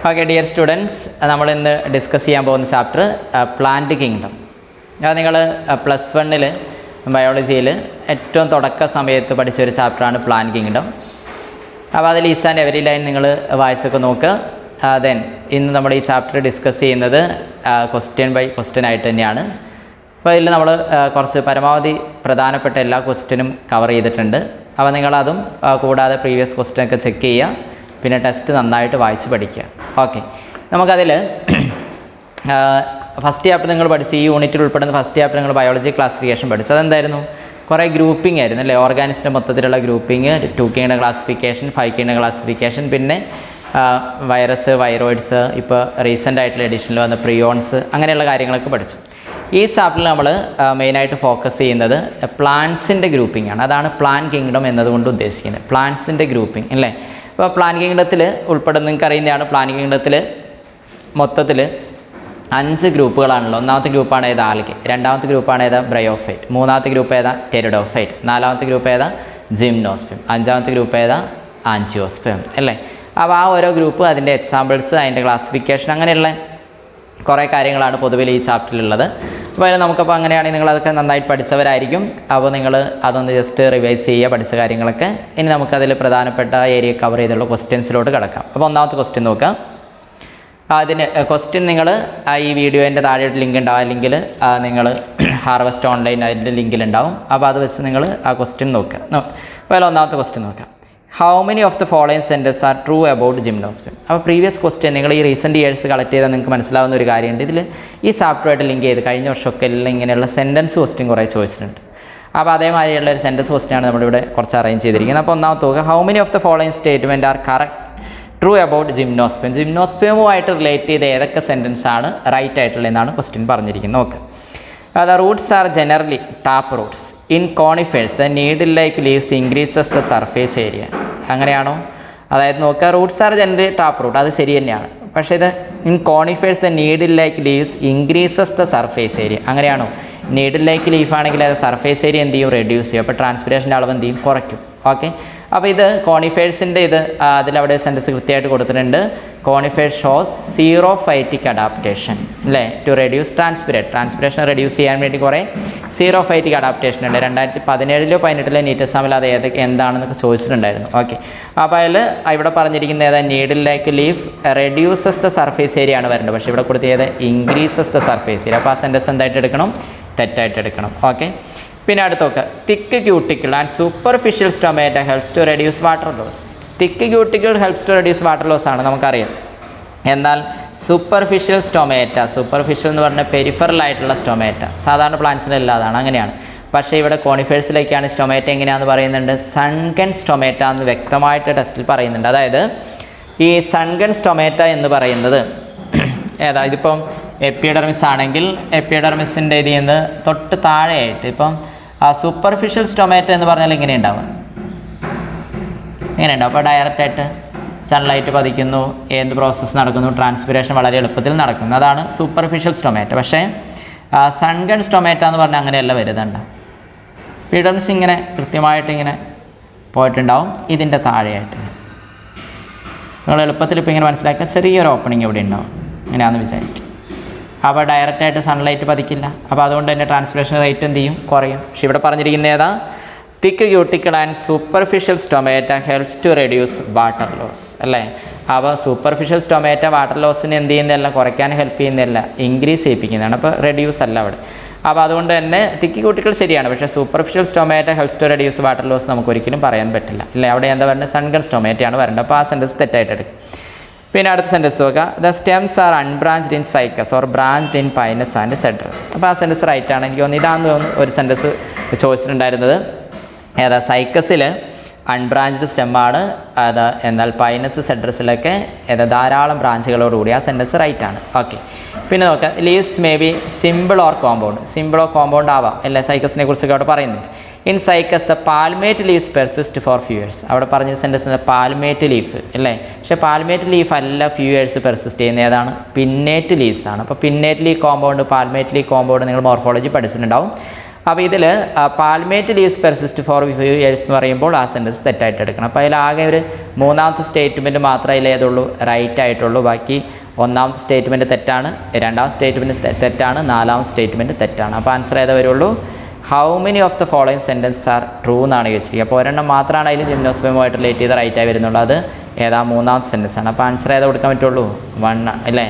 Okay, dear students, നമ്മൾ ഇന്ന് discuss ചെയ്യാൻ പോകുന്ന ചാപ്റ്റർ പ്ലാന്റ് കിങ്ഡം. അത് നിങ്ങൾ +1 ബയോളജിയിൽ ഏറ്റവും തുടക്ക സമയത്ത് പഠിച്ചൊരു ചാപ്റ്ററാണ് പ്ലാന്റ് കിങ്ഡം. അപ്പോൾ അതിൽ ഈച്ച് ആൻഡ് എവരി ലൈൻ നിങ്ങൾ വായിച്ചൊക്കെ നോക്കുക. ദെൻ ഇന്ന് നമ്മൾ ഈ ചാപ്റ്റർ ഡിസ്കസ് ചെയ്യുന്നത് ക്വസ്റ്റ്യൻ ബൈ ക്വസ്റ്റ്യൻ ആയിട്ട് തന്നെയാണ്. അപ്പോൾ ഇതിൽ നമ്മൾ കുറച്ച് പരമാവധി പ്രധാനപ്പെട്ട എല്ലാ ക്വസ്റ്റ്യനും കവർ ചെയ്തിട്ടുണ്ട്. അപ്പോൾ നിങ്ങളതും കൂടാതെ പ്രീവിയസ് ക്വസ്റ്റ്യനൊക്കെ ചെക്ക് ചെയ്യുക. പിന്നെ ടെസ്റ്റ് നന്നായിട്ട് വായിച്ച് പഠിക്കുക. ഓക്കെ, നമുക്കതിൽ ഫസ്റ്റ് ചാപ്റ്റർ നിങ്ങൾ പഠിച്ച് ഈ യൂണിറ്റിൽ ഉൾപ്പെടുന്ന ഫസ്റ്റ് ചാപ്റ്റർ നിങ്ങൾ ബയോളജി ക്ലാസിഫിക്കേഷൻ പഠിച്ചു. അതെന്തായിരുന്നു? കുറേ ഗ്രൂപ്പിംഗ് ആയിരുന്നു അല്ലേ? ഓർഗാനിസിൻ്റെ മൊത്തത്തിലുള്ള ഗ്രൂപ്പിംഗ്, 2Kയുടെ ക്ലാസിഫിക്കേഷൻ, 5Kയുടെ ക്ലാസിഫിക്കേഷൻ, പിന്നെ വൈറസ്, വൈറോയിഡ്സ്, ഇപ്പോൾ റീസെൻ്റ് ആയിട്ടുള്ള എഡിഷനിൽ വന്ന പ്രിയോൺസ്, അങ്ങനെയുള്ള കാര്യങ്ങളൊക്കെ പഠിച്ചു. ഈ ചാപ്റ്ററിൽ നമ്മൾ മെയിനായിട്ട് ഫോക്കസ് ചെയ്യുന്നത് പ്ലാന്റ്സിൻ്റെ ഗ്രൂപ്പിംഗ് ആണ്. അതാണ് പ്ലാന്റ് കിങ്ഡം എന്നതുകൊണ്ട് ഉദ്ദേശിക്കുന്നത്, പ്ലാന്റ്സിൻ്റെ ഗ്രൂപ്പിംഗ് അല്ലേ? ഇപ്പോൾ പ്ലാന്റ് കിങ്ഡത്തിൽ ഉൾപ്പെടുന്ന നിങ്ങൾക്ക് അറിയുന്നതാണ്. പ്ലാന്റ് കിങ്ഡത്തിൽ മൊത്തത്തിൽ 5 ഗ്രൂപ്പുകളാണല്ലോ. ഒന്നാമത്തെ ഗ്രൂപ്പാണ് ഏതാ? ആൽഗെ. രണ്ടാമത്തെ ഗ്രൂപ്പാണ് ഏതാ? ബ്രയോഫൈറ്റ്. മൂന്നാമത്തെ ഗ്രൂപ്പ് ഏതാ? ടെരിഡോഫൈറ്റ്. നാലാമത്തെ ഗ്രൂപ്പ് ഏതാ? ജിംനോസ്പെം. അഞ്ചാമത്തെ ഗ്രൂപ്പ് ഏതാ? ആൻജിയോസ്പെം അല്ലേ? അപ്പോൾ ആ ഓരോ ഗ്രൂപ്പ്, അതിൻ്റെ എക്സാമ്പിൾസ്, അതിൻ്റെ ക്ലാസിഫിക്കേഷൻ, അങ്ങനെയുള്ള കുറേ കാര്യങ്ങളാണ് പൊതുവിൽ ഈ ചാപ്റ്ററിലുള്ളത്. അപ്പോൾ നമുക്കപ്പോൾ അങ്ങനെയാണെങ്കിൽ നിങ്ങളതൊക്കെ നന്നായിട്ട് പഠിച്ചവരായിരിക്കും. അപ്പോൾ നിങ്ങൾ അതൊന്ന് ജസ്റ്റ് റിവൈസ് ചെയ്യുക, പഠിച്ച കാര്യങ്ങളൊക്കെ. ഇനി നമുക്കതിൽ പ്രധാനപ്പെട്ട ഏരിയ കവർ ചെയ്തുള്ള ക്വസ്റ്റ്യൻസിലോട്ട് കിടക്കാം. അപ്പോൾ ഒന്നാമത്തെ ക്വസ്റ്റ്യൻ നോക്കാം. അതിന് ക്വസ്റ്റ്യൻ നിങ്ങൾ ഈ വീഡിയോൻ്റെ താഴെയായിട്ട് ലിങ്ക് ഉണ്ടാവും, അല്ലെങ്കിൽ നിങ്ങൾ ഹാർവസ്റ്റ് ഓൺലൈൻ അതിൻ്റെ ലിങ്കിലുണ്ടാവും. അപ്പോൾ അത് വെച്ച് നിങ്ങൾ ആ ക്വസ്റ്റ്യൻ നോക്കുക. അപ്പോൾ ഒന്നാമത്തെ ക്വസ്റ്റ്യൻ നോക്കാം. How many of the following sentence are true about gymnosperm? അപ്പോൾ പ്രീവിയസ് ക്വസ്റ്റ്യൻ നിങ്ങൾ ഈ റീസെൻറ്റ് ഇയേഴ്സ് കളക്ട് ചെയ്താൽ നിങ്ങൾക്ക് മനസ്സിലാവുന്ന ഒരു കാര്യമുണ്ട്. ഇതിൽ ഈ ചാപ്റ്ററുമായിട്ട് ലിങ്ക് ചെയ്ത് കഴിഞ്ഞ വർഷമൊക്കെ എല്ലാം ഇങ്ങനെയുള്ള സെൻറ്റൻസ് ക്വസ്റ്റ്യൻ കുറേ ചോദിച്ചിട്ടുണ്ട്. അപ്പോൾ അതേമാതിരിയുള്ള ഒരു സെൻറ്റൻസ് ക്വസ്റ്റ്യനാണ് നമ്മളിവിടെ കുറച്ച് അറേഞ്ച് ചെയ്തിരിക്കുന്നത്. അപ്പോൾ ഒന്നാമത്തെ നോക്കുക. How many of the following statement are correct true about gymnosperm? ജിംനോസ്പെമുമായിട്ട് റിലേറ്റ് ചെയ്ത് ഏതൊക്കെ സെൻറ്റൻസ് ആണ് റൈറ്റ് ആയിട്ടുള്ളതെന്നാണ് ക്വസ്റ്റ്യൻ പറഞ്ഞിരിക്കുന്നത്. നോക്കുക. The roots are generally tap roots. In conifers, the needle-like leaves increases the surface area. അങ്ങനെയാണോ? അതായത് നോക്കുക, roots are generally tap root, അത് ശരി തന്നെയാണ്. പക്ഷേ ഇത് in conifers the needle like leaves increases the surface area. അങ്ങനെയാണോ? നീഡിൽ-ലൈക്ക് ലീഫ് ആണെങ്കിൽ അത് സർഫേസ് ഏരിയ എന്ത് ചെയ്യും? റെഡ്യൂസ് ചെയ്യും. അപ്പോൾ ട്രാൻസ്പിറേഷൻ്റെ അളവ് എന്ത് ചെയ്യും? കുറയ്ക്കും. ഓക്കെ, അപ്പോൾ ഇത് കോണിഫേഴ്സിൻ്റെ ഇത് അതിലവിടെ സെൻറ്റൻസ് കൃത്യമായിട്ട് കൊടുത്തിട്ടുണ്ട്. Conifers shows zero phytic adaptation അല്ലേ, ടു റെഡ്യൂസ് ട്രാൻസ്പിറേഷൻ റെഡ്യൂസ് ചെയ്യാൻ വേണ്ടി കുറേ സീറോ ഫൈറ്റിക് അഡാപ്റ്റേഷൻ ഉണ്ട്. 2017 18 നീറ്റ് എക്സാമിൽ അത് എന്താണെന്നൊക്കെ ചോദിച്ചിട്ടുണ്ടായിരുന്നു. ഓക്കെ, അപ്പോൾ അതിൽ ഇവിടെ പറഞ്ഞിരിക്കുന്നത് ഏതാ? Needle like leaf reduces the surface area ആണ് വരേണ്ടത്. പക്ഷേ ഇവിടെ കൊടുത്തിയത് ഇൻക്രീസസ് ദ സർഫേസ് ഏരിയ. അപ്പോൾ ആ സെൻറ്റൻസ് എന്തായിട്ട് എടുക്കണം? തെറ്റായിട്ട് എടുക്കണം. ഓക്കെ, പിന്നെ അടുത്ത് നോക്കുക. Thick cuticle and superficial stomata helps to reduce water loss. Thick cuticle helps to reduce water loss ആണ് നമുക്കറിയാം. എന്നാൽ സൂപ്പർഫിഷ്യൽ എന്ന് പറഞ്ഞാൽ പെരിഫറൽ ആയിട്ടുള്ള സ്റ്റൊമാറ്റ സാധാരണ പ്ലാന്റ്സിന് അല്ലാതാണ്, അങ്ങനെയാണ്. പക്ഷേ ഇവിടെ കോണിഫേഴ്സിലേക്കാണ് സ്റ്റൊമാറ്റ എങ്ങനെയാണെന്ന് പറയുന്നുണ്ട്. സൺകൺ സ്റ്റൊമാറ്റ എന്ന് വ്യക്തമായിട്ട് ടെസ്റ്റിൽ പറയുന്നുണ്ട്. അതായത് ഈ സൺകൺ സ്റ്റൊമാറ്റ എന്ന് പറയുന്നത് ഏതാ? ഇതിപ്പം എപ്പിഡെർമിസ് ആണെങ്കിൽ എപ്പിഡെർമിസിൻ്റെ ഇതിൽ നിന്ന് തൊട്ട് താഴെയായിട്ട് ഇപ്പം സൂപ്പർഫിഷ്യൽ സ്റ്റൊമാറ്റ എന്ന് പറഞ്ഞാൽ ഇങ്ങനെ ഉണ്ടാവും. അപ്പോൾ ഡയറക്റ്റായിട്ട് സൺലൈറ്റ് പതിക്കുന്നു, എന്ത് പ്രോസസ്സ് നടക്കുന്നു? ട്രാൻസ്പിറേഷൻ വളരെ എളുപ്പത്തിൽ നടക്കുന്നു. അതാണ് സൂപ്പർഫിഷ്യൽ സ്റ്റൊമാറ്റ. പക്ഷേ സൺകൺ സ്റ്റൊമാറ്റ എന്ന് പറഞ്ഞാൽ അങ്ങനെയല്ല വരുന്നുണ്ട്. എപ്പിഡെർമിസ് ഇങ്ങനെ കൃത്യമായിട്ട് ഇങ്ങനെ പോയിട്ടുണ്ടാവും, ഇതിൻ്റെ താഴെയായിട്ട്. നിങ്ങൾ എളുപ്പത്തിൽ ഇപ്പോൾ ഇങ്ങനെ മനസ്സിലാക്കുക, ചെറിയൊരു ഓപ്പണിങ് ഇവിടെ ഉണ്ടാവും, ഇങ്ങനെയാണെന്ന് വിചാരിക്കും. അപ്പോൾ ഡയറക്റ്റായിട്ട് സൺലൈറ്റ് പതിക്കില്ല. അപ്പോൾ അതുകൊണ്ട് തന്നെ ട്രാൻസ്പിറേഷൻ റേറ്റ് എന്ത് ചെയ്യും? കുറയും. പക്ഷേ ഇവിടെ പറഞ്ഞിരിക്കുന്നത് ഏതാ? Thick cuticle and superficial stomata helps to reduce water loss അല്ലേ? അപ്പോൾ സൂപ്പർഫിഷ്യൽ സ്റ്റൊമാറ്റ വാട്ടർ ലോസിന് എന്ത് ചെയ്യുന്നതല്ല, കുറയ്ക്കാൻ ഹെൽപ്പ് ചെയ്യുന്നതല്ല, ഇൻക്രീസ് ചെയ്യിപ്പിക്കുന്നതാണ്. അപ്പോൾ റെഡ്യൂസ് അല്ല അവിടെ. അപ്പോൾ അതുകൊണ്ട് തന്നെ തിക്ക് ക്യൂട്ടിക്കിൾ ശരിയാണ്. പക്ഷേ superficial stomata helps to reduce water loss നമുക്ക് ഒരിക്കലും പറയാൻ പറ്റില്ല അല്ലേ? അവിടെ എന്താ പറയുന്നത്? സൺകൺ സ്റ്റൊമാറ്റയാണ് വരേണ്ടത്. അപ്പോൾ ആ സെൻറ്റൻസ് തെറ്റായിട്ട് എടുക്കും. പിന്നെ അടുത്ത സെൻറ്റൻസ് നോക്കുക. The stems are unbranched in Cycas or branched in Pinus and Cedrus. അപ്പോൾ ആ സെൻറ്റൻസ് റൈറ്റ് ആണ്. എനിക്ക് തോന്നുന്നു ഇതാണെന്ന് തോന്നുന്നു ഒരു സെൻറ്റൻസ് ചോദിച്ചിട്ടുണ്ടായിരുന്നത്. ഏതാ? സൈക്കസിൽ അൺബ്രാഞ്ച്ഡ് സ്റ്റെമ്മാണ് അത്, എന്നാൽ പൈനസ് സെഡ്രസിലൊക്കെ ധാരാളം ബ്രാഞ്ചുകളോടുകൂടി. ആ സെൻറ്റൻസ് റൈറ്റ് ആണ്. ഓക്കെ, പിന്നെ നോക്കാം. Leaves may be simple or compound ആവാം അല്ലേ? സൈക്കസിനെ കുറിച്ചൊക്കെ അവിടെ പറയുന്നുണ്ട്. In Cycas the palmate leaves persist for few years. അവിടെ പറഞ്ഞ സെൻറ്റൻസ് പാൽമേറ്റ് ലീഫ് അല്ലേ? പക്ഷേ പാൽമേറ്റ് ലീഫ് അല്ല ഫ്യൂ ഇയേഴ്സ് പെർസിസ്റ്റ് ചെയ്യുന്ന ഏതാണ്? പിന്നേറ്റ് ലീവ്സ് ആണ്. അപ്പോൾ pinnate leaf compound, palmate leaf compound നിങ്ങൾ മോർഫോളജി പഠിച്ചിട്ടുണ്ടാവും. അപ്പോൾ ഇതിൽ palmate leaves persist for few years എന്ന് പറയുമ്പോൾ ആ സെൻറ്റൻസ് തെറ്റായിട്ട് എടുക്കണം. അപ്പോൾ അതിലാകെ ഒരു മൂന്നാമത്തെ സ്റ്റേറ്റ്മെൻറ്റ് മാത്രമേ അതിലേതുള്ളൂ റൈറ്റ് ആയിട്ടുള്ളൂ. ബാക്കി ഒന്നാമത്തെ സ്റ്റേറ്റ്മെൻറ്റ് തെറ്റാണ്, രണ്ടാമത്തെ സ്റ്റേറ്റ്മെൻറ്റ് തെറ്റാണ്, നാലാമത്തെ സ്റ്റേറ്റ്മെൻറ്റ് തെറ്റാണ്. അപ്പോൾ ആൻസർ ഏതാ വരുള്ളൂ? How many of the following sentence are true എന്നാണ് ചോദിച്ചിരിക്കുക. അപ്പോൾ ഒരെണ്ണം മാത്രമാണ് അതിൽ ജിംനോസ്പെർമുമായിട്ട് റിലേറ്റ് ചെയ്ത് റൈറ്റായി വരുന്നുള്ളൂ. അത് ഏതാ? മൂന്നാമത്തെ സെൻറ്റൻസ് ആണ്. അപ്പോൾ ആൻസർ ഏതാ കൊടുക്കാൻ പറ്റുള്ളൂ? 1 അല്ലേ,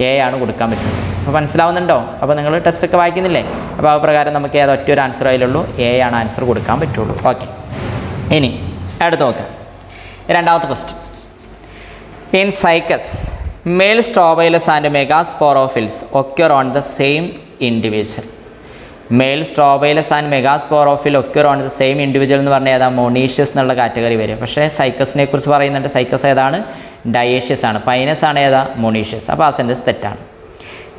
എ ആണ് കൊടുക്കാൻ പറ്റുള്ളൂ. അപ്പോൾ മനസ്സിലാവുന്നുണ്ടോ? അപ്പോൾ നിങ്ങൾ ടെസ്റ്റൊക്കെ വായിക്കുന്നില്ലേ? അപ്പോൾ ആ പ്രകാരം നമുക്ക് ഏതാ ഒറ്റ ഒരു ആൻസർ അതിലുള്ളൂ, എ ആണ് ആൻസർ കൊടുക്കാൻ പറ്റുള്ളൂ. ഓക്കെ, ഇനി അടുത്ത് നോക്കാം. രണ്ടാമത്തെ question. In Cycas male strobilus and megasporophylls occur on the same individual. Male strobilus and megasporophyll occur on the same individual എന്ന് പറഞ്ഞാൽ ഏതാ? മൊണീഷ്യസ് എന്നുള്ള കാറ്റഗറി വരും. പക്ഷേ സൈക്കസിനെ കുറിച്ച് പറയുന്നുണ്ട്. സൈക്കസ് ഏതാണ്? ഡയേഷ്യസ് ആണ്. പൈനസ് ആണ് ഏതാ? മൊണീഷ്യസ്. അപ്പോൾ ആ സെൻറ്റൻസ് തെറ്റാണ്.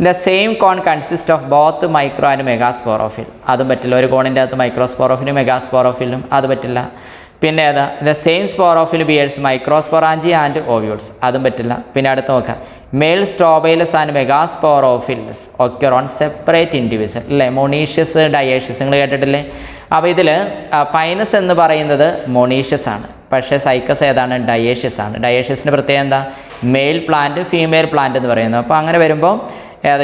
The same cone consist of both micro and megasporophyll. അതും പറ്റില്ല. ഒരു കോണിൻ്റെ അകത്ത് മൈക്രോസ്പോറോഫിലും മെഗാസ്പോറോഫിലും അത് പറ്റില്ല. പിന്നെ ഏതാ? The same sporophyll bears microsporangia and ovules. അതും പറ്റില്ല. പിന്നെ അടുത്ത് നോക്കാം. Male strobilus and megasporophylls occur on separate individual അല്ലേ? മൊണീഷ്യസ്, ഡയേഷ്യസ് നിങ്ങൾ കേട്ടിട്ടില്ലേ? അപ്പോൾ ഇതിൽ പൈനസ് എന്ന് പറയുന്നത് മൊണീഷ്യസ് ആണ്. പക്ഷേ സൈക്കസ് ഏതാണ്? ഡയേഷ്യസ് ആണ്. ഡയേഷ്യസിൻ്റെ പ്രത്യേകത എന്താ? മെയിൽ പ്ലാന്റ്, ഫീമെയിൽ പ്ലാന്റ് എന്ന് പറയുന്നത്. അപ്പോൾ അങ്ങനെ വരുമ്പോൾ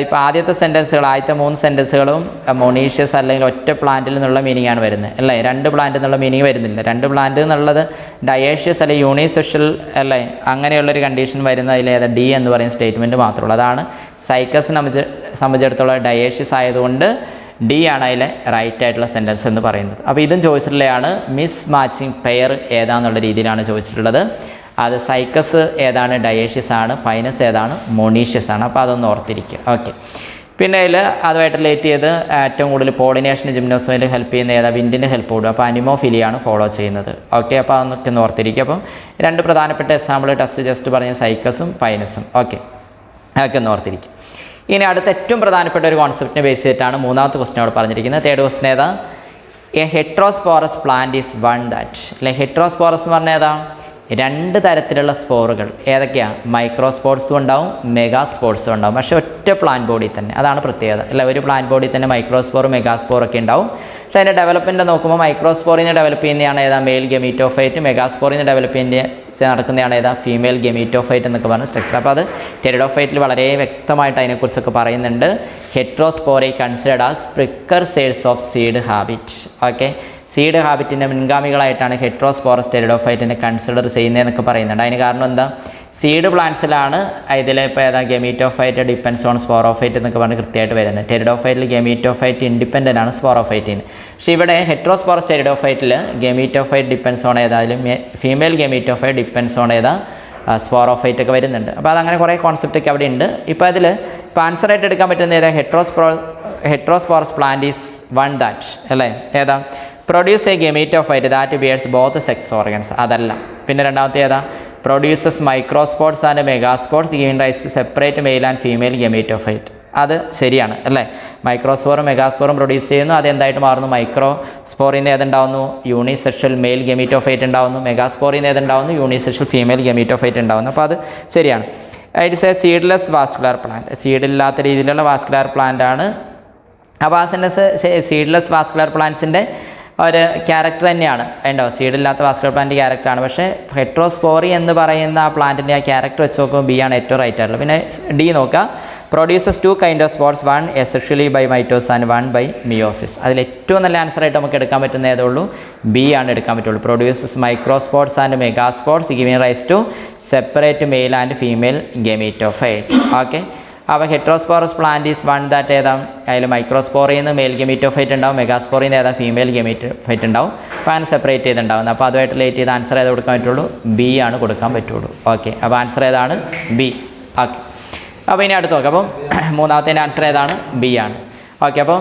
ഇപ്പോൾ ആദ്യത്തെ സെൻറ്റൻസുകൾ, ആദ്യത്തെ 3 സെൻറ്റൻസുകളും മൊണീഷ്യസ് അല്ലെങ്കിൽ ഒറ്റ പ്ലാന്റിൽ നിന്നുള്ള മീനിങ് ആണ് വരുന്നത് അല്ലേ? 2 പ്ലാന്റ് എന്നുള്ള മീനിങ് വരുന്നില്ല. 2 പ്ലാന്റ് എന്നുള്ളത് ഡയേഷ്യസ് അല്ലെങ്കിൽ യൂണിസെക്ഷൽ അല്ലേ? അങ്ങനെയുള്ളൊരു കണ്ടീഷൻ വരുന്ന അതിൽ ഏതാ? ഡി എന്ന് പറയുന്ന സ്റ്റേറ്റ്മെൻറ്റ് മാത്രമേ ഉള്ളൂ. അതാണ് സൈക്കസിനെ സംബന്ധിച്ചിടത്തോളം ഡയേഷ്യസ് ആയതുകൊണ്ട് ഡി ആണ് അതിലെ റൈറ്റ് ആയിട്ടുള്ള സെൻറ്റൻസ് എന്ന് പറയുന്നത്. അപ്പോൾ ഇതും ചോദിച്ചിട്ടുള്ളതാണ് മിസ് മാച്ചിങ് പെയർ ഏതാന്നുള്ള രീതിയിലാണ് ചോദിച്ചിട്ടുള്ളത്. അത് സൈക്കസ് ഏതാണ്? ഡയേഷ്യസ് ആണ്. പൈനസ് ഏതാണ്? മൊണീഷ്യസ് ആണ്. അപ്പോൾ അതൊന്ന് ഓർത്തിരിക്കുക. ഓക്കെ, പിന്നെ അതിൽ അതുമായിട്ട് റിലേറ്റ് ചെയ്ത് ഏറ്റവും കൂടുതൽ പോളിനേഷന് ജിംനോസ്പെർമിൽ ഹെൽപ്പ് ചെയ്യുന്ന ഏതാ? വിൻഡിൻ്റെ ഹെൽപ്പ് കൂടും. അപ്പോൾ അനിമോഫിലിയാണ് ഫോളോ ചെയ്യുന്നത്. ഓക്കെ, അപ്പോൾ അതൊക്കെ ഒന്ന് ഓർത്തിരിക്കുക. അപ്പം 2 പ്രധാനപ്പെട്ട എക്സാമ്പിൾ ജസ്റ്റ് പറഞ്ഞ സൈക്കസും പൈനസും. ഓക്കെ, അതൊക്കെ ഒന്ന് ഓർത്തിരിക്കുക. ഇനി അടുത്ത ഏറ്റവും പ്രധാനപ്പെട്ട ഒരു കോൺസെപ്റ്റിനെ ബേസ് ചെയ്തിട്ടാണ് മൂന്നാമത്തെ ക്വസ്റ്റ്യൻ അവിടെ പറഞ്ഞിരിക്കുന്നത്. തേർഡ് ക്വസ്റ്റ്യൻ ഏതാ? A heterosporous plant is one that. അല്ലെ, ഹെട്രോസ്പോറസ് എന്ന് പറഞ്ഞാൽ ഏതാ? 2 തരത്തിലുള്ള സ്പോറുകൾ. ഏതൊക്കെയാണ്? മൈക്രോസ്പോർട്സും ഉണ്ടാവും, മെഗാസ്പോർട്സും ഉണ്ടാവും. പക്ഷേ ഒറ്റ പ്ലാന്റ് ബോഡി തന്നെ. അതാണ് പ്രത്യേകത അല്ല? ഒരു പ്ലാന്റ് ബോഡി തന്നെ മൈക്രോസ്പോറും മെഗാസ്പോറും ഒക്കെ ഉണ്ടാവും. പക്ഷേ അതിൻ്റെ ഡെവലപ്മെൻറ്റ് നോക്കുമ്പോൾ മൈക്രോസ്പോറിൽ നിന്ന് ഡെവലപ്പ് ചെയ്യുന്നതാണ് ഏതാ? മെയിൽ ഗമീറ്റോഫൈറ്റ്. മെഗാസ്പോറിൽ നിന്ന് ഡെവലപ്പ് നടക്കുന്നതാണ് ഏതാ? ഫീമെയിൽ ഗമീറ്റോഫൈറ്റ് എന്നൊക്കെ പറഞ്ഞ സ്ട്രക്ചർ. അപ്പോൾ അത് ടെറിഡോഫൈറ്റിൽ വളരെ വ്യക്തമായിട്ട് അതിനെക്കുറിച്ചൊക്കെ പറയുന്നുണ്ട്. Heterospory considered as precursors of seed habit. Okay, seed ഹാബിറ്റിൻ്റെ മുൻഗാമികളായിട്ടാണ് ഹെട്രോസ്പോറസ് ടെറിഡോഫൈറ്റിനെ കൺസിഡർ ചെയ്യുന്നതെന്നൊക്കെ പറയുന്നുണ്ട്. അതിന് കാരണം എന്താ? സീഡ് പ്ലാന്റ്സിലാണ് ഇതിൽ ഇപ്പോൾ ഏതാ? ഗമീറ്റോഫൈറ്റ് ഡിപ്പെൻഡ്സ് ഓൺ സ്പോറോഫൈറ്റ് എന്നൊക്കെ പറഞ്ഞ് കൃത്യമായിട്ട് വരുന്നത്. ടെറിഡോഫൈറ്റിൽ ഗമീറ്റോഫൈറ്റ് ഇൻഡിപെൻഡൻ്റ് ആണ് സ്പോറോഫൈറ്റിന്. പക്ഷേ ഇവിടെ ഹെട്രോസ്പോറസ് ടെറിഡോഫൈറ്റിൽ ഗമീറ്റോഫൈറ്റ് ഡിപ്പെൻഡ്സ് ഓൺ ഏതായാലും ഫീമെയിൽ ഗമീറ്റോഫൈറ്റ് ഡിപ്പെൻഡ്സ് ഓൺ ഏതാ? സ്പോറോഫൈറ്റ് ഒക്കെ വരുന്നുണ്ട്. അപ്പോൾ അതങ്ങനെ കുറേ കോൺസെപ്റ്റൊക്കെ അവിടെ ഉണ്ട്. ഇപ്പോൾ അതിൽ ഇപ്പോൾ ആൻസറായിട്ട് എടുക്കാൻ പറ്റുന്ന ഏതാ? Heterosporous plant is one that അല്ലേ? ഏതാ? Produce a gametophyte that bears both sex organs. അതല്ല. പിന്നെ രണ്ടാമത്തെ ഏതാ? Produces microspores and megaspores giving rise to separate male and female gametophyte. അത് ശരിയാണ് അല്ലേ? മൈക്രോസ്പോറും മെഗാസ്പോറും പ്രൊഡ്യൂസ് ചെയ്യുന്നു. അതെന്തായിട്ട് മാറുന്നു? മൈക്രോസ്പോറിൽ നിന്ന് ഏതുണ്ടാവുന്നു? യൂണിസെക്ഷൽ മെയിൽ ഗമീറ്റോഫൈറ്റ് ഉണ്ടാവുന്നു. മെഗാസ്പോറിൽ നിന്ന് ഏതുണ്ടാവുന്നു? യൂണിസെക്ഷൽ ഫീമെയിൽ ഗമീറ്റോഫൈറ്റ് ഉണ്ടാവുന്നു. അപ്പോൾ അത് ശരിയാണ്. It's a seedless vascular plant. സീഡില്ലാത്ത രീതിയിലുള്ള വാസ്കുലാർ പ്ലാന്റ് ആണ്. അപ്പോൾ ആ സെൻറ്റൻസ് സീഡ്ലെസ് വാസ്കുലാർ പ്ലാന്റ്സിൻ്റെ ഒരു ക്യാരക്ടർ തന്നെയാണ്. ഉണ്ടോ? സീഡില്ലാത്ത വാസ്കുലർ പ്ലാന്റ് ക്യാരക്ടറാണ്. പക്ഷേ ഹെട്രോസ്പോറി എന്ന് പറയുന്ന ആ പ്ലാന്റിൻ്റെ ആ ക്യാരക്ടർ വെച്ച് നോക്കുമ്പോൾ ബി ആണ് ഏറ്റവും റൈറ്റ് ആയിട്ടുള്ളത്. പിന്നെ ഡി നോക്കുക. Produces 2 kind of spores, 1 asexually by mitosis and 1 by meiosis. അതിൽ ഏറ്റവും നല്ല ആൻസറായിട്ട് നമുക്ക് എടുക്കാൻ പറ്റുന്ന ഏതേ ഉള്ളൂ? ബി ആണ് എടുക്കാൻ പറ്റുള്ളൂ. Produces microspores and megaspores giving rise to separate male and female gametophyte. Okay, അപ്പോൾ heterosporous plant is one that ഏതാ? അതിൽ മൈക്രോസ്പോറിൽ നിന്ന് മെയിൽ ഗമീറ്റോഫൈറ്റ് ഉണ്ടാവും, മെഗാസ്പോറിൽ നിന്ന് ഏതാ? ഫീമെയിൽ ഗമീറ്റോഫൈറ്റ് ഉണ്ടാവും. അപ്പോൾ അതിന് സെപ്പറേറ്റ് ചെയ്തിട്ടുണ്ടാവുന്നത്. അപ്പോൾ അതുമായിട്ട് റിലേറ്റ് ചെയ്ത് ആൻസർ ഏത് കൊടുക്കാൻ പറ്റുള്ളൂ? ബി ആണ് കൊടുക്കാൻ പറ്റുള്ളൂ. ഓക്കെ, അപ്പോൾ ആൻസർ ഏതാണ്? ബി. ഓക്കെ, അപ്പോൾ ഇനി അടുത്ത് നോക്കാം. അപ്പം മൂന്നാമത്തെ ആൻസർ ഏതാണ്? ബി ആണ്. ഓക്കെ, അപ്പോൾ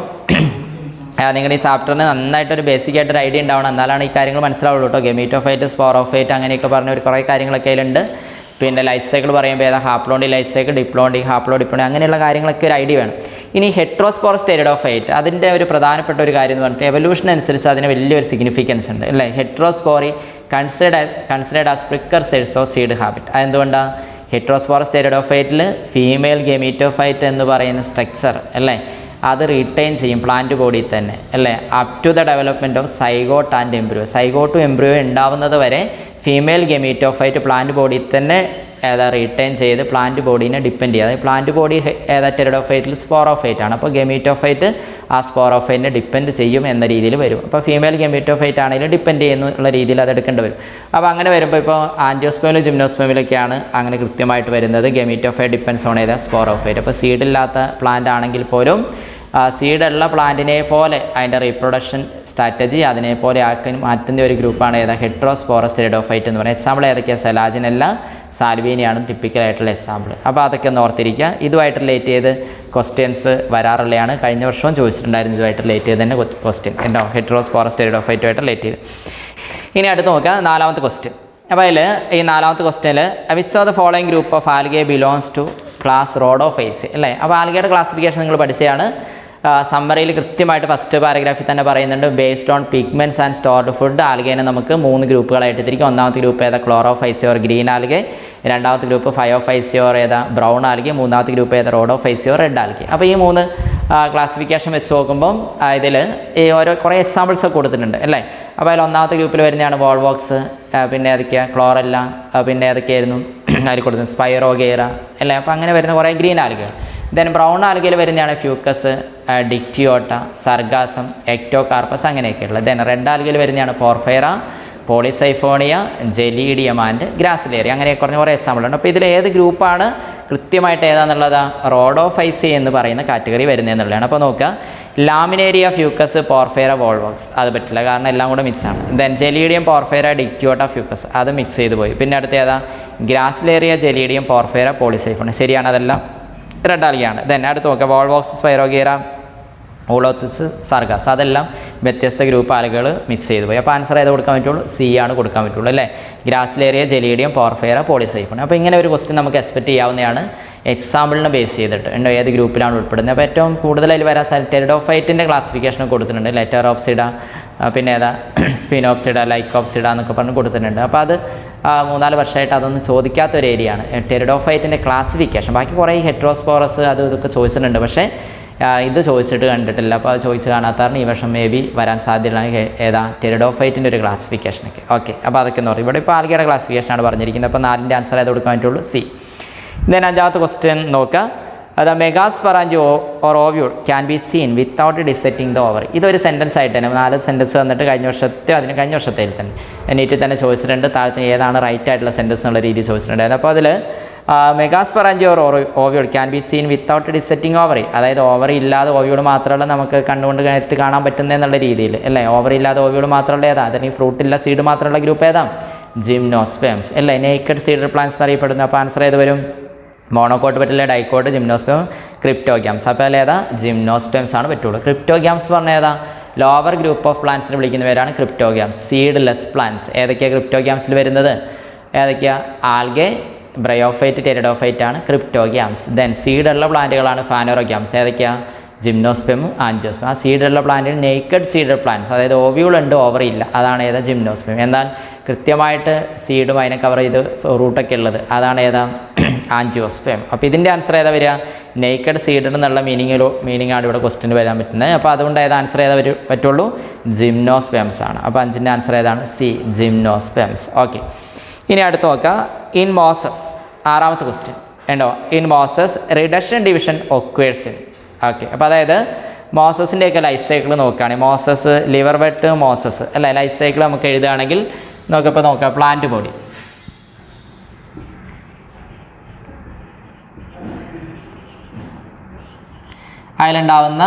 നിങ്ങളുടെ ഈ ചാപ്റ്ററിന് നന്നായിട്ടൊരു ബേസിക് ആയിട്ടൊരു ഐഡിയ ഉണ്ടാവണം. എന്നാലാണ് ഈ കാര്യങ്ങൾ മനസ്സിലാവുള്ളൂ കേട്ടോ. ഗമീറ്റോഫൈറ്റ്, സ്പോറോഫൈറ്റ് അങ്ങനെയൊക്കെ പറഞ്ഞ ഒരു കുറേ കാര്യങ്ങളൊക്കെ അതിലുണ്ട്. പിന്നെ ലൈഫ് സൈക്കിൾ പറയുമ്പോൾ ഏതാ? ഹാപ്ലോണ്ടി ലൈഫ് സൈക്കിൾ, ഡിപ്ലോണ്ടി, ഡിപ്ലോണ്ടി അങ്ങനെയുള്ള കാര്യങ്ങളൊക്കെ ഒരു ഐഡിയ വേണം. ഇനി ഹെട്രോസ്പോറസ് ടെറിഡോഫൈറ്റ് അതിൻ്റെ ഒരു പ്രധാനപ്പെട്ട ഒരു കാര്യം എന്ന് പറഞ്ഞാൽ എവല്യൂഷൻ അനുസരിച്ച് അതിന് വലിയൊരു സിഗ്നിഫിക്കൻസ് ഉണ്ട് അല്ലേ? Heterospory considered as precursors of seed habit. അതെന്തുകൊണ്ടാണ്? ഹെട്രോസ്പോറസ് ടെറിഡോഫൈറ്റിൽ ഫീമെയിൽ ഗമീറ്റോഫൈറ്റ് എന്ന് പറയുന്ന സ്ട്രക്ചർ അല്ലേ? അത് റീറ്റെയിൻ ചെയ്യും പ്ലാന്റ് ബോഡിയിൽ തന്നെ അല്ലേ, up to the development of zygote and embryo. സൈഗോട്ടും എംബ്രിയോ ഉണ്ടാവുന്നത് വരെ ഫീമെയിൽ ഗമീറ്റോഫൈറ്റ് പ്ലാന്റ് ബോഡിയിൽ തന്നെ റീറ്റെയിൻ ചെയ്ത് പ്ലാന്റ് ബോഡീനെ ഡിപ്പെൻഡ് ചെയ്യുക. അതായത് പ്ലാന്റ് ബോഡി ടെറിഡോഫൈറ്റിൽ സ്പോറോഫൈറ്റ് ആണ്, അപ്പോൾ ഗമീറ്റോഫൈറ്റ് ആ സ്പോറോഫൈറ്റിനെ ഡിപ്പെൻഡ് ചെയ്യും എന്ന രീതിയിൽ വരും. അപ്പോൾ ഫീമെയിൽ ഗമീറ്റോഫൈറ്റ് ആണെങ്കിലും ഡിപ്പെൻഡ് ചെയ്യുന്നുള്ള രീതിയിൽ അത് എടുക്കേണ്ടി വരും. അപ്പോൾ അങ്ങനെ വരുമ്പോൾ ഇപ്പോൾ ആൻജിയോസ്പേമിലും ജിംനോസ്പേമിലൊക്കെയാണ് അങ്ങനെ കൃത്യമായിട്ട് വരുന്നത്. ഗമീറ്റോഫൈറ്റ് ഡിപ്പെൻഡ്സ് ഓൺ ചെയ്ത സ്പോറോഫൈറ്റ്. അപ്പോൾ സീഡില്ലാത്ത പ്ലാന്റ് ആണെങ്കിൽ പോലും സീഡുള്ള പ്ലാന്റിനെ പോലെ അതിൻ്റെ റീപ്രൊഡക്ഷൻ സ്ട്രാറ്റജി അതിനെപ്പോലെ മാറ്റുന്ന ഒരു ഗ്രൂപ്പാണ് ഹെട്രോസ്പോറസ് ടെറിഡോഫൈറ്റ് എന്ന് പറയുന്നത്. എക്സാമ്പിൾ ഏതൊക്കെയാണ്? സെലാജിനല്ല, സാൽവീനിയാണ് ടിപ്പിക്കലായിട്ടുള്ള എക്സാമ്പിൾ. അപ്പോൾ അതൊക്കെ ഒന്ന് ഓർത്തിരിക്കുക. ഇതുമായിട്ട് റിലേറ്റ് ചെയ്ത് ക്വസ്റ്റ്യൻസ് വരാറുള്ളതാണ്. കഴിഞ്ഞ വർഷവും ചോദിച്ചിട്ടുണ്ടായിരുന്നു ഇതുമായിട്ട് റിലേറ്റ് ചെയ്ത് തന്നെ ക്വസ്റ്റ്യൻ ഉണ്ടോ, ഹെട്രോസ്പോറസ് ടെറിഡോഫൈറ്റുമായിട്ട് റിലേറ്റ് ചെയ്ത്. ഇനി അടുത്ത് നോക്കുക, 4ാമത്തെ ക്വസ്റ്റ്യൻ. അപ്പോൾ അതിൽ ഈ 4ാമത്തെ ക്വസ്റ്റ്യനിൽ which of the following group of algae belongs to class Rhodophyceae അല്ലേ. അപ്പോൾ ആൽഗയുടെ ക്ലാസിഫിക്കേഷൻ നിങ്ങൾ പഠിച്ചതാണ്. സമ്മറിയിൽ കൃത്യമായിട്ട് ഫസ്റ്റ് പാരഗ്രാഫിൽ തന്നെ പറയുന്നുണ്ട്, based on pigments and stored food ആൽഗേനെ നമുക്ക് 3 ഗ്രൂപ്പുകളായിട്ട് തിരിക്കും. 1ാമത്തെ ഗ്രൂപ്പ് ഏതാ? Chlorophyceae or green algae. 2ാമത്തെ ഗ്രൂപ്പ് ഫയോഫൈസിയോർ ഏതാ? Brown algae. 3ാമത്തെ ഗ്രൂപ്പ് ഏതാ? Rhodophyceae or red algae. അപ്പോൾ ഈ 3 ക്ലാസിഫിക്കേഷൻ വെച്ച് നോക്കുമ്പം ഇതിൽ ഈ കുറേ എക്സാമ്പിൾസ് ഒക്കെ കൊടുത്തിട്ടുണ്ട് അല്ലേ. അപ്പോൾ അതിൽ 1ാമത്തെ ഗ്രൂപ്പിൽ വരുന്നതാണ് വോൾവോക്സ്, പിന്നെ ഏതൊക്കെയാണ്? ക്ലോറല്ല, പിന്നെ ഏതൊക്കെയായിരുന്നു അതിൽ കൊടുക്കുന്നത്? സ്പൈറോഗേറ അല്ലേ. അപ്പോൾ അങ്ങനെ വരുന്ന കുറേ ഗ്രീൻ ആൽഗകൾ. ദെൻ ബ്രൗൺ ആൽഗയിൽ വരുന്നതാണ് fucus, ഡിക്റ്റിയോട്ട, sargassum, Ectocarpus അങ്ങനെയൊക്കെയുള്ളത്. Then red ആൽഗയിൽ വരുന്നതാണ് പോർഫൈറ, പോളിസൈഫോണിയ, ജെലീഡിയം ആൻഡ് ഗ്രാസിലേറിയ. അങ്ങനെ കുറേ എക്സാമ്പിളുണ്ട്. അപ്പോൾ ഇതിൽ ഏത് ഗ്രൂപ്പാണ് കൃത്യമായിട്ട് ഏതാണെന്നുള്ളത്? റോഡോഫൈസി എന്ന് പറയുന്ന കാറ്റഗറി വരുന്നതെന്നുള്ളതാണ്. അപ്പോൾ നോക്കുക, ലാമിനേരിയ, ഫ്യൂക്കസ്, പോർഫൈറ, വോൾവോക്സ് അത് പറ്റില്ല, കാരണം എല്ലാം കൂടെ മിക്സാണ്. ദെൻ ജെലീഡിയം, പോർഫൈറ, ഡിക്റ്റിയോട്ട, ഫ്യൂക്കസ് അത് മിക്സ് ചെയ്ത് പോയി. പിന്നെ അടുത്ത ഏതാ? Gracilaria, Gelidium, Porphyra, പോളിസൈഫോണിയ. ശരിയാണ്, അതെല്ലാം റെഡ് ആൽഗയാണ്. ദെൻ അടുത്ത് നോക്കുക, വോൾവോക്സ്, സ്പൈറോഗേറ, ഓളോത്തിസ്, സർഗാസ് അതെല്ലാം വ്യത്യസ്ത ഗ്രൂപ്പ് ആൽഗകൾ മിക്സ് ചെയ്ത് പോയി. അപ്പോൾ ആൻസർ ഏത് കൊടുക്കാൻ പറ്റുള്ളൂ? സി ആണ് കൊടുക്കാൻ പറ്റുള്ളൂ അല്ലേ. Gracilaria, Gelidium, Porphyra, പോളിസൈഫോൺ. അപ്പോൾ ഇങ്ങനെ ഒരു ക്വസ്റ്റ്യൻ നമുക്ക് എക്സ്പെക്ട് ചെയ്യാവുന്നതാണ് എക്സാമ്പിളിനെ ബേസ് ചെയ്തിട്ട് ഉണ്ടോ ഏത് ഗ്രൂപ്പിലാണ് ഉൾപ്പെടുന്നത്. അപ്പോൾ ഏറ്റവും കൂടുതലായി വരാൻ ടെറിഡോഫൈറ്റിൻ്റെ ക്ലാസിഫിക്കേഷൻ കൊടുത്തിട്ടുണ്ട്. ലെറ്ററോപ്സിഡ, പിന്നെ ഏതാ? സ്പിനോപ്സിഡ, ലൈക്കോപ്സിഡ എന്നൊക്കെ പറഞ്ഞ് കൊടുത്തിട്ടുണ്ട്. അപ്പോൾ അത് 3-4 വർഷമായിട്ട് അതൊന്നും ചോദിക്കാത്തൊരു ഏരിയയാണ് ടെറിഡോഫൈറ്റിൻ്റെ ക്ലാസിഫിക്കേഷൻ. ബാക്കി കുറേ ഹെട്രോസ്പോറസ് അത് ഇതൊക്കെ ചോദിച്ചിട്ടുണ്ട്, പക്ഷേ ഇത് ചോദിച്ചിട്ട് കണ്ടിട്ടില്ല. അപ്പോൾ അത് ചോദിച്ച് കാണാത്തതാണ് ഈ വർഷം മേ ബി വരാൻ സാധ്യതയുള്ള ഏതാ? ടെറിഡോഫൈറ്റിൻ്റെ ഒരു ക്ലാസിഫിക്കേഷനൊക്കെ. ഓക്കെ, അപ്പോൾ അതൊക്കെ എന്ന് പറയും. ഇവിടെ ഇപ്പോൾ ആൽഗയുടെ ക്ലാസിഫിക്കേഷനാണ് പറഞ്ഞിരിക്കുന്നത്. അപ്പോൾ 4ൻ്റെ ആൻസർ ഏത് കൊടുക്കാൻ പറ്റുള്ളൂ? സി. ദെൻ 5ാമത്തെ ക്വസ്റ്റ്യൻ നോക്കുക, അത് megasporangia or ovule can be seen without dissecting the ovary. ഇതൊരു സെൻറ്റൻസ് ആയിട്ട് തന്നെ 4 സെൻറ്റൻസ് വന്നിട്ട് കഴിഞ്ഞ വർഷത്തിൽ തന്നെ നീറ്റിൽ തന്നെ ചോദിച്ചിട്ടുണ്ട്. താഴത്തിന് ഏതാണ് റൈറ്റ് ആയിട്ടുള്ള സെൻറ്റൻസ് എന്നുള്ള രീതിയിൽ ചോദിച്ചിട്ടുണ്ടായിരുന്നു. അപ്പോൾ അതിൽ megasporangia or ovule can be seen without dissecting ovary, അതായത് ഓവറി ഇല്ലാതെ ഓവ്യൂൾ മാത്രമല്ല നമുക്ക് കണ്ടുകൊണ്ട് കഴിഞ്ഞിട്ട് കാണാൻ പറ്റുന്നതെന്നുള്ള രീതിയിൽ അല്ലേ. ഓവറി ഇല്ലാതെ ഓവ്യൂൾ മാത്രമുള്ള ഏതാ? അല്ലെങ്കിൽ ഫ്രൂട്ടില്ല സീഡ് മാത്രമുള്ള ഗ്രൂപ്പ് ഏതാ? ജിംനോസ്പേംസ് അല്ലേ. നേക്കഡ് സീഡഡ് പ്ലാന്റ്സ് എന്നറിയപ്പെടുന്നു. അപ്പോൾ ആൻസർ ഏത് വരും? മോണോക്കോട്ട് പറ്റില്ല, ഡൈക്കോട്ട്, ജിംനോസ്പേം, ക്രിപ്റ്റോഗ്യാംസ്. അപ്പോൾ അതിൽ ഏതാ? ജിംനോസ്പേംസ് ആണ് പറ്റുള്ളൂ. ക്രിപ്റ്റോഗ്യാംസ് പറഞ്ഞാൽ ഏതാ? ലോവർ ഗ്രൂപ്പ് ഓഫ് പ്ലാന്റ്സിന് വിളിക്കുന്ന പേരാണ് ക്രിപ്റ്റോഗ്യാംസ്. സീഡ്ലെസ് പ്ലാന്റ്സ് ഏതൊക്കെയാണ് ക്രിപ്റ്റോഗ്യാംസിൽ വരുന്നത്? ഏതൊക്കെയാണ്? ആൽഗെ, ബ്രയോഫൈറ്റ്, ടെറിഡോഫൈറ്റ് ആണ് ക്രിപ്റ്റോഗ്യാംസ്. ദെൻ സീഡുള്ള പ്ലാന്റുകളാണ് ഫാനോറോഗ്യാംസ്. ഏതൊക്കെയാണ്? ജിംനോസ്പെമും ആൻജിയോസ്പെം. ആ സീഡുള്ള പ്ലാന്റിന് നേക്കഡ് സീഡഡ് പ്ലാന്റ്സ്, അതായത് ഓവ്യൂൾ ഉണ്ട് ഓവറി ഇല്ല, അതാണ് ഏതാ? ജിംനോസ്പെം. എന്നാൽ കൃത്യമായിട്ട് സീഡും അതിനെ കവർ ചെയ്ത് റൂട്ടൊക്കെ ഉള്ളത് അതാണ് ഏതാ? ആൻജിയോസ്പെം. അപ്പോൾ ഇതിൻ്റെ ആൻസർ ഏതാ വരിക? നേക്കഡ് സീഡ് എന്നുള്ള മീനിങ്ങാണ് ഇവിടെ ക്വസ്റ്റ്യൻ വരാൻ പറ്റുന്നത്. അപ്പോൾ അതുകൊണ്ട് ഏതാ ആൻസർ ഏതാ പറ്റുള്ളൂ? ജിംനോസ്പെംസ് ആണ്. അപ്പോൾ 5ൻ്റെ ആൻസർ ഏതാണ്? C, gymnosperms. ഓക്കെ, ഇനി അടുത്ത് നോക്കാം. ഇൻ മോസസ് 6ാമത്തെ ക്വസ്റ്റ്യൻ ഉണ്ടോ? In mosses reduction division occurs in. Okay, അപ്പോൾ അതായത് മോസസിൻ്റെയൊക്കെ ലൈഫ് സൈക്കിൾ നോക്കുകയാണെങ്കിൽ മോസസ്, ലിവർ വെട്ട്, മോസസ് അല്ലേ ലൈഫ് സൈക്കിൾ നമുക്ക് എഴുതുകയാണെങ്കിൽ നോക്കിയപ്പോൾ നോക്കാം. പ്ലാന്റ് ബോഡി അതിലുണ്ടാവുന്ന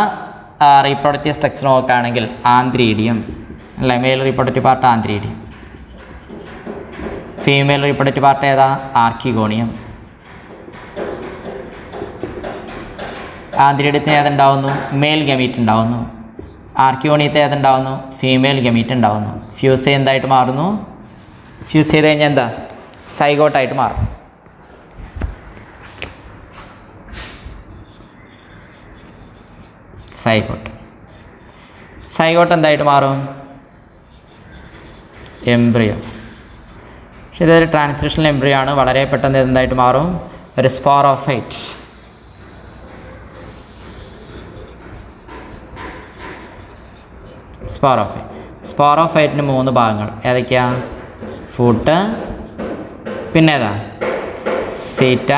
റീപ്രൊഡക്റ്റീവ് സ്ട്രക്ചർ നോക്കുകയാണെങ്കിൽ ആന്ത്രീഡിയം അല്ലേ, male reproductive part antheridium. Female reproductive part ഏതാ? ആർക്കിഗോണിയം. ആന്ത്രീഡിയത്തിന് ഏതുണ്ടാവുന്നു? മെയിൽ ഗമീറ്റ് ഉണ്ടാവുന്നു. ആർക്കിഗോണിയത്തെ ഏതുണ്ടാവുന്നു? ഫീമെയിൽ ഗമീറ്റ് ഉണ്ടാവുന്നു. ഫ്യൂസ് എന്തായിട്ട് മാറുന്നു? ഫ്യൂസ് ചെയ്ത് കഴിഞ്ഞാൽ എന്താ? സൈഗോട്ടായിട്ട് മാറും. സൈഗോട്ട് എന്തായിട്ട് മാറും? എംബ്രിയോ. പക്ഷെ ഇതൊരു ട്രാൻസിഷണൽ എംബ്രിയോ ആണ്. വളരെ പെട്ടെന്ന് എന്തായിട്ട് മാറും? ഒരു സ്പോറോഫൈറ്റ്. സ്പോറോഫൈറ്റ്. സ്പോറോഫൈറ്റിന് 3 ഭാഗങ്ങൾ ഏതൊക്കെയാണ്? ഫൂട്ട്, പിന്നെ ഏതാ? സീറ്റ,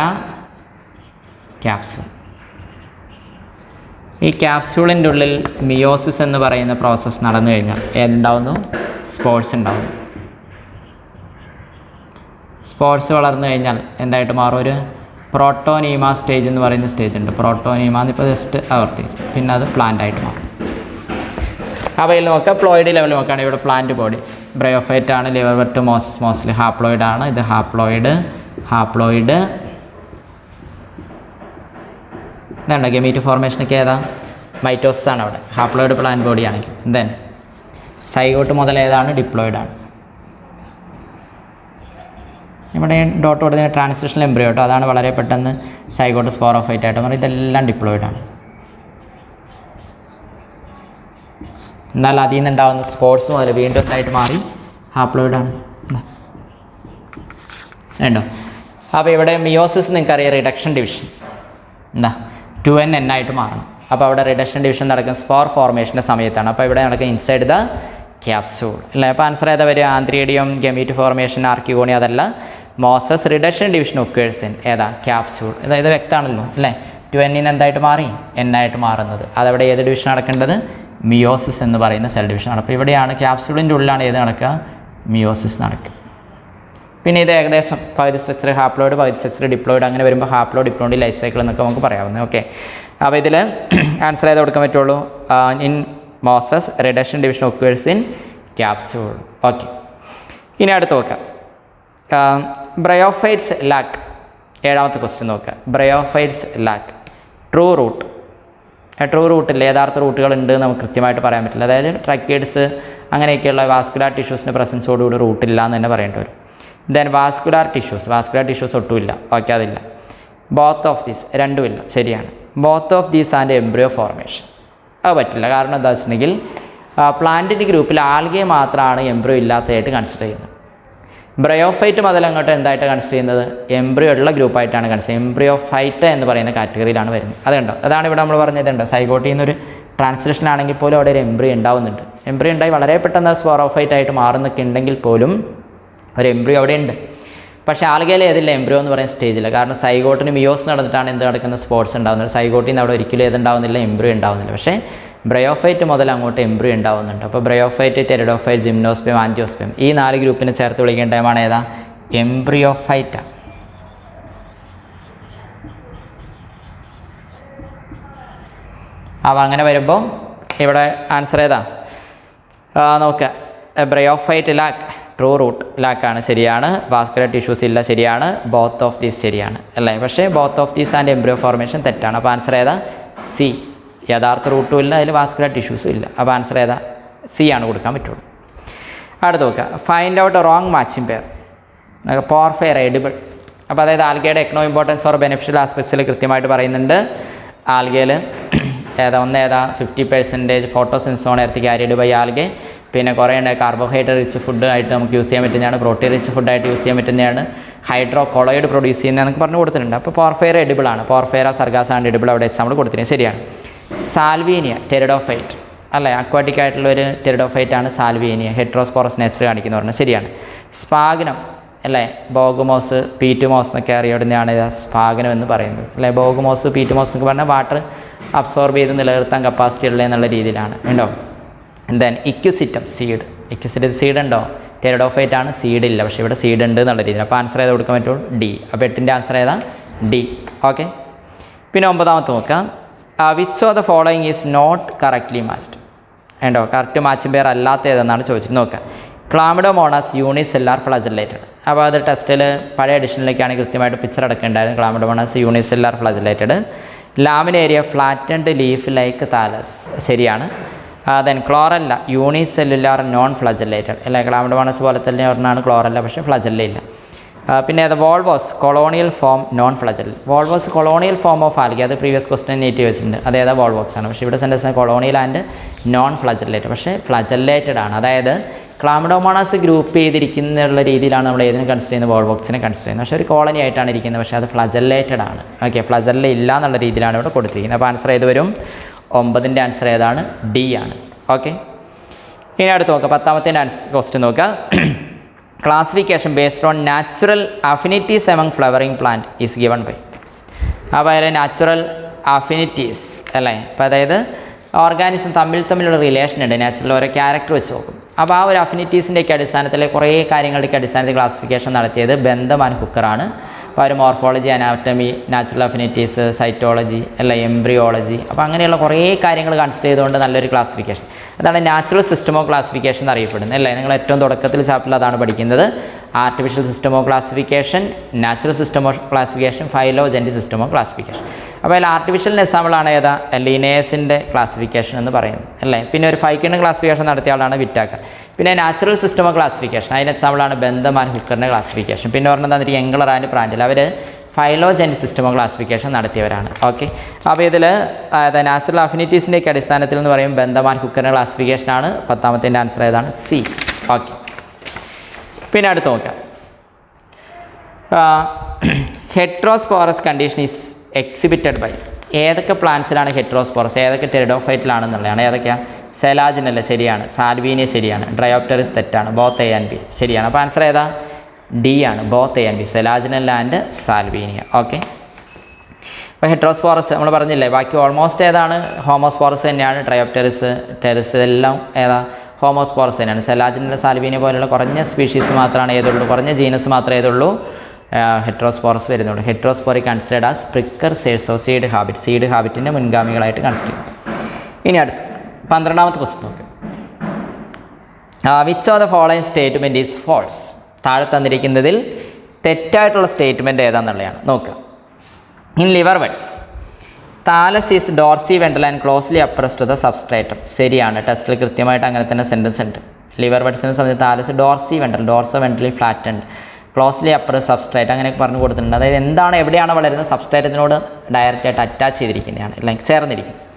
ക്യാപ്സ്യൂൾ. ഈ ക്യാപ്സ്യൂളിൻ്റെ ഉള്ളിൽ മിയോസിസ് എന്ന് പറയുന്ന പ്രോസസ്സ് നടന്നു കഴിഞ്ഞാൽ ഏതുണ്ടാവുന്നു? സ്പോർട്സ് ഉണ്ടാവുന്നു. സ്പോർട്സ് വളർന്നു കഴിഞ്ഞാൽ എന്തായിട്ട് മാറും? ഒരു പ്രോട്ടോനീമ സ്റ്റേജ് എന്ന് പറയുന്ന സ്റ്റേജ് ഉണ്ട്. പ്രോട്ടോനീമ എന്നിപ്പോൾ ജസ്റ്റ് ആവർത്തി, പിന്നെ അത് പ്ലാന്റ് ആയിട്ട് മാറും. അപ്പോൾ ഇതിൽ നോക്കുക, പ്ലോയിഡ് ലെവൽ നോക്കുകയാണെങ്കിൽ ഇവിടെ പ്ലാന്റ് ബോഡി ബ്രയോഫൈറ്റ് ആണ്, ലിവർവെർട്ട് മോസസ് മോസ്റ്റ്ലി ഹാപ്ലോയിഡ് ആണ്. ഇത് ഹാപ്ലോയിഡ്, ഹാപ്ലോയിഡ്. ഇതുണ്ട് ഗമീറ്റ് ഫോർമേഷനൊക്കെ ഏതാ? മൈറ്റോസിസ് ആണ് അവിടെ. ഹാപ്ലോയിഡ് പ്ലാന്റ് ബോഡി ആണെങ്കിൽ ദെൻ സൈഗോട്ട് മുതൽ ഏതാണ്? ഡിപ്ലോയിഡ് ആണ്. ഇവിടെ ഡോട്ട് കൊടുത്തതിന് ട്രാൻസിഷണൽ എംബ്രിയോ കേട്ടോ, അതാണ് വളരെ പെട്ടെന്ന് സൈഗോട്ട് സ്പോറോഫൈറ്റ് ആയിട്ട് മാറി. ഇതെല്ലാം ഡിപ്ലോയിഡ് ആണ്. എന്നാൽ അതിൽ നിന്നുണ്ടാകുന്ന സ്പോർട്സ് മുതൽ വീണ്ടും ആയിട്ട് മാറി ഹാപ്ലോയിഡ് ആണ്. ഉണ്ടോ? അപ്പോൾ ഇവിടെ മിയോസിസ് നിങ്ങൾക്കറിയാം, റിഡക്ഷൻ ഡിവിഷൻ എന്താ 2n ആയിട്ട് മാറണം. അപ്പോൾ അവിടെ റിഡക്ഷൻ ഡിവിഷൻ നടക്കുന്ന സ്പോർ ഫോർമേഷൻ്റെ സമയത്താണ്. അപ്പോൾ ഇവിടെ നടക്കുന്ന ഇൻസൈഡ് ദ ക്യാപ്സ്യൂൾ അല്ലേ. അപ്പോൾ ആൻസർ ഏതാ വരിക? ആന്ത്രിയേഡിയം, ഗമീറ്റ് ഫോർമേഷൻ, ആർക്കിഗോണി അതല്ല. Mosses reduction division occurs in ഏതാ? ക്യാപ്സ്യൂൾ. ഇത് വ്യക്തമാണല്ലോ അല്ലേ. 2n എന്തായിട്ട് മാറി? n ആയിട്ട് മാറുന്നത്. അതവിടെ ഏത് ഡിവിഷൻ നടക്കേണ്ടത്? മിയോസിസ് എന്ന് പറയുന്ന സെൽ ഡിവിഷനാണ്. അപ്പോൾ ഇവിടെയാണ് ക്യാപ്സ്യൂളിൻ്റെ ഉള്ളിലാണ് ഏത് നടക്കുക? മിയോസിസ് നടക്കുക. പിന്നെ ഇത് ഏകദേശം പകുതി സ്ട്രക്ചർ ഹാപ്ലോയിഡ്, പകുതി സ്ട്രക്ചർ ഡിപ്ലോയിഡ്. അങ്ങനെ വരുമ്പോൾ ഹാപ്ലോയിഡ്, ഡിപ്ലോയിഡ് ലൈഫ് സൈക്കിൾ എന്നൊക്കെ നമുക്ക് പറയാവുന്നത്. ഓക്കെ, അപ്പോൾ ഇതിൽ ആൻസർ ഏത് കൊടുക്കാൻ പറ്റുള്ളൂ? In mosses reduction division occurs in capsule. Okay, ഇനി അടുത്ത് നോക്കാം. Bryophytes lack. 7ാമത്തെ ക്വസ്റ്റ്യൻ നോക്കുക. Bryophytes lack true root. True റൂട്ടിൽ യഥാർത്ഥ റൂട്ടുകൾ ഉണ്ട് നമുക്ക് കൃത്യമായിട്ട് പറയാൻ പറ്റില്ല. അതായത് ട്രക്കേഡ്സ് അങ്ങനെയൊക്കെയുള്ള വാസ്കുലാർ ടിഷ്യൂസിൻ്റെ പ്രസൻസോടുകൂടി റൂട്ടില്ല എന്ന് തന്നെ പറയേണ്ടി വരും. ദെൻ വാസ്കുലാർ ടിഷ്യൂസ് ഒട്ടുമില്ല. ഓക്കെ, അതില്ല. ബോത്ത് ഓഫ് ദീസ്, രണ്ടുമില്ല. ശരിയാണ്. Both of these and embryo formation, അത് പറ്റില്ല. കാരണം എന്താ വെച്ചിട്ടുണ്ടെങ്കിൽ പ്ലാന്റിൻ്റെ ഗ്രൂപ്പിൽ ആൽഗെ മാത്രമാണ് എംബ്രിയോ ഇല്ലാത്തതായിട്ട് കൺസിഡർ ചെയ്യുന്നത്. ബ്രയോഫൈറ്റ് മുതൽ അങ്ങോട്ട് എന്തായിട്ട് കൺസിഡർ ചെയ്യുന്നത്? എംബ്രിയോ ഉള്ള ഗ്രൂപ്പായിട്ടാണ് കൺസിഡർ ചെയ്യുന്നത്. എംബ്രിയോഫൈറ്റ് എന്ന് പറയുന്ന കാറ്റഗറിയിലാണ് വരുന്നത്. അതുണ്ടോ, അതാണ് ഇവിടെ നമ്മൾ പറഞ്ഞതുണ്ടോ, സൈഗോട്ടിൽ നിന്നൊരു ട്രാൻസ്ലേഷൻ ആണെങ്കിൽ പോലും അവിടെ ഒരു എംബ്രിയോ ഉണ്ടാവുന്നുണ്ട്. എംബ്രിയോ ഉണ്ടായി വളരെ പെട്ടെന്ന് സ്പോറോഫൈറ്റ് ആയിട്ട് മാറുന്നൊക്കെ ഉണ്ടെങ്കിൽ പോലും ഒരു എംബ്രിയോ അവിടെ ഉണ്ട്. പക്ഷേ ആൽഗയിൽ ഏതില്ല എംബ്രിയോ എന്ന് പറയുന്ന സ്റ്റേജില്ല. കാരണം സൈഗോട്ടിന് മിയോസ് നടന്നിട്ടാണ് എന്ത് നടക്കുന്ന സ്പോർട്സ് ഉണ്ടാകുന്നത്. സൈഗോട്ടിൽ നിന്ന് അവിടെ ഒരിക്കലും ഏതുണ്ടാവുന്നില്ല, എംബ്രിയോ ഉണ്ടാവുന്നില്ല. പക്ഷേ ബ്രയോഫൈറ്റ് മുതൽ അങ്ങോട്ട് എംബ്രിയോ ഉണ്ടാവുന്നുണ്ട്. അപ്പോൾ ബ്രയോഫൈറ്റ്, ടെറിഡോഫൈറ്റ്, ജിംനോസ്പെം, ആൻജിയോസ്പെം ഈ 4 ഗ്രൂപ്പിനെ ചേർത്ത് വിളിക്കേണ്ട ടൈമാണ് ഏതാ? എംബ്രിയോഫൈറ്റ്. അപ്പോൾ അങ്ങനെ വരുമ്പോൾ ഇവിടെ ആൻസർ ഏതാ നോക്കുക? ബ്രയോഫൈറ്റ് ലാക്ക് ട്രൂ റൂട്ട് ലാക്കാണ്, ശരിയാണ്. വാസ്കുലർ ടിഷ്യൂസ് ഇല്ല, ശരിയാണ്. ബോത്ത് ഓഫ് ദീസ് ശരിയാണ് അല്ലേ. പക്ഷേ both of these and embryo formation തെറ്റാണ്. അപ്പോൾ ആൻസർ ഏതാ? സി. യഥാർത്ഥ റൂട്ടും ഇല്ല, അതിൽ വാസ്കുലർ ടിഷ്യൂസും ഇല്ല. അപ്പോൾ ആൻസർ ഏതാ? സി ആണ് കൊടുക്കാൻ പറ്റുള്ളൂ. അടുത്ത് നോക്കുക. Find out wrong matching pair. Porphyra edible. അപ്പോൾ അതായത് ആൽഗയുടെ എക്കണോ ഇമ്പോർട്ടൻസ് ഓർ ബെനിഫിഷ്യൽ ആസ്പെക്ട്സിൽ കൃത്യമായിട്ട് പറയുന്നുണ്ട്. ആൽഗയിൽ ഏതാ 50% photosynthesis on earth carried by algae. പിന്നെ കുറേ ഉണ്ട് കാർബോഹൈഡ്രേറ്റ് റിച്ച് ഫുഡ് ആയിട്ട് നമുക്ക് യൂസ് ചെയ്യാൻ പറ്റുന്നതാണ്. പ്രോട്ടീൻ റിച്ച് ഫുഡായിട്ട് യൂസ് ചെയ്യാൻ പറ്റുന്നതാണ്. ഹൈഡ്രോ കൊളോയിഡ് പ്രൊഡ്യൂസ് ചെയ്യുന്നതെന്നൊക്കെ പറഞ്ഞു കൊടുത്തിട്ടുണ്ട്. അപ്പോൾ പോർഫെയർ എഡിബിൾ ആണ്. പോർഫെയറ സർഗാസ ആണ് എഡിബിൾ. അവിടെ എക്സാമ്പിൾ കൊടുത്തിട്ടുണ്ട്, ശരിയാണ്. സാൽവീനിയ ടെറിഡോഫൈറ്റ് അല്ലേ, അക്വാറ്റിക് ആയിട്ടുള്ള ഒരു ടെറിഡോഫൈറ്റ് ആണ് സാൽവീനിയ. ഹെട്രോസ്പോറസ് നേച്ചർ കാണിക്കുന്ന പറഞ്ഞാൽ ശരിയാണ്. സ്പാഗ്നം അല്ലേ, ബോഗുമോസ്, പീറ്റുമോസ് എന്നൊക്കെ അറിയാവുന്നതാണ് സ്പാഗ്നം എന്ന് പറയുന്നത് അല്ലേ. ബോഗുമോസ്, പീറ്റുമോസ് എന്നൊക്കെ പറഞ്ഞാൽ വാട്ടർ അബ്സോർബ് ചെയ്ത് നിലനിർത്താൻ കപ്പാസിറ്റി ഉള്ളത് എന്നുള്ള രീതിയിലാണ്. ഉണ്ടോ? Then Equisetum seed. Equisetum seed ഉണ്ടോ? ടെറിഡോഫൈറ്റ് ആണ്, സീഡ് ഇല്ല. പക്ഷേ ഇവിടെ സീഡ് ഉണ്ട് എന്നുള്ള രീതിയിൽ. അപ്പോൾ ആൻസർ ഏതാ കൊടുക്കാൻ പറ്റുള്ളൂ? ഡി. അപ്പോൾ 8ൻ്റെ ആൻസർ ഏതാ? ഡി. ഓക്കെ, പിന്നെ 9ാമത്തെ നോക്കാം. Which of the following is not correctly matched. ഉണ്ടോ? കറക്റ്റ് മാച്ചിങ് പെയർ അല്ലാത്ത ഏതെന്നാണ് ചോദിച്ചത്. നോക്കാം. Chlamydomonas unicellular flagellated. അപ്പോൾ അത് ടെസ്റ്റിൽ പഴയ എഡിഷനിലേക്കാണ് കൃത്യമായിട്ട് പിക്ചർ അടക്കേണ്ടായിരുന്നു. Chlamydomonas unicellular flagellated. Laminaria flattened leaf like thallus, ശരിയാണ്. Then Chlorella unicellular non flagellated അല്ലേ. ക്ലാമിഡോമോണാസ് പോലെ തന്നെ ഒരെണ്ണമാണ് ക്ലോറല്ല, പക്ഷേ ഫ്ലജല്ല ഇല്ല. പിന്നെ അത് Volvox colonial form non flagellate. വോൾവോസ് colonial form of algae, അത് പ്രീവിയസ് ക്വസ്റ്റൻ നീറ്റ് ചോദിച്ചിട്ടുണ്ട്. അതേതാ? വോൾവോക്സ് ആണ്. പക്ഷേ ഇവിടെ sentence colonial and non flagellated, പക്ഷേ ഫ്ലജല്ലേറ്റഡ് ആണ്. അതായത് ക്ലാമിഡോമോണാസ് ഗ്രൂപ്പ് ചെയ്തിരിക്കുന്ന രീതിയിലാണ് നമ്മൾ ഏതിനെ കൺസിഡർ ചെയ്യുന്നത്? വോൾവോക്സിനെ കൺസിഡർ ചെയ്യുന്നത്. പക്ഷേ ഒരു കോളനി ആയിട്ടാണ് ഇരിക്കുന്നത്, പക്ഷേ അത് ഫ്ലജല്ലേറ്റഡ് ആണ്. ഓക്കെ, ഫ്ലജല്ല ഇല്ല എന്നുള്ള രീതിയിലാണ് ഇവിടെ കൊടുത്തിരിക്കുന്നത്. അപ്പോൾ ആൻസർ ഏത് വരും? 9ൻ്റെ ആൻസർ ഏതാണ്? ഡി ആണ്. ഓക്കെ, ഇനി അടുത്ത് നോക്കാം, 10ാമത്തെ ക്വസ്റ്റ്യൻ നോക്കാം. Classification based on natural affinities among flowering plant is given by. അപ്പോൾ അതിൽ നാച്ചുറൽ അഫിനിറ്റീസ് അല്ലേ, അപ്പോൾ അതായത് ഓർഗാനിസം തമ്മിലുള്ള റിലേഷൻ ഉണ്ട്, നാച്ചുറൽ ഓരോ ക്യാരക്ടർ വെച്ച് നോക്കും. അപ്പോൾ ആ ഒരു അഫിനിറ്റീസിൻ്റെയൊക്കെ അടിസ്ഥാനത്തിൽ കുറേ കാര്യങ്ങളുടെയൊക്കെ അടിസ്ഥാനത്തിൽ ക്ലാസിഫിക്കേഷൻ നടത്തിയത് ബെന്തം ആൻഡ് ഹുക്കറാണ്. അപ്പോൾ ഒരു morphology, anatomy, natural affinities, cytology അല്ല എംബ്രിയോളജി, അപ്പോൾ അങ്ങനെയുള്ള കുറേ കാര്യങ്ങൾ കൺസിഡർ ചെയ്തുകൊണ്ട് നല്ലൊരു ക്ലാസിഫിക്കേഷൻ, അതാണ് നാച്ചുറൽ സിസ്റ്റം ഓഫ് ക്ലാസിഫിക്കേഷൻ എന്നറിയപ്പെടുന്നത് അല്ലേ. നിങ്ങൾ ഏറ്റവും തുടക്കത്തിൽ ചാപ്റ്ററിൽ അതാണ് പഠിക്കുന്നത്. Artificial system of classification, natural system of classification, phylogenetic system of classification. അപ്പോൾ അതിൽ ആർട്ടിഫിഷ്യൽ എക്സാമ്പിളാണ് ഏതാ, ലിനേസിൻ്റെ ക്ലാസിഫിക്കേഷൻ എന്ന് പറയുന്നത് അല്ലേ. പിന്നെ ഒരു 5 കിണ്ണം ക്ലാസിഫിക്കേഷൻ നടത്തിയ ആളാണ് വിറ്റാക്കർ. പിന്നെ നാച്ചുറൽ സിസ്റ്റം ഓഫ് ക്ലാസിഫിക്കേഷൻ, അതിന് എക്സാമ്പിളാണ് ബെന്തം ആൻഡ് ഹുക്കറിൻ്റെ ക്ലാസിഫിക്കേഷൻ. പിന്നെ പറഞ്ഞത് തന്നിട്ട് എംഗ്ലർ ആൻഡ് പ്രാൻഡൽ, അവർ ഫൈലോജെൻറ്റിക് സിസ്റ്റം ഓഫ് ക്ലാസിഫിക്കേഷൻ നടത്തിയവരാണ്. ഓക്കെ, അപ്പോൾ ഇതിൽ നാച്ചുറൽ അഫിനിറ്റീസിൻ്റെയൊക്കെ അടിസ്ഥാനത്തിൽ എന്ന് പറയും ബെന്തം ആൻഡ് ഹുക്കറിൻ്റെ ക്ലാസിഫിക്കേഷനാണ്. 10ാമത്തെ ആൻസർ ഏതാണ്, സി. ഓക്കെ, പിന്നെ അടുത്ത് നോക്കാം. Heterosporous condition is exhibited by. ഏതൊക്കെ പ്ലാന്റ്സിലാണ് ഹെട്രോസ്പോറസ്, ഏതൊക്കെ ടെറിഡോഫൈറ്റിലാണെന്നുള്ളതാണ്. ഏതൊക്കെയാണ്, സെലാജിനല്ല ശരിയാണ്, സാൽവീനിയ ശരിയാണ്, ഡ്രയോപ്റ്ററിസ് തെറ്റാണ്, ബോത്ത് എ ആൻഡ് ബി ശരിയാണ്. അപ്പോൾ ആൻസർ ഏതാ, ഡി ആണ്, both A and B, Selaginella and Salvinia. Okay, അപ്പോൾ ഹെട്രോസ്പോറസ് നമ്മൾ പറഞ്ഞില്ലേ, ബാക്കി ഓൾമോസ്റ്റ് ഏതാണ്, ഹോമോസ്പോറസ് തന്നെയാണ്. ഡ്രയോപ്റ്ററിസ്, ടെറിസ് എല്ലാം ഏതാ, ഹോമോസ്പോറസ് തന്നെയാണ്. സെലാജിനൽ, സാൽവീനിയ പോലുള്ള കുറഞ്ഞ സ്പീഷീസ് മാത്രമാണ് ഏതുള്ളൂ, കുറഞ്ഞ ജീനസ് മാത്രമേ ഏതുള്ളൂ ഹെട്രോസ്പോറസ് വരുന്നുള്ളൂ. Heterospory considered as precursors of seed habit, seed ഹാബിറ്റിൻ്റെ മുൻഗാമികളായിട്ട് കൺസിഡർ ചെയ്യും. ഇനി അടുത്ത് 12ാമത്തെ ക്വസ്റ്റ്യൻ നോക്കുക. Which of the following statement is false. താഴെ തന്നിരിക്കുന്നതിൽ തെറ്റായിട്ടുള്ള സ്റ്റേറ്റ്മെൻറ്റ് ഏതാണെന്നുള്ളതാണ് നോക്കുക. In liverworts thallus is dorsiventral and closely appressed to the substratum. ശരിയാണ്, ടെസ്റ്റിൽ കൃത്യമായിട്ട് അങ്ങനെ തന്നെ സെൻറ്റൻസ് ഉണ്ട്. ലിവർ വെഡ്സിനെ സംബന്ധിച്ച് thallus dorsiventral, dorsoventrally flattened, closely appressed substrate അങ്ങനെയൊക്കെ പറഞ്ഞു കൊടുത്തിട്ടുണ്ട്. അതായത് എന്താണ്, എവിടെയാണ് വളരുന്നത്, സബ്സ്ട്രേറ്റത്തിനോട് ഡയറക്റ്റായിട്ട് അറ്റാച്ച് ചെയ്തിരിക്കുന്നതാണ്, അല്ലെങ്കിൽ ചേർന്നിരിക്കുന്നത്.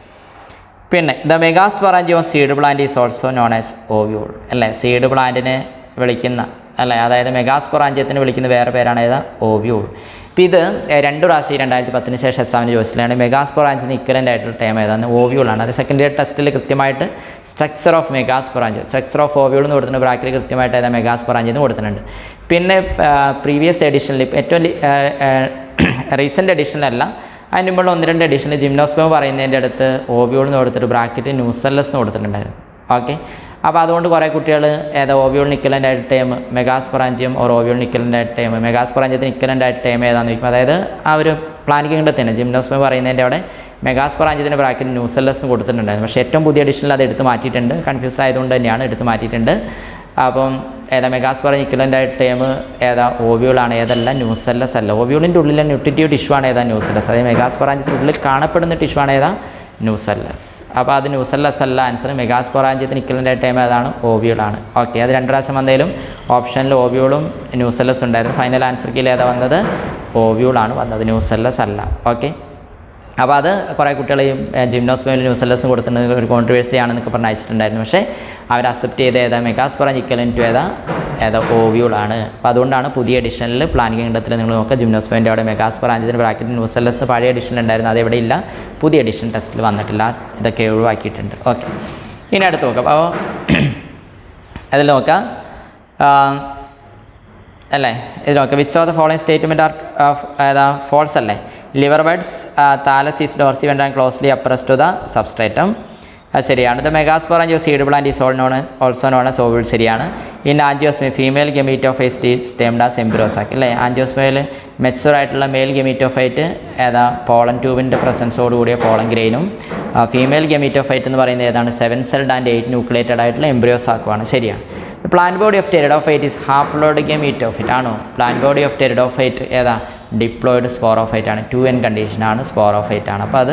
പിന്നെ the megasporangium seed plant is also known as ovule അല്ലേ. സീഡ് പ്ലാന്റിനെ വിളിക്കുന്ന അല്ലേ, അതായത് മെഗാസ്പൊറാഞ്ചിയത്തിന് വിളിക്കുന്ന വേറെ പേരാണ് ഏതാ, ഓവ്യൂൾ. ഇപ്പോൾ ഇത് 2 പ്രാവശ്യം 2010 ശേഷം എക്സാമിന് ചോദിച്ചിട്ടാണ് മെഗാസ്പൊറാഞ്ചിയത്തിന് ഇക്വലൻ്റ് ആയിട്ടുള്ള ടൈം ഏതാണ്, ഓവ്യൂളാണ്. അത് സെക്കൻഡ് ഇയർ ടെസ്റ്റിൽ കൃത്യമായിട്ട് structure of megasporangium, structure of ovule എന്ന് കൊടുത്തിട്ടുണ്ട്, ബ്രാക്കറ്റിൽ കൃത്യമായിട്ട് ഏതാ മെഗാസ്പൊറാഞ്ചിയം എന്ന് കൊടുത്തിട്ടുണ്ട്. പിന്നെ പ്രീവിയസ് എഡിഷനിൽ ഏറ്റവും റീസെൻ്റ് എഡിഷനിലല്ല, അതിന് മുമ്പുള്ള 1-2 എഡിഷനിൽ ജിംനോസ്പേം പറയുന്നതിൻ്റെ അടുത്ത് ഓവ്യൂൾ എന്ന് കൊടുത്തിട്ട് ബ്രാക്കറ്റ് ന്യൂസെല്ലസ് എന്ന് കൊടുത്തിട്ടുണ്ടായിരുന്നു. ഓക്കെ, അപ്പോൾ അതുകൊണ്ട് കുറേ കുട്ടികൾ ഏതാ ഓവ്യൂളിന് ഇക്വലൻ്റ് ആയിട്ട് ടൈം മെഗാസ്പൊറാഞ്ചിയം ഓർ ഓവ്യൂളിന് ഇക്വലൻ്റ് ആയിട്ട് ടൈം, മെഗാസ്പൊറാഞ്ചിയത്തിന് ഇക്വലൻ്റ് ആയിട്ട് ടൈം ഏതാണെന്ന് ചോദിക്കും. അതായത് ആ ഒരു പ്ലാനിങ്ങിൻ്റെ തന്നെ ജിംനോസ്പേം പറയുന്നതിൻ്റെ അവിടെ മെഗാസ്പൊറാഞ്ചിയത്തിൻ്റെ ബ്രാക്കറ്റ് ന്യൂസെല്ലസ് എന്ന് കൊടുത്തിട്ടുണ്ടായിരുന്നു. പക്ഷേ ഏറ്റവും പുതിയ എഡിഷനിൽ അത് എടുത്ത് മാറ്റിയിട്ടുണ്ട്, കൺഫ്യൂസ് ആയതുകൊണ്ട് തന്നെയാണ് എടുത്ത് മാറ്റിയിട്ടുണ്ട്. അപ്പം ഏതാ മെഗാസ്പൊറാഞ്ചിയം ഇക്വലൻ്റ് ആയിട്ട് ടൈം ഏതാ ഓവ്യൂളാണ്, ഏതല്ല ന്യൂസെല്ലസ് അല്ല. ഓവ്യൂളിൻ്റെ ഉള്ളിലെ ന്യൂട്രിറ്റീവ് ടിഷ്യൂ ആണ് ഏതാ, ന്യൂസെല്ലസ്. അതായത് മെഗാസ്പൊറാഞ്ചിയത്തിൻ്റെ ഉള്ളിൽ കാണപ്പെടുന്ന ടിഷ്യൂ ആണ് ഏതാ, ന്യൂസെല്ലസ്. അപ്പോൾ അത് ന്യൂസെല്ലസ് അല്ല, ആൻസർ മെഗാസ്പൊറാഞ്ചിയത്തിന് ഇക്വലൻ്റ് ആയിട്ട് ടൈം ഏതാണ്, ഓവ്യൂളാണ്. ഓക്കെ, അത് 2 പ്രാവശ്യം വന്നതിലും ഓപ്ഷനിൽ ഓവ്യൂളും ന്യൂസെല്ലസ് ഉണ്ടായിരുന്നു. ഫൈനൽ ആൻസർ കീഴിൽ ഏതാ വന്നത്, ഓവ്യൂളാണ് വന്നത്, ന്യൂസെല്ലസ് അല്ല. ഓക്കെ, അപ്പോൾ അത് കുറേ കുട്ടികൾ ഈ ജിംനോസ്പേമിൽ ന്യൂസെല്ലസ് കൊടുത്തിട്ടുണ്ട്, ഒരു കോൺട്രവേഴ്സി ആണെന്നൊക്കെ പറഞ്ഞ് അയച്ചിട്ടുണ്ടായിരുന്നു. പക്ഷേ അവർ അക്സെപ്റ്റ് ചെയ്ത് ഏതാ മെഗാസ്പൊറാഞ്ചിയം ഇക്വലൻ്റ് ടു ഏതാ ഓവ്യൂളാണ്. അപ്പോൾ അതുകൊണ്ടാണ് പുതിയ എഡിഷനിൽ പ്ലാനിംഗ് കിണ്ടത്തിൽ നിങ്ങൾ നോക്കുക, ജിംനോസ്പേമിൻ്റെ അവിടെ മെഗാസ്പൊറാഞ്ചിയത്തിന് ബ്രാക്കറ്റ് ന്യൂസെല്ലസ് പഴയ എഡിഷനിൽ ഉണ്ടായിരുന്നു, അത് ഇവിടെ ഇല്ല, പുതിയ എഡിഷൻ ടെസ്റ്റിൽ വന്നിട്ടില്ല, ഇതൊക്കെ ഒഴിവാക്കിയിട്ടുണ്ട്. ഓക്കെ, ഇനി അടുത്ത് നോക്കാം. അപ്പോൾ അതിൽ നോക്കാം അല്ലേ, ഇത് നോക്കാം. Which of the following statement are ഏതാ ഫോൾസ് അല്ലേ. Liverworts thallus is dorsiventral and closely appressed to the substratum, അത് ശരിയാണ്. The megasporangium seed plant is also known as ovule ശരിയാണ്. In angiosperm female gametophyte is termed as embryo sac അല്ലേ. ആൻജിയോസ്പേമിൽ mature ആയിട്ടുള്ള mail ഗമീറ്റോഫൈറ്റ് ഏതാ, pollen ട്യൂബിൻ്റെ പ്രസൻസോട് കൂടിയ pollen ഗ്രെയിനും. Female ഗമീറ്റോഫൈറ്റ് എന്ന് പറയുന്നത് ഏതാണ്, 7 സെൽഡ് ആൻഡ് 8 ന്യൂക്ലിയേറ്റഡ് ആയിട്ടുള്ള എംബ്രിയോസാക്കുമാണ് ശരിയാണ്. Plant body of pteridophyte is haploid gametophyte ആണോ. പ്ലാന്റ് ബോഡി ഓഫ് ടെറിഡോഫൈറ്റ് ഏതാ, ഡിപ്ലോയിഡ് സ്പോറോഫൈറ്റ് ആണ്, 2N കണ്ടീഷനാണ്, സ്പോറോഫൈറ്റ് ആണ്. അപ്പോൾ അത്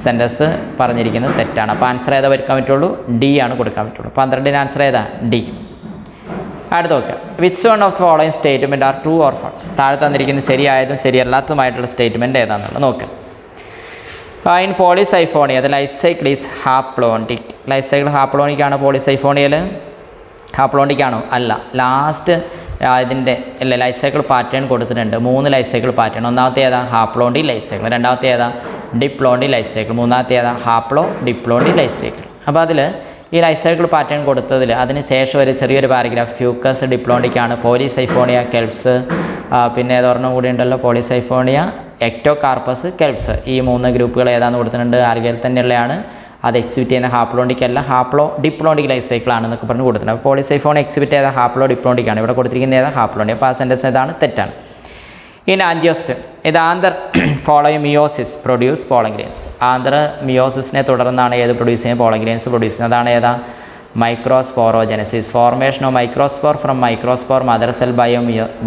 സെൻറ്റൻസ് പറഞ്ഞിരിക്കുന്നത് തെറ്റാണ്. അപ്പോൾ ആൻസർ ഏതാ കൊടുക്കാൻ പറ്റുള്ളൂ, ഡി ആണ് കൊടുക്കാൻ പറ്റുള്ളൂ. 12ന് ആൻസർ ഏതാ, ഡി. അടുത്ത് നോക്കുക. Which one of the following statement are true or false. താഴെ തന്നിരിക്കുന്നത് ശരിയായതും ശരിയല്ലാത്തതുമായിട്ടുള്ള സ്റ്റേറ്റ്മെൻറ്റ് ഏതാണെന്നുള്ളത് നോക്കുക. In Polysiphonia the life cycle is haplontic. Life cycle haplontic ആണ് പോളിസൈഫോണിയയിൽ, ഹാപ്ലോണ്ടിക് ആണോ, അല്ല. ലാസ്റ്റ് ഇതിൻ്റെ അല്ലേ ലൈഫ് സൈക്കിൾ പാറ്റേൺ കൊടുത്തിട്ടുണ്ട്, 3 ലൈഫ് സൈക്കിൾ പാറ്റേൺ. ഒന്നാമത്തെ ഏതാ, ഹാപ്ലോണ്ടി ലൈഫ് സൈക്കിൾ. രണ്ടാമത്തെ ഏതാ, ഡിപ്ലോണ്ടി ലൈഫ് സൈക്കിൾ. മൂന്നാമത്തെ ഏതാ, ഹാപ്ലോ ഡിപ്ലോണ്ടി ലൈഫ് സൈക്കിൾ. അപ്പോൾ അതിൽ ഈ ലൈഫ് സൈക്കിൾ പാറ്റേൺ കൊടുത്തതിൽ അതിന് ശേഷം ഒരു ചെറിയൊരു പാരഗ്രാഫ് ഫ്യൂക്കസ് ഡിപ്ലോണ്ടിക്കാണ്, പോളിസൈഫോണിയ കെൽപ്സ്, പിന്നെ ഏതൊരെണ്ണം കൂടി ഉണ്ടല്ലോ പോളിസൈഫോണിയ എക്ടോകാർപ്പസ് കെൽപ്സ്. ഈ 3 ഗ്രൂപ്പുകൾ ഏതാണെന്ന് കൊടുത്തിട്ടുണ്ട്. ആൽഗയിൽ തന്നെയുള്ളതാണ്. അത് എക്സിബിറ്റ് ചെയ്യുന്ന ഹാപ്ലോണ്ടിക്കല്ല, ഹാപ്ലോ ഡിപ്ലോണ്ടിക് ലൈഫ് സൈക്കിൾ ആണെന്നൊക്കെ പറഞ്ഞ് കൊടുത്തിട്ടുണ്ട്. അപ്പോൾ പോളിസൈഫോൺ എക്സിബിറ്റ് ചെയ്ത ഹാപ്ലോ ഡിപ്ലോണ്ടിക്കാണ്. ഇവിടെ കൊടുത്തിരിക്കുന്ന ഏതാ ഹാപ്ലോണ്ടി. അപ്പോൾ ആ സെൻറ്റൻസ് ഏതാണ്? തെറ്റാണ്. ഇനി ആൻജിയോസ്പെം. ഇത് anther following meiosis produce pollen grains. Anther മിയോസിസിനെ തുടർന്നാണ് ഏത് പ്രൊഡ്യൂസ് ചെയ്യുന്നത്? പോളൻ ഗ്രെയിൻസ് പ്രൊഡ്യൂസ് ചെയ്യുന്നത്. അതാണ് ഏതാ? Microsporogenesis. Formation of microspore from microspore mother cell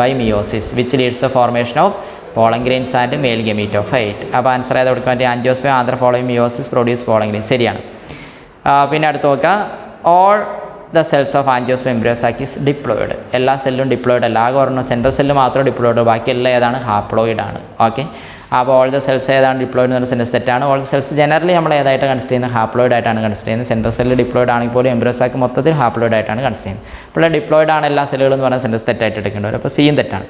by meiosis which leads the formation of pollen grains and male gametophyte. അപ്പോൾ answer ഏത് കൊടുക്കാൻ പറ്റും? Angiosperm anther following meiosis produce pollen grains. ശരിയാണ്. പിന്നെ അടുത്ത് നോക്കുക. All the cells of angiosperm embryo sac is diploid. എല്ലാ സെല്ലും ഡിപ്ലോയിഡ് അല്ല. ആകെ ഒരെണ്ണം സെൻട്രൽ സെല്ല് മാത്രം ഡിപ്ലോയിഡ്, ബാക്കിയെല്ലാം ഏതാണ്? ഹാപ്ലോയിഡ് ആണ്. ഓക്കെ. അപ്പോൾ ഓൾ ദ സെൽസ് ഏതാണ്? ഡിപ്ലോയിഡ് എന്ന് പറഞ്ഞ സെൻറ്റൻസ് തെറ്റാണ്. ഓൾ ദ സെൽസ് ജനറലി നമ്മൾ ഏതായിട്ട് കൺസിഡർ ചെയ്യുന്നത്? ഹാപ്ലോയിഡ് ആയിട്ടാണ് കൺസിഡർ ചെയ്യുന്നത്. സെൻട്രൽ സെല്ല് ഡിപ്ലോയിഡ് ആണെങ്കിൽ പോലും എംബ്രിയോസാക് മൊത്തത്തിൽ ഹാപ്ലോയിഡ് ആയിട്ടാണ് കൺസിഡർ ചെയ്യുന്നത്. അപ്പോൾ ഡിപ്ലോയിഡ് ആണ് എല്ലാ സെല്ലുകളും എന്ന് പറഞ്ഞ സെൻറ്റൻസ് തെറ്റായിട്ട് എടുക്കേണ്ടി വരും. അപ്പോൾ സിയും തെറ്റാണ്.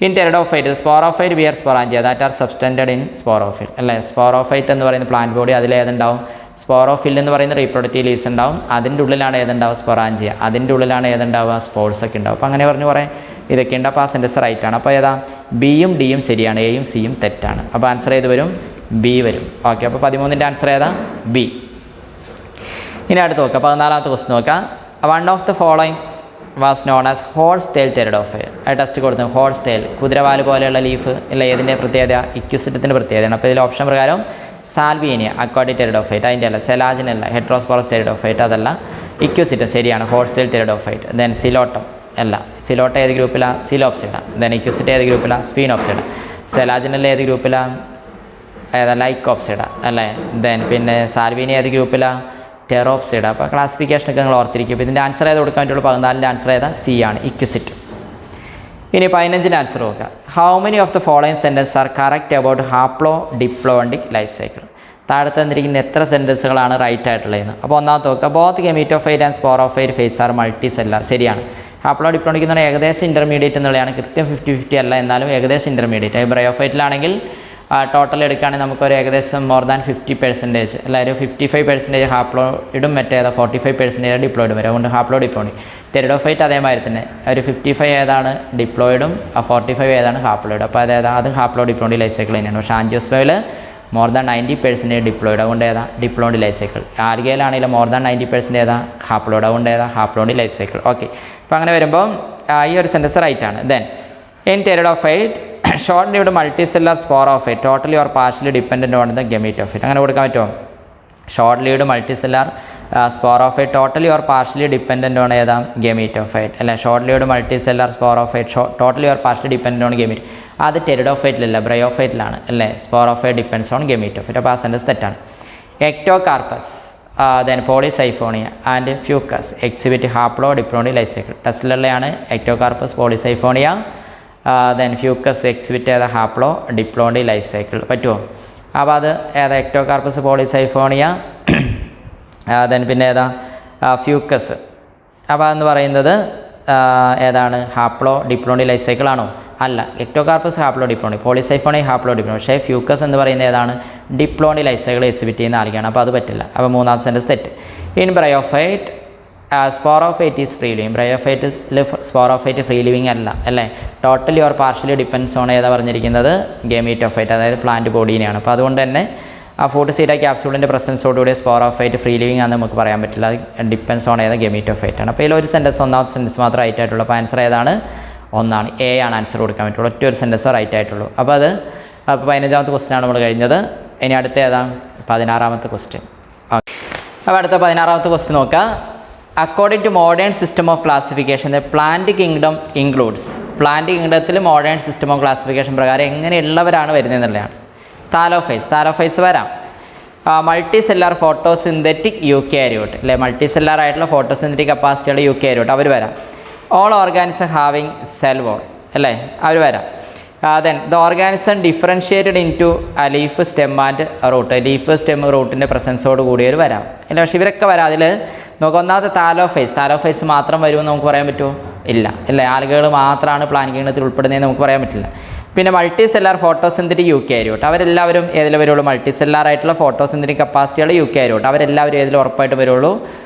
In pteridophyte sporophyte bear sporangia that are subtended in sporophyll. അല്ലേ? സ്പോറോഫൈറ്റ് എന്ന് പറയുന്ന പ്ലാന്റ് ബോഡി, അതിലേതുണ്ടാവും? സ്പോറോഫിൽ എന്ന് പറയുന്ന റീപ്രൊഡക്റ്റീവ് ലീവ്സ് ഉണ്ടാവും. അതിൻ്റെ ഉള്ളിലാണ് ഏതുണ്ടാവുക? സ്പൊറാഞ്ചിയ. അതിൻ്റെ ഉള്ളിലാണ് ഏതുണ്ടാവുക? സ്പോർട്സ് ഒക്കെ ഉണ്ടാവും. അപ്പോൾ അങ്ങനെ പറഞ്ഞ് കുറേ ഇതൊക്കെ ഉണ്ട്. അപ്പോൾ ആ സെൻറ്റൻസ് റൈറ്റ് ആണ്. അപ്പോൾ ഏതാ? ബിയും ഡിയും ശരിയാണ്, എയും സിയും തെറ്റാണ്. അപ്പോൾ ആൻസർ ഏത് വരും? ബി വരും. ഓക്കെ. അപ്പോൾ 13ൻ്റെ ആൻസർ ഏതാ? ബി. ഇനി അടുത്ത് നോക്കുക. 14ാമത്തെ ക്വസ്റ്റ് നോക്കുക. One of the following was known as horse tail pteridophyte. ആ ടെസ്റ്റ് കൊടുത്തു. ഹോഴ്സ് ടെയിൽ, കുതിരവാല് പോലെയുള്ള ലീഫ് അല്ല, ഏതിൻ്റെ പ്രത്യേകത? ഇക്വിസിറ്റത്തിൻ്റെ പ്രത്യേകതയാണ്. അപ്പോൾ ഇതിൽ ഓപ്ഷൻ പ്രകാരം സാൽവീനിയ അക്വാട്ടിക് ടെറിഡോഫൈറ്റ്, അതിൻ്റെ അല്ല. സെലാജിനല്ല, ഹെട്രോസ്പോറസ് ടെറിഡോഫൈറ്റ്, അതല്ല. ഇക്വിസിറ്റം ശരിയാണ്, ഹോഴ്സ് ടെയിൽ ടെറിഡോഫൈറ്റ്. ദെൻ സിലോട്ടം അല്ല. സിലോട്ട ഏത് ഗ്രൂപ്പിലാണ്? സിലോപ്സിഡ. ദെൻ ഇക്വിസിറ്റ ഏത് ഗ്രൂപ്പിലാണ്? സ്പീനോപ്സിഡ. സെലാജിനൽ ഏത് ഗ്രൂപ്പിലാണ്? ഏതാ? ലൈക്കോപ്സിഡ അല്ലേ. ദെൻ പിന്നെ സാൽവീനിയ ഏത് ഗ്രൂപ്പിലാണ്? ടെറോപ്സിഡ. അപ്പോൾ ക്ലാസിഫിക്കേഷനൊക്കെ നിങ്ങൾ ഓർത്തിരിക്കും. അപ്പോൾ ഇതിൻ്റെ ആൻസർ ഏത് കൊടുക്കാൻ പറ്റുള്ളൂ? 14ൻ്റെ ആൻസർ ഏതാ? സി ആണ്, ഇക്വിസിറ്റ്. ഇനി 15ൻ്റെ ആൻസർ നോക്കുക. How many of the following sentence are correct about haplodiplontic life cycle. താഴെ തന്നിരിക്കുന്ന എത്ര സെൻറ്റൻസുകളാണ് റൈറ്റ് ആയിട്ടുള്ളതെന്ന്. അപ്പോൾ ഒന്നാമത്തെ നോക്കുക. Both gametophyte and sporophyte phase are multicellular. ശരിയാണ്. ഹാപ്ലോ ഡിപ്ലോണ്ടിക് എന്ന് പറഞ്ഞാൽ ഏകദേശം ഇൻ്റർമീഡിയറ്റ് എന്നുള്ളതാണ്. കൃത്യം 50-50 അല്ല, എന്നാലും ഏകദേശം ഇൻ്റർമീഡിയറ്റ്. ബ്രയോഫൈറ്റിലാണെങ്കിൽ ടോട്ടൽ എടുക്കുകയാണെങ്കിൽ നമുക്കൊരു ഏകദേശം മോർ ദാൻ 50% അല്ല, ഒരു 55% ഹാപ്ലോയിഡും മറ്റേതാ 45% ഡിപ്ലോയിഡും വരും. അതുകൊണ്ട് ഹാപ്ലോ ഡിപ്ലോയിഡ്. ടെറിഡോഫൈറ്റ് അതേമാതിരി തന്നെ ഒരു 55 ഏതാണ്? ഡിപ്ലോയിഡും 45 ഏതാണ്? ഹാപ്ലോയിഡ്. അപ്പോൾ അതും ഹാപ്ലോ ഡിപ്ലോയിഡ് ലൈഫ് സൈക്കിൾ തന്നെയാണ്. പക്ഷേ ആൻജിയോസ്പേമിൽ മോർ ദാൻ 90% ഡിപ്ലോയിഡ്, അതുകൊണ്ട് ഏതാ? Diploid life cycle. ആൽഗയിലാണെങ്കിലും മോർ ദാൻ 90% ഏതാ? ഹാപ്ലോയിഡ്, അതുകൊണ്ട് ഏതാ? Haploid life cycle. ഓക്കെ. അപ്പോൾ അങ്ങനെ വരുമ്പോൾ ഈ ഒരു സെൻറ്റൻസ് റൈറ്റ് ആണ്. Then in pteridophyte short lived multicellular sporophyte totally or partially dependent on the gametophyte. അങ്ങനെ കൊടുക്കാൻ പറ്റുമോ? Short lived multicellular sporophyte totally or partially dependent on ഏതാ? gametophyte അല്ലേ. Short lived multicellular sporophyte totally or partially dependent on gametophyte. അത് ടെറിഡോഫൈറ്റിലല്ല, ബ്രയോഫൈറ്റിലാണ് അല്ലേ. Sporophyte depends on gametophyte. അപ്പോൾ ആ സെൻറ്റൻസ് തെറ്റാണ്. Ectocarpus then polysiphonia and fucus exhibit haplo diplontic life cycle. ടെസ്റ്റിലുള്ളതാണ് ectocarpus, polysiphonia, then fucus exhibit ഏതാ? Haplo diplontic life cycle. പറ്റുമോ? അപ്പോൾ അത് ഏതാ? എക്ടോകാർപ്പസ്, പോളിസൈഫോണിയ, ദെൻ പിന്നെ ഏതാ? ഫ്യൂക്കസ്. അപ്പോൾ അതെന്ന് പറയുന്നത് ഏതാണ്? ഹാപ്ലോ ഡിപ്ലോണ്ടി ലൈഫ് സൈക്കിൾ ആണോ? അല്ല. Ectocarpus haplo ഡിപ്ലോണ്ടി, പോളിസൈഫോണി haplo ഡിപ്ലോണ്ടി. പക്ഷേ ഫ്യൂക്കസ് എന്ന് പറയുന്നത് ഏതാണ്? ഡിപ്ലോണ്ടി ലൈഫ് സൈക്കിൾ എക്സിബിറ്റ് ചെയ്യുന്ന ആൾക്കാണ്. അപ്പോൾ അത് പറ്റില്ല. അപ്പോൾ മൂന്നാമത്തെ സെൻറ്റൻസ് തെറ്റ്. In bryophyte sporophyte is free living. Bryophyte sporophyte free living അല്ല അല്ലേ. Totally or partially depends on ഏതാ പറഞ്ഞിരിക്കുന്നത്? ഗമീറ്റോഫൈറ്റ്, അതായത് പ്ലാന്റ് ബോഡീനെയാണ്. അപ്പോൾ അതുകൊണ്ട് തന്നെ ആ ഫോട്ടോസീഡ ക്യാപ്സൂളിൻ്റെ പ്രസൻസോടുകൂടി സ്പോറോഫൈറ്റ് ഫ്രീ ലിവിങ് ആണെന്ന് നമുക്ക് പറയാൻ പറ്റില്ല. അത് ഡിപ്പെൻസ് ഓൺ ഏതാ? ഗമീറ്റോഫൈറ്റ് ആണ്. അപ്പോൾ ഇതിലൊരു സെൻറ്റൻസ്, ഒന്നാമത്തെ സെൻറ്റൻസ് മാത്രം റൈറ്റ് ആയിട്ടുള്ളൂ. അപ്പോൾ ആൻസർ ഏതാണ്? ഒന്നാണ്, എ ആണ് ആൻസർ കൊടുക്കാൻ പറ്റുള്ളൂ. ഒറ്റ ഒരു സെൻറ്റൻസ് റൈറ്റ് ആയിട്ടുള്ളൂ. അപ്പോൾ അത് 15ാമത്തെ ക്വസ്റ്റ്യനാണ് നമ്മൾ കഴിഞ്ഞത്. ഇനി അടുത്ത ഏതാണ്? 16ാമത്തെ ക്വസ്റ്റ്യൻ. ഓക്കെ. അപ്പോൾ അടുത്ത 16ാമത്തെ ക്വസ്റ്റ്യൻ നോക്കുക. According to modern system of classification the plant kingdom includes. Plant കിങ്ഡത്തിൽ മോഡേൺ സിസ്റ്റം ഓഫ് ക്ലാസിഫിക്കേഷൻ പ്രകാരം എങ്ങനെയുള്ളവരാണ് വരുന്നതെന്നുള്ളതാണ്. താലോഫൈസ് വരാം. മൾട്ടി സെല്ലാർ ഫോട്ടോസിന്തറ്റിക് യൂക്കാരിയോട്ട് അല്ലെ. മൾട്ടി സെല്ലാർ ആയിട്ടുള്ള ഫോട്ടോസിന്തറ്റിക് കപ്പാസിറ്റിയുള്ള യൂക്കാരിയോട്ട് അവർ വരാം. All organism having cell wall അല്ലേ, അവർ വരാം. Then the organism differentiated into leaf stem and root. Leaf stem റൂട്ടിൻ്റെ പ്രസൻസോട് കൂടിയവർ വരാം അല്ല. പക്ഷേ ഇവരൊക്കെ വരാം. അതിൽ നമുക്ക് ഒന്നാമത്തെ താലോഫൈസ് മാത്രം വരുമെന്ന് നമുക്ക് പറയാൻ പറ്റുമോ? ഇല്ല. അല്ലേ, ആൽഗകൾ മാത്രമാണ് പ്ലാന്റ് കിങ്ഡത്തിൽ ഉൾപ്പെടുന്നതെന്ന് നമുക്ക് പറയാൻ പറ്റില്ല. പിന്നെ മൾട്ടി സെല്ലാർ ഫോട്ടോസിന്തറ്റിക് യൂക്കാരിയോട്ട്, അവരെല്ലാവരും ഏതിൽ വരുള്ളൂ? മൾട്ടി സെല്ലാർ ആയിട്ടുള്ള ഫോട്ടോസിന്തറ്റിക് കപ്പാസിറ്റിയുള്ള യൂക്കാരിയോട്ട്, അവരെല്ലാവരും ഏതിൽ ഉറപ്പായിട്ട് വരുള്ളൂ?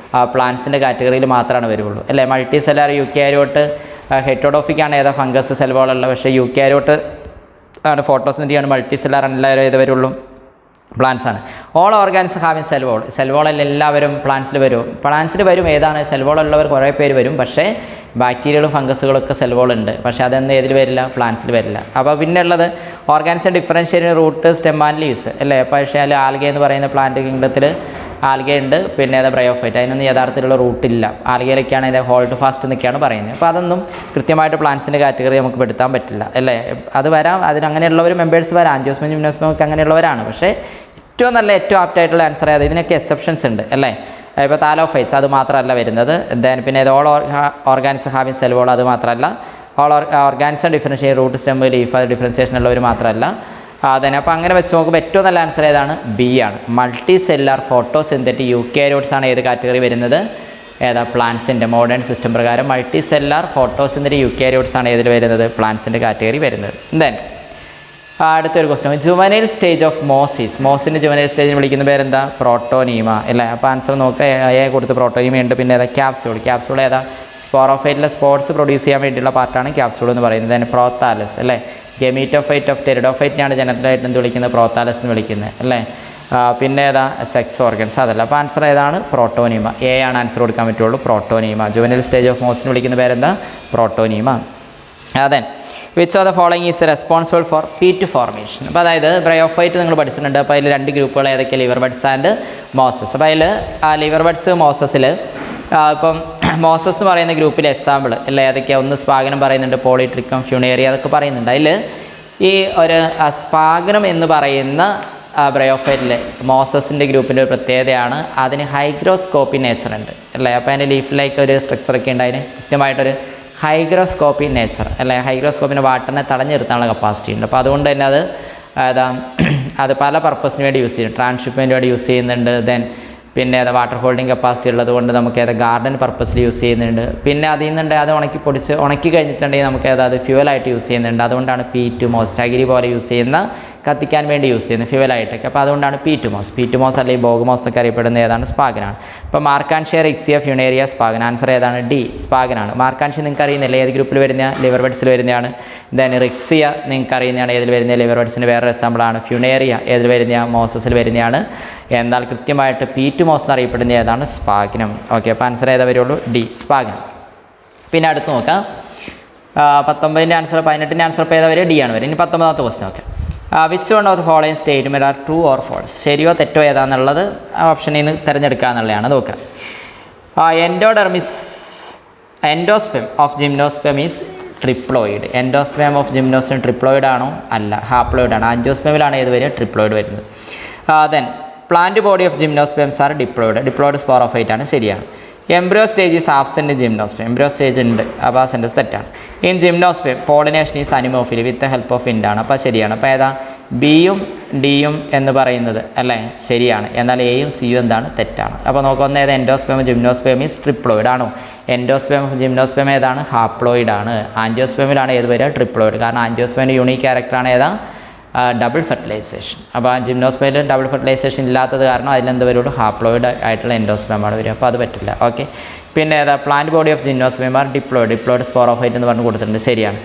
പ്ലാന്റ്സിൻ്റെ കാറ്റഗറിയിൽ മാത്രമാണ് വരുള്ളൂ. അല്ലേ, മൾട്ടി സെല്ലാർ യൂക്കാരിയോട്ട് ഹെറ്ററോഡോഫിക്കാണ് ഏതാ ഫംഗസ് സെൽവോളുള്ള, പക്ഷേ യൂക്കാരിയോട്ട് ആണ് ഫോട്ടോസിന്തറ്റിക് ആണ്, മൾട്ടി സെല്ലാർ എല്ലാവരും ഏത് വരുള്ളൂ? പ്ലാന്റ്സ് ആണ്. ഓൾ ഓർഗാൻസ് ഹാവിങ് സെൽവോളിൽ എല്ലാവരും പ്ലാന്റ്സിൽ വരും. ഏതാണ് സെൽവോൾ ഉള്ളവർ കുറേ പേര് വരും, പക്ഷേ ബാക്ടീരിയകളും ഫംഗസുകളൊക്കെ സെൽവോളുണ്ട്, പക്ഷേ അതൊന്നും ഏതിൽ വരില്ല? പ്ലാന്റ്സിൽ വരില്ല. അപ്പോൾ പിന്നെ ഉള്ളത് organism differentiate root stem and leaves അല്ലേ. പക്ഷേ അതിൽ ആൽഗ എന്ന് പറയുന്ന പ്ലാന്റ് കിങ്ഡത്തിൽ ആൽഗ ഉണ്ട്, പിന്നെ അത് ബ്രയോഫൈറ്റ്, അതിനൊന്നും യഥാർത്ഥത്തിലുള്ള റൂട്ടില്ല. ആൽഗയിലൊക്കെയാണ് ഇത് ഹോൾഡ് ഫാസ്റ്റ് എന്നൊക്കെയാണ് പറയുന്നത്. അപ്പോൾ അതൊന്നും കൃത്യമായിട്ട് പ്ലാന്റ്സിൻ്റെ കാറ്റഗറി നമുക്ക് പെടുത്താൻ പറ്റില്ല അല്ലേ. അത് വരാം, അതിനങ്ങനെയുള്ളവർ മെമ്പേഴ്സ് വരാം, ആൻജിയോസ്പെർം ജിംനോസ്പെർം ഒക്കെ അങ്ങനെയുള്ളവരാണ്. പക്ഷേ ഏറ്റവും ആപ്റ്റായിട്ടുള്ള ആൻസർ അത്. ഇതിനൊക്കെ എക്സെപ്ഷൻസ് ഉണ്ട് അല്ലേ. ഇപ്പോൾ താലോഫൈസ് അത് മാത്രമല്ല വരുന്നത്. പിന്നെ ഇത് ഓൾ ഓർഗാനിസം ഹാവിങ് സെൽവോൾ അത് മാത്രമല്ല. All organism differentiate root stem leaf differentiation ഉള്ളവർ മാത്രമല്ല. അതന്നെ. അപ്പോൾ അങ്ങനെ വെച്ച് നോക്കുമ്പോൾ ഏറ്റവും നല്ല ആൻസർ ഏതാണ്? ബി ആണ്. മൾട്ടി സെല്ലാർ ഫോട്ടോസിന്തറ്റിക് യൂക്കാരിയോട്സ് ആണ് ഏത് കാറ്റഗറി വരുന്നത്? ഏതാ? പ്ലാന്റ്സിൻ്റെ മോഡേൺ സിസ്റ്റം പ്രകാരം മൾട്ടി സെല്ലാർ ഫോട്ടോസിന്തറ്റിക് യൂക്കാരിയോട്സ് ആണ് ഏതിൽ വരുന്നത്? പ്ലാന്റ്സിൻ്റെ കാറ്റഗറി വരുന്നത്. ദെൻ അടുത്തൊരു ക്വസ്റ്റ്യൻ, ജുവനൈൽ സ്റ്റേജ് ഓഫ് മോസിൻ്റെ ജുവനൈൽ സ്റ്റേജിന് വിളിക്കുന്ന പേരെന്താ? പ്രോട്ടോനീമ അല്ലേ. അപ്പോൾ ആൻസർ നോക്കുക, എ കൊടുത്ത് പ്രോട്ടോനീമ ഉണ്ട്. പിന്നെ ഏതാ? ക്യാപ്സ്യൂൾ ഏതാ? സ്പോറോഫൈറ്റിലെ സ്പോർട്സ് പ്രൊഡ്യൂസ് ചെയ്യാൻ വേണ്ടിയുള്ള പാർട്ടാണ് ക്യാപ്സ്യൂൾ എന്ന് പറയുന്നത്. ദെൻ പ്രോത്താലസ് അല്ലേ. ഗമീറ്റോഫൈറ്റ് ഓഫ് ടെറിഡോഫൈറ്റിനാണ് ജനറലായിട്ട് എന്ത് വിളിക്കുന്നത്? പ്രോത്താലസ് എന്ന് വിളിക്കുന്നത് അല്ലേ. പിന്നെ ഏതാ? സെക്സ് ഓർഗൻസ് അതല്ല. അപ്പോൾ ആൻസർ ഏതാണ്? പ്രോട്ടോനീമ. എ ആണ് ആൻസർ കൊടുക്കാൻ പറ്റുള്ളൂ, പ്രോട്ടോനീമ. ജുവനൈൽ സ്റ്റേജ് ഓഫ് മോസിന് വിളിക്കുന്ന പേരെന്താ? Protonema. Then which of the following is responsible for peat formation. അപ്പോൾ അതായത് ബ്രയോഫൈറ്റ് നിങ്ങൾ പഠിച്ചിട്ടുണ്ട്. അപ്പോൾ അതിൽ 2 ഗ്രൂപ്പുകൾ ഏതൊക്കെ? Liver buds and mosses. അപ്പോൾ അതിൽ ലിവർ ബഡ്സ് മോസസിൽ ഇപ്പം മോസസ് എന്ന് പറയുന്ന ഗ്രൂപ്പിൽ എക്സാമ്പിൾ അല്ലേ ഏതൊക്കെയാണ്? ഒന്ന് സ്പാഗനം പറയുന്നുണ്ട്, പോളിട്രിക്കം, ഫ്യൂണേറിയ അതൊക്കെ പറയുന്നുണ്ട്. അതിൽ ഈ ഒരു സ്പാഗനം എന്ന് പറയുന്ന ബ്രയോഫൈറ്റിൽ മോസസിൻ്റെ ഗ്രൂപ്പിൻ്റെ ഒരു പ്രത്യേകതയാണ് അതിന് ഹൈഗ്രോസ്കോപ്പി നേച്ചർ ഉണ്ട് അല്ലേ. അപ്പോൾ അതിൻ്റെ ലീഫിലേക്ക് ഒരു സ്ട്രക്ചറൊക്കെ ഉണ്ട്, അതിന് കൃത്യമായിട്ടൊരു ഹൈഗ്രോസ്കോപ്പി നേച്ചർ അല്ലേ. ഹൈഗ്രോസ്കോപ്പിൻ്റെ വാട്ടറിനെ തടഞ്ഞു നിർത്താനുള്ള കപ്പാസിറ്റി ഉണ്ട്. അപ്പോൾ അതുകൊണ്ട് തന്നെ അത് പല പർപ്പസിന് വേണ്ടി യൂസ് ചെയ്യുന്നു. ട്രാൻസ്ഷിപ്മെൻറ്റ് വേണ്ടി യൂസ് ചെയ്യുന്നുണ്ട്. ദെൻ പിന്നെ വാട്ടർ ഹോൾഡിങ് കപ്പാസിറ്റി ഉള്ളത് കൊണ്ട് നമുക്ക് ഗാർഡൻ പർപ്പസിൽ യൂസ് ചെയ്യുന്നുണ്ട്. പിന്നെ അതിൽ നിന്നുണ്ട് അത് ഉണക്കി കഴിഞ്ഞിട്ടുണ്ടെങ്കിൽ നമുക്ക് അത് ഫ്യൂവലായിട്ട് യൂസ് ചെയ്യുന്നുണ്ട്. അതുകൊണ്ടാണ് പീറ്റ് മോസ്, ചകിരി പോലെ യൂസ് ചെയ്യുന്ന കത്തിക്കാൻ വേണ്ടി യൂസ് ചെയ്യുന്നത് ഫ്യൂവലായിട്ടൊക്കെ. അപ്പോൾ അതുകൊണ്ടാണ് പീറ്റ് മോസ് അല്ലെങ്കിൽ ബോഗ്മോസ് എന്നൊക്കെ അറിയപ്പെടുന്ന ഏതാണ്? സ്പാഗനാണ്. ഇപ്പോൾ മാർക്കാൻഷ്യ, റിക്സിയ, ഫ്യൂണേറിയ, സ്പാഗൻ. ആൻസർ ഏതാണ്? ഡി, സ്പാഗനാണ്. മാർക്കാൻഷ്യ നിങ്ങൾക്ക് അറിയുന്നില്ല ഏത് ഗ്രൂപ്പിൽ വരുന്ന? ലിവർ ബഡ്സിൽ വരുന്നതാണ്. ദെൻ റിക്സിയ നിങ്ങൾക്ക് അറിയുന്നതാണ് ഏതിൽ വരുന്ന? ലിവർ ബഡ്സിൻ്റെ വേറൊരു എക്സാമ്പിളാണ്. ഫ്യൂണേറിയ ഏതിൽ വരുന്ന? മോസസിൽ വരുന്നതാണ്. എന്നാൽ കൃത്യമായിട്ട് പീറ്റ് മോസ് എന്നറിയപ്പെടുന്ന ഏതാണ്? സ്പാഗനം. ഓക്കെ, അപ്പോൾ ആൻസർ ഏതാ വരുള്ളൂ? ഡി, സ്പാഗനം. പിന്നെ അടുത്ത് നോക്കാം, 19ൻ്റെ ആൻസർ, 18ൻ്റെ ആൻസർ ഇപ്പോൾ ഏതാ വരിക? ഡി ആണ് വരിക. ഇനി 19ാമത്തെ ക്വസ്റ്റ്യൻ നോക്കാം. Which one of the following statement are true or false? ശരിയോ തെറ്റോ ഏതാണെന്നുള്ളത് ഓപ്ഷനിൽ നിന്ന് തിരഞ്ഞെടുക്കുക എന്നുള്ളതാണ്. നോക്കുക, endosperm of gymnosperm is triploid. Endosperm of gymnosperm triploid ആണോ? അല്ല, ഹാപ്ലോയിഡ് ആണ്. ആൻജിയോസ്പെമിലാണ് ഏത് വരിക? ട്രിപ്ലോയിഡ് വരുന്നത്. Then plant body of gymnosperms are diploid sporophyte ആണ്, ശരിയാണ്. Embryo stage is absent in gymnosperm. Embryo stage ഉണ്ട്, അപ്പോൾ ആ സെൻറ്റൻസ് തെറ്റാണ്. In gymnosperm pollination is anemophily with the help of ഇൻഡ് ആണ്, അപ്പോൾ ശരിയാണ്. അപ്പോൾ ഏതാ? ബിയും ഡിയും എന്ന് പറയുന്നത് അല്ലേ ശരിയാണ്, എന്നാൽ എയും സിയും എന്താണ്? തെറ്റാണ്. അപ്പോൾ നോക്കുന്ന ഏത്? എൻഡോസ്പെം ജിംനോസ്പെം ഈസ് ട്രിപ്ലോയിഡ് ആണോ? എൻഡോസ്പെം ജിംനോസ്പെം ഏതാണ്? ഹാപ്ലോയിഡ് ആണ്. ആൻജിയോസ്പെമിലാണ് ഏത് വരിക? ട്രിപ്ലോയിഡ്. കാരണം ആൻജിയോസ്പെമിൻ്റെ യൂണീക്ക് ക്യാരക്ടറാണ് ഏതാ? Double fertilisation. അപ്പോൾ ജിംനോസ്പെമിൽ ഡബിൾ ഫെർട്ടിലൈസേഷൻ ഇല്ലാത്തത് കാരണം അതിലെന്ത് വരുള്ളൂ? ഹാപ്ലോയിഡ് ആയിട്ടുള്ള എൻഡോസ്പെമാണ് വരിക, അപ്പോൾ അത് പറ്റില്ല. ഓക്കെ, പിന്നെ ഏതാ? Plant body of gymnosperm are diploid sporophyte എന്ന് പറഞ്ഞ് കൊടുത്തിട്ടുണ്ട്, ശരിയാണ്.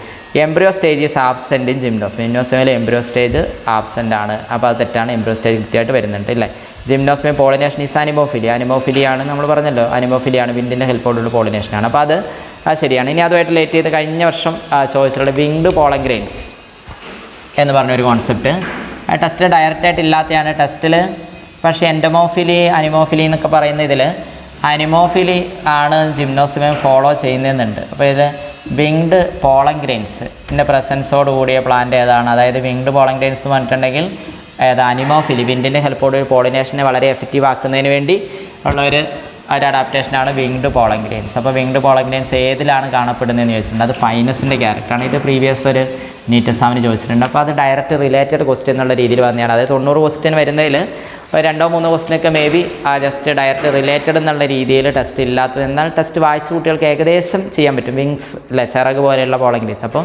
Embryo stage is absent in gymnosperm. ജിംനോസ്പെമിൽ എംബ്രിയോ സ്റ്റേജ് ആബ്സെൻ്റ് ആണ്, അപ്പോൾ അത് തെറ്റാണ്. എംബ്രിയോ സ്റ്റേജ് കൃത്യമായിട്ട് വരുന്നുണ്ട് ഇല്ലേ. ജിംനോസ്പെം പോളിനേഷൻ ഈസ് അനിമോഫിലിയാണ് നമ്മൾ പറഞ്ഞല്ലോ, അനിമോഫിലിയാണ്, വിൻഡിൻ്റെ ഹെൽപ്പോടുള്ള പോളിനേഷനാണ്, അപ്പോൾ അത് ശരിയാണ്. ഇനി അതുമായിട്ട് റിലേറ്റ് ചെയ്ത് കഴിഞ്ഞ വർഷം ചോദിച്ചിട്ടുള്ള വിങ്ഡ് പോളൻ ഗ്രെയിൻസ് എന്ന് പറഞ്ഞൊരു കോൺസെപ്റ്റ് ടെസ്റ്റിൽ ഡയറക്റ്റായിട്ട് ഇല്ലാത്തതാണ്. ടെസ്റ്റിൽ പക്ഷേ എൻഡമോഫിലി, അനിമോഫിലി എന്നൊക്കെ പറയുന്ന ഇതിൽ അനിമോഫിലി ആണ് ജിംനോസ്പെം ഫോളോ ചെയ്യുന്നതെന്നുണ്ട്. അപ്പോൾ ഇത് വിങ്ഡ് പോളൻ ഗ്രെയിൻസിൻ്റെ പ്രസൻസോട് കൂടിയ പ്ലാന്റ് ഏതാണ്? അതായത് വിങ്ഡ് പോളൻ ഗ്രെയിൻസ് എന്ന് പറഞ്ഞിട്ടുണ്ടെങ്കിൽ ഏതാ? അനിമോഫിലി, വിൻഡിൻ്റെ ഹെൽപ്പോട് ഒരു പോളിനേഷനെ വളരെ എഫക്റ്റീവ് ആക്കുന്നതിന് വേണ്ടി ഉള്ള ഒരു അഡാപ്റ്റേഷനാണ് വിങ്ഡ് പോളൻ ഗ്രെയിൻസ്. അപ്പോൾ വിങ്ഡ് പോളൻ ഗ്രെയിൻസ് ഏതിലാണ് കാണപ്പെടുന്നതെന്ന് ചോദിച്ചിട്ടുണ്ട്. അത് പൈനസിൻ്റെ ക്യാരക്ടറാണ്. ഇത് പ്രീവിയസ് ഒരു നീറ്റ് എക്സാമിന് ചോദിച്ചിട്ടുണ്ട്. അപ്പോൾ അത് ഡയറക്റ്റ് റിലേറ്റഡ് ക്വസ്റ്റ്യൻ എന്നുള്ള രീതിയിൽ വന്നതാണ്. അതായത് 90 ക്വസ്റ്റ്യൻ വരുന്നതിൽ 2-3 ക്വസ്റ്റ്യനൊക്കെ may be just direct related എന്നുള്ള രീതിയിൽ ടെസ്റ്റ് ഇല്ലാത്തത്. എന്നാൽ ടെസ്റ്റ് വായിച്ച കുട്ടികൾക്ക് ഏകദേശം ചെയ്യാൻ പറ്റും. വിങ്സ് അല്ലെ, ചിറക് പോലെയുള്ള പോളിംഗ് ബീഡ്സ്. അപ്പോൾ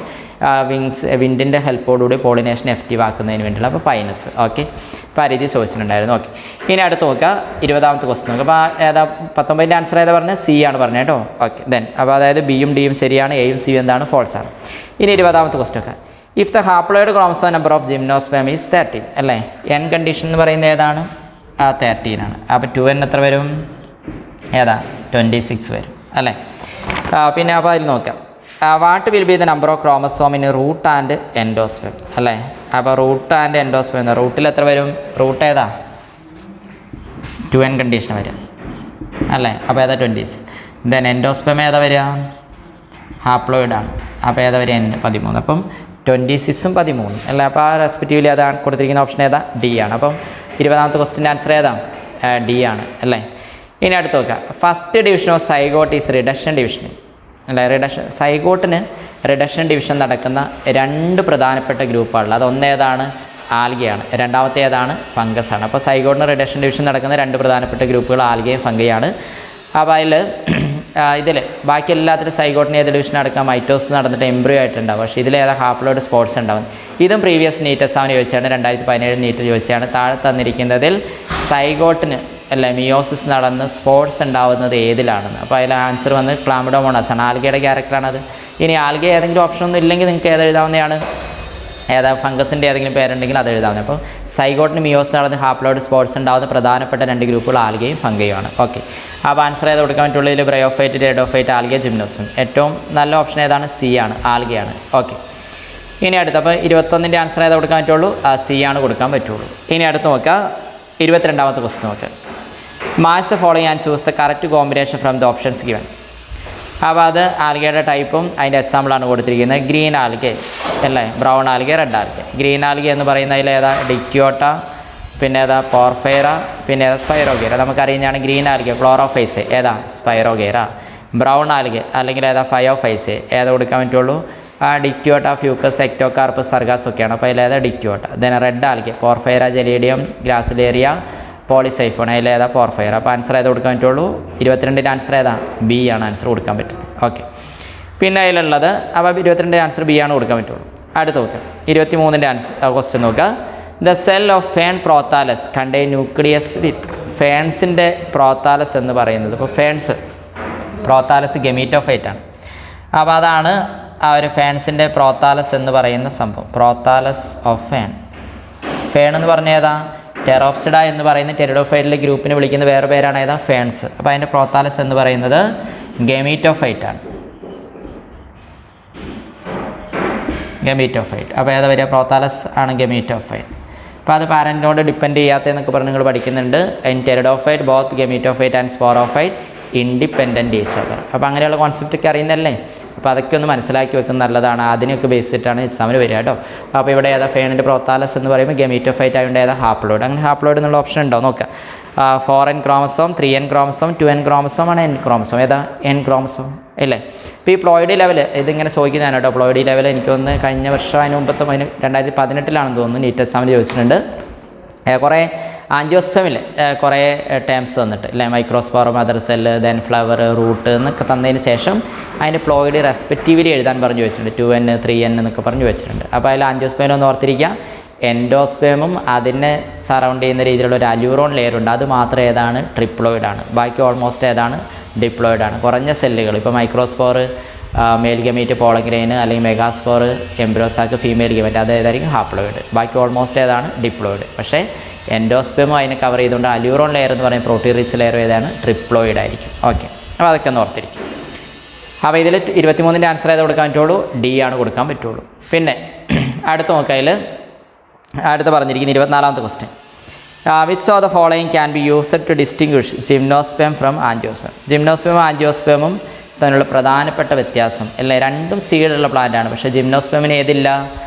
വിങ്സ് വിൻഡിൻ്റെ ഹെൽപ്പോടുകൂടി പോളിനേഷൻ എഫക്റ്റീവ് ആക്കുന്നതിന് വേണ്ടിയുള്ള അപ്പോൾ പൈനസ്. ഓക്കെ, അപ്പോൾ ആ രീതി ചോദിച്ചിട്ടുണ്ടായിരുന്നു. ഓക്കെ, ഇനി അടുത്ത് നോക്കുക 20ാമത്തെ ക്വസ്റ്റ്യൻ നോക്കുക. അപ്പോൾ ഏതാ 19ൻ്റെ ആൻസർ ഏതാ പറഞ്ഞത്? സി ആണ് പറഞ്ഞത് കേട്ടോ. ഓക്കെ, ദെൻ അപ്പോൾ അതായത് ബിയും ഡിയും ശരിയാണ്, എയും സിയും എന്താണ്? ഫോൾസ് ആണ്. ഇനി 20ാമത്തെ ക്വസ്റ്റ്യൻ ഒക്കെ, if the haploid chromosome number of gymnosperm is 13 അല്ലേ, എൻ കണ്ടീഷൻ എന്ന് പറയുന്നത് ഏതാണ്? 13 ആണ്. അപ്പോൾ 2n എത്ര വരും? ഏതാ? 26 വരും അല്ലേ. പിന്നെ അപ്പോൾ അതിൽ നോക്കാം, what will be the number of chromosome in root and endosperm അല്ലേ. അപ്പോൾ റൂട്ട് ആൻഡ് എൻഡോസ്പേം റൂട്ടിൽ എത്ര വരും? റൂട്ട് ഏതാ? 2n കണ്ടീഷൻ വരിക അല്ലേ. അപ്പോൾ ഏതാ? 26. ദെൻ എൻഡോസ്പേം ഏതാ വരിക? ഹാപ്ലോയിഡാണ്. അപ്പോൾ ഏതാ വരിക? n 13. അപ്പം 26ഉം 13 അല്ല. അപ്പോൾ ആ റെസ്പെക്റ്റീവ്ലി അതാണ് കൊടുത്തിരിക്കുന്ന ഓപ്ഷൻ ഏതാ? ഡി ആണ്. അപ്പം 20ാമത്തെ ക്വസ്റ്റിൻ്റെ ആൻസർ ഏതാ? ഡി ആണ് അല്ലേ. ഇനി അടുത്ത് നോക്കുക, first division of zygote is reduction division അല്ലേ. സൈഗോട്ടിന് റിഡക്ഷൻ ഡിവിഷൻ നടക്കുന്ന 2 പ്രധാനപ്പെട്ട ഗ്രൂപ്പാണുള്ളത്. അതൊന്നേതാണ്? ആൽഗയാണ്. രണ്ടാമത്തെ ഏതാണ്? ഫംഗസ് ആണ്. അപ്പോൾ സൈഗോട്ടിന് റിഡക്ഷൻ ഡിവിഷൻ നടക്കുന്ന 2 പ്രധാനപ്പെട്ട ഗ്രൂപ്പുകൾ ആൽഗയും ഫംഗയാണ്. അപ്പോൾ അതിൽ ഇതിൽ ബാക്കി എല്ലാത്തിലും സൈഗോട്ടിന് ഏത് ഡിവിഷൻ നടക്കാം? മൈറ്റോസ് നടന്നിട്ട് എംബ്രിയോ ആയിട്ടുണ്ടാവും. പക്ഷേ ഇതിലേതാ? ഹാപ്ലോയിഡ് സ്പോർട്സ് ഉണ്ടാവും. ഇതും പ്രീവിയസ് നീറ്റ് എക്സാമിന് ചോദിച്ചാണ്, 2017 നീറ്റ് ചോദിച്ചാണ്. താഴെ തന്നിരിക്കുന്നതിൽ സൈഗോട്ടിന് അല്ലേ മിയോസിസ് നടന്ന് സ്പോർട്സ് ഉണ്ടാവുന്നത് ഏതിലാണെന്ന്. അപ്പോൾ അതിൽ ആൻസർ വന്ന് ക്ലാമിഡോമോണാസ് ആണ്. ആൽഗയുടെ ക്യാരക്ടറാണത്. ഇനി ആൽഗ ഏതെങ്കിലും ഓപ്ഷൻ ഒന്നും ഇല്ലെങ്കിൽ നിങ്ങൾക്ക് ഏതെഴുതാവുന്നതാണ്? ഏതാ? ഫംഗസിൻ്റെ ഏതെങ്കിലും പേരുണ്ടെങ്കിൽ അത് എഴുതാവുന്നത്. അപ്പോൾ സൈഗോട്ടിന് മിയോസിസ് നടന്ന് ഹാപ്ലോയിഡ് സ്പോർട്സ് ഉണ്ടാവുന്ന പ്രധാനപ്പെട്ട 2 ഗ്രൂപ്പുകൾ ആൽഗയും ഫംഗയുമാണ്. ഓക്കെ, അപ്പോൾ ആൻസർ ഏത് കൊടുക്കാൻ പറ്റുള്ളൂ? ഇതിൽ ബ്രയോഫൈറ്റ്, ടെറിഡോഫൈറ്റ്, ആൽഗ, ജിംനോസ്പേം. ഏറ്റവും നല്ല ഓപ്ഷൻ ഏതാണ്? സി ആണ്, ആൽഗയാണ്. ഓക്കെ, ഇനി അടുത്ത് അപ്പോൾ 21ൻ്റെ ആൻസർ ഏതാ കൊടുക്കാൻ പറ്റുള്ളൂ? സി ആണ് കൊടുക്കാൻ പറ്റുള്ളൂ. ഇനി അടുത്ത് നോക്കുക 22ാമത്തെ ക്വസ്റ്റ്യൻ നോക്കുക, match the following and choose the correct combination from the options given. അപ്പോൾ അത് ആൽഗയുടെ ടൈപ്പും അതിൻ്റെ എക്സാമ്പിളാണ് കൊടുത്തിരിക്കുന്നത്. ഗ്രീൻ ആൽഗ അല്ലേ, brown alga, red alga. Green alga എന്ന് പറയുന്നതിൽ ഏതാ? ഡിക്യോട്ട, പിന്നെ ഏതാ? പോർഫൈറ, പിന്നെ ഏതാ? സ്പൈറോഗേറ. നമുക്കറിയുന്നതാണ് ഗ്രീൻ ആൽഗ ക്ലോറോഫൈസ് ഏതാ? സ്പൈറോഗേറ. ബ്രൗൺ ആൽഗ അല്ലെങ്കിൽ ഏതാ? ഫയോഫൈസ് ഏതാ കൊടുക്കാൻ പറ്റുള്ളൂ? ഡിക്യോട്ട, ഫ്യൂക്കസ്, എക്ടോകാർപ്പ്, സർഗാസ് ഒക്കെയാണ്. അപ്പോൾ അതിലേതാ? Dictyota. Then red alga porphyra, gelidium, gracilaria, polysiphonia. അതിലേതാ? പോർഫൈറ. അപ്പോൾ ആൻസർ ഏതാ കൊടുക്കാൻ പറ്റുള്ളൂ? 22ൻ്റെ ആൻസർ ഏതാ? ബി ആണ് ആൻസർ കൊടുക്കാൻ പറ്റുന്നത്. ഓക്കെ, പിന്നെ അതിലുള്ളത് അപ്പോൾ 22ൻ്റെ ആൻസർ ബി ആണ് കൊടുക്കാൻ പറ്റുള്ളൂ. അടുത്ത് നോക്കാം 23ൻ്റെ ആൻസർ ക്വസ്റ്റ്യൻ നോക്കുക, the cell of fern prothallus contain nucleus with. ഫേൺസിൻ്റെ പ്രോത്താലസ് എന്ന് പറയുന്നത്, ഇപ്പോൾ ഫേൺസ് പ്രോത്താലസ് ഗമീറ്റോഫൈറ്റ് ആണ്. അപ്പോൾ അതാണ് ആ ഒരു ഫേൺസിൻ്റെ പ്രോത്താലസ് എന്ന് പറയുന്ന സംഭവം. Prothallus of fern. ഫേൺ എന്ന് പറഞ്ഞാൽ ഏതാ? ടെറോപ്സിഡ എന്ന് പറയുന്ന ടെറിഡോഫൈറ്റിലെ ഗ്രൂപ്പിനെ വിളിക്കുന്ന വേറെ പേരാണ് ഏതാ? ഫേൺസ്. അപ്പോൾ അതിൻ്റെ പ്രോത്താലസ് എന്ന് പറയുന്നത് ഗമീറ്റോഫൈറ്റ് ആണ്. ഗമീറ്റോഫൈറ്റ്. അപ്പോൾ ഏതാ വരിക? പ്രോത്താലസ് ആണ് ഗമീറ്റോഫൈറ്റ്. അപ്പോൾ അത് പാരൻറ്റിനോട് ഡിപ്പെൻഡ് ചെയ്യാത്തതെന്നൊക്കെ പറഞ്ഞ് നിങ്ങൾ പഠിക്കുന്നുണ്ട്. In pteridophyte both gametophyte and sporophyte independent each other. അപ്പോൾ അങ്ങനെയുള്ള കോൺസെപ്റ്റൊക്കെ അറിയുന്നല്ലേ. അപ്പോൾ അതൊക്കെ ഒന്ന് മനസ്സിലാക്കി വെക്കുന്നത് നല്ലതാണ്. അതിനൊക്കെ ബേസ് ചെയ്തിട്ടാണ് എക്സാമിന് വരിക കേട്ടോ. അപ്പോൾ ഇവിടെ ഏതാ? ഫേണിൻ്റെ പ്രോത്താലസ് എന്ന് പറയുമ്പോൾ ഗമീറ്റോഫൈറ്റ് ആയതുകൊണ്ട് ഏതാ? ഹാപ്ലോയിഡ്. അങ്ങനെ ഹാപ്ലോയിഡ് എന്നുള്ള ഓപ്ഷൻ ഉണ്ടോ നോക്കുക. 4n chromosome, 3n chromosome, 2n chromosome ആണ് n ക്രോമസോം. ഏതാ? n ക്രോമസോം അല്ലേ. ഇപ്പോൾ ഈ പ്ലോയിഡി ലെവൽ ഇതിങ്ങനെ ചോദിക്കുന്നതാണ് കേട്ടോ. പ്ലോയിഡി ലെവൽ എനിക്കൊന്ന് കഴിഞ്ഞ വർഷം അതിന് മുമ്പത്തെ 2018 തോന്നുന്നു നീറ്റ് എക്സാമിന് ചോദിച്ചിട്ടുണ്ട്. കുറേ ആൻജിയോസ്പെമിൽ കുറേ ടേംസ് തന്നിട്ട് അല്ലേ, microspore, mother cell, then flower, root എന്നൊക്കെ തന്നതിന് ശേഷം അതിൻ്റെ പ്ലോയിഡ് റെസ്പെക്റ്റീവ്ലി എഴുതാൻ പറഞ്ഞു ചോദിച്ചിട്ടുണ്ട്. 2n 3n എന്നൊക്കെ പറഞ്ഞു ചോദിച്ചിട്ടുണ്ട്. അപ്പോൾ അതിൽ ആൻജിയോസ്പെമിലൊന്ന് ഓർത്തിരിക്കുക, എൻഡോസ്പേമും അതിനെ സറൗണ്ട് ചെയ്യുന്ന രീതിയിലുള്ള ഒരു അല്യൂറോൺ ലെയർ ഉണ്ട്. അത് മാത്രം ഏതാണ്? ട്രിപ്ലോയിഡാണ്. ബാക്കി ഓൾമോസ്റ്റ് ഏതാണ്? ഡിപ്ലോയിഡാണ്. കുറഞ്ഞ സെല്ലുകൾ ഇപ്പോൾ മൈക്രോസ്പോർ മെയിൽ ഗമീറ്റ് പോളഗ്രെയിൻ, അല്ലെങ്കിൽ മെഗാസ്പോർ എംബ്രോസാക്ക് ഫീമെയിൽ ഗമീറ്റ്, അത് ഏതായിരിക്കും? ഹാപ്ലോയിഡ്. ബാക്കി ഓൾമോസ്റ്റ് ഏതാണ്? ഡിപ്ലോയിഡ്. പക്ഷേ എൻഡോസ്പെമും അതിനെ കവർ ചെയ്തുകൊണ്ട് അല്യൂറോൺ ലെയർ എന്ന് പറയുന്ന പ്രോട്ടീൻ റിച്ച് ലെയർ ഏതാണ്? ട്രിപ്ലോയിഡ് ആയിരിക്കും. ഓക്കെ, അപ്പോൾ അതൊക്കെ ഒന്ന് ഓർത്തിരിക്കും. അപ്പോൾ ഇതിൽ 23ൻ്റെ ആൻസർ ഏതാ കൊടുക്കാൻ പറ്റുള്ളൂ? ഡി ആണ് കൊടുക്കാൻ പറ്റുള്ളൂ. പിന്നെ അടുത്ത് നോക്കുക, അതിൽ അടുത്ത് പറഞ്ഞിരിക്കുന്ന 24ാമത്തെ question, which of the following can be used to distinguish gymnosperm from angiosperm. ജിംനോസ്പേമും ആൻജിയോസ്പേമും തമ്മിലുള്ള പ്രധാനപ്പെട്ട വ്യത്യാസം അല്ലേ, രണ്ടും സീഡുള്ള പ്ലാന്റാണ്. പക്ഷേ ജിംനോസ്പേമിന് ഏതില്ല?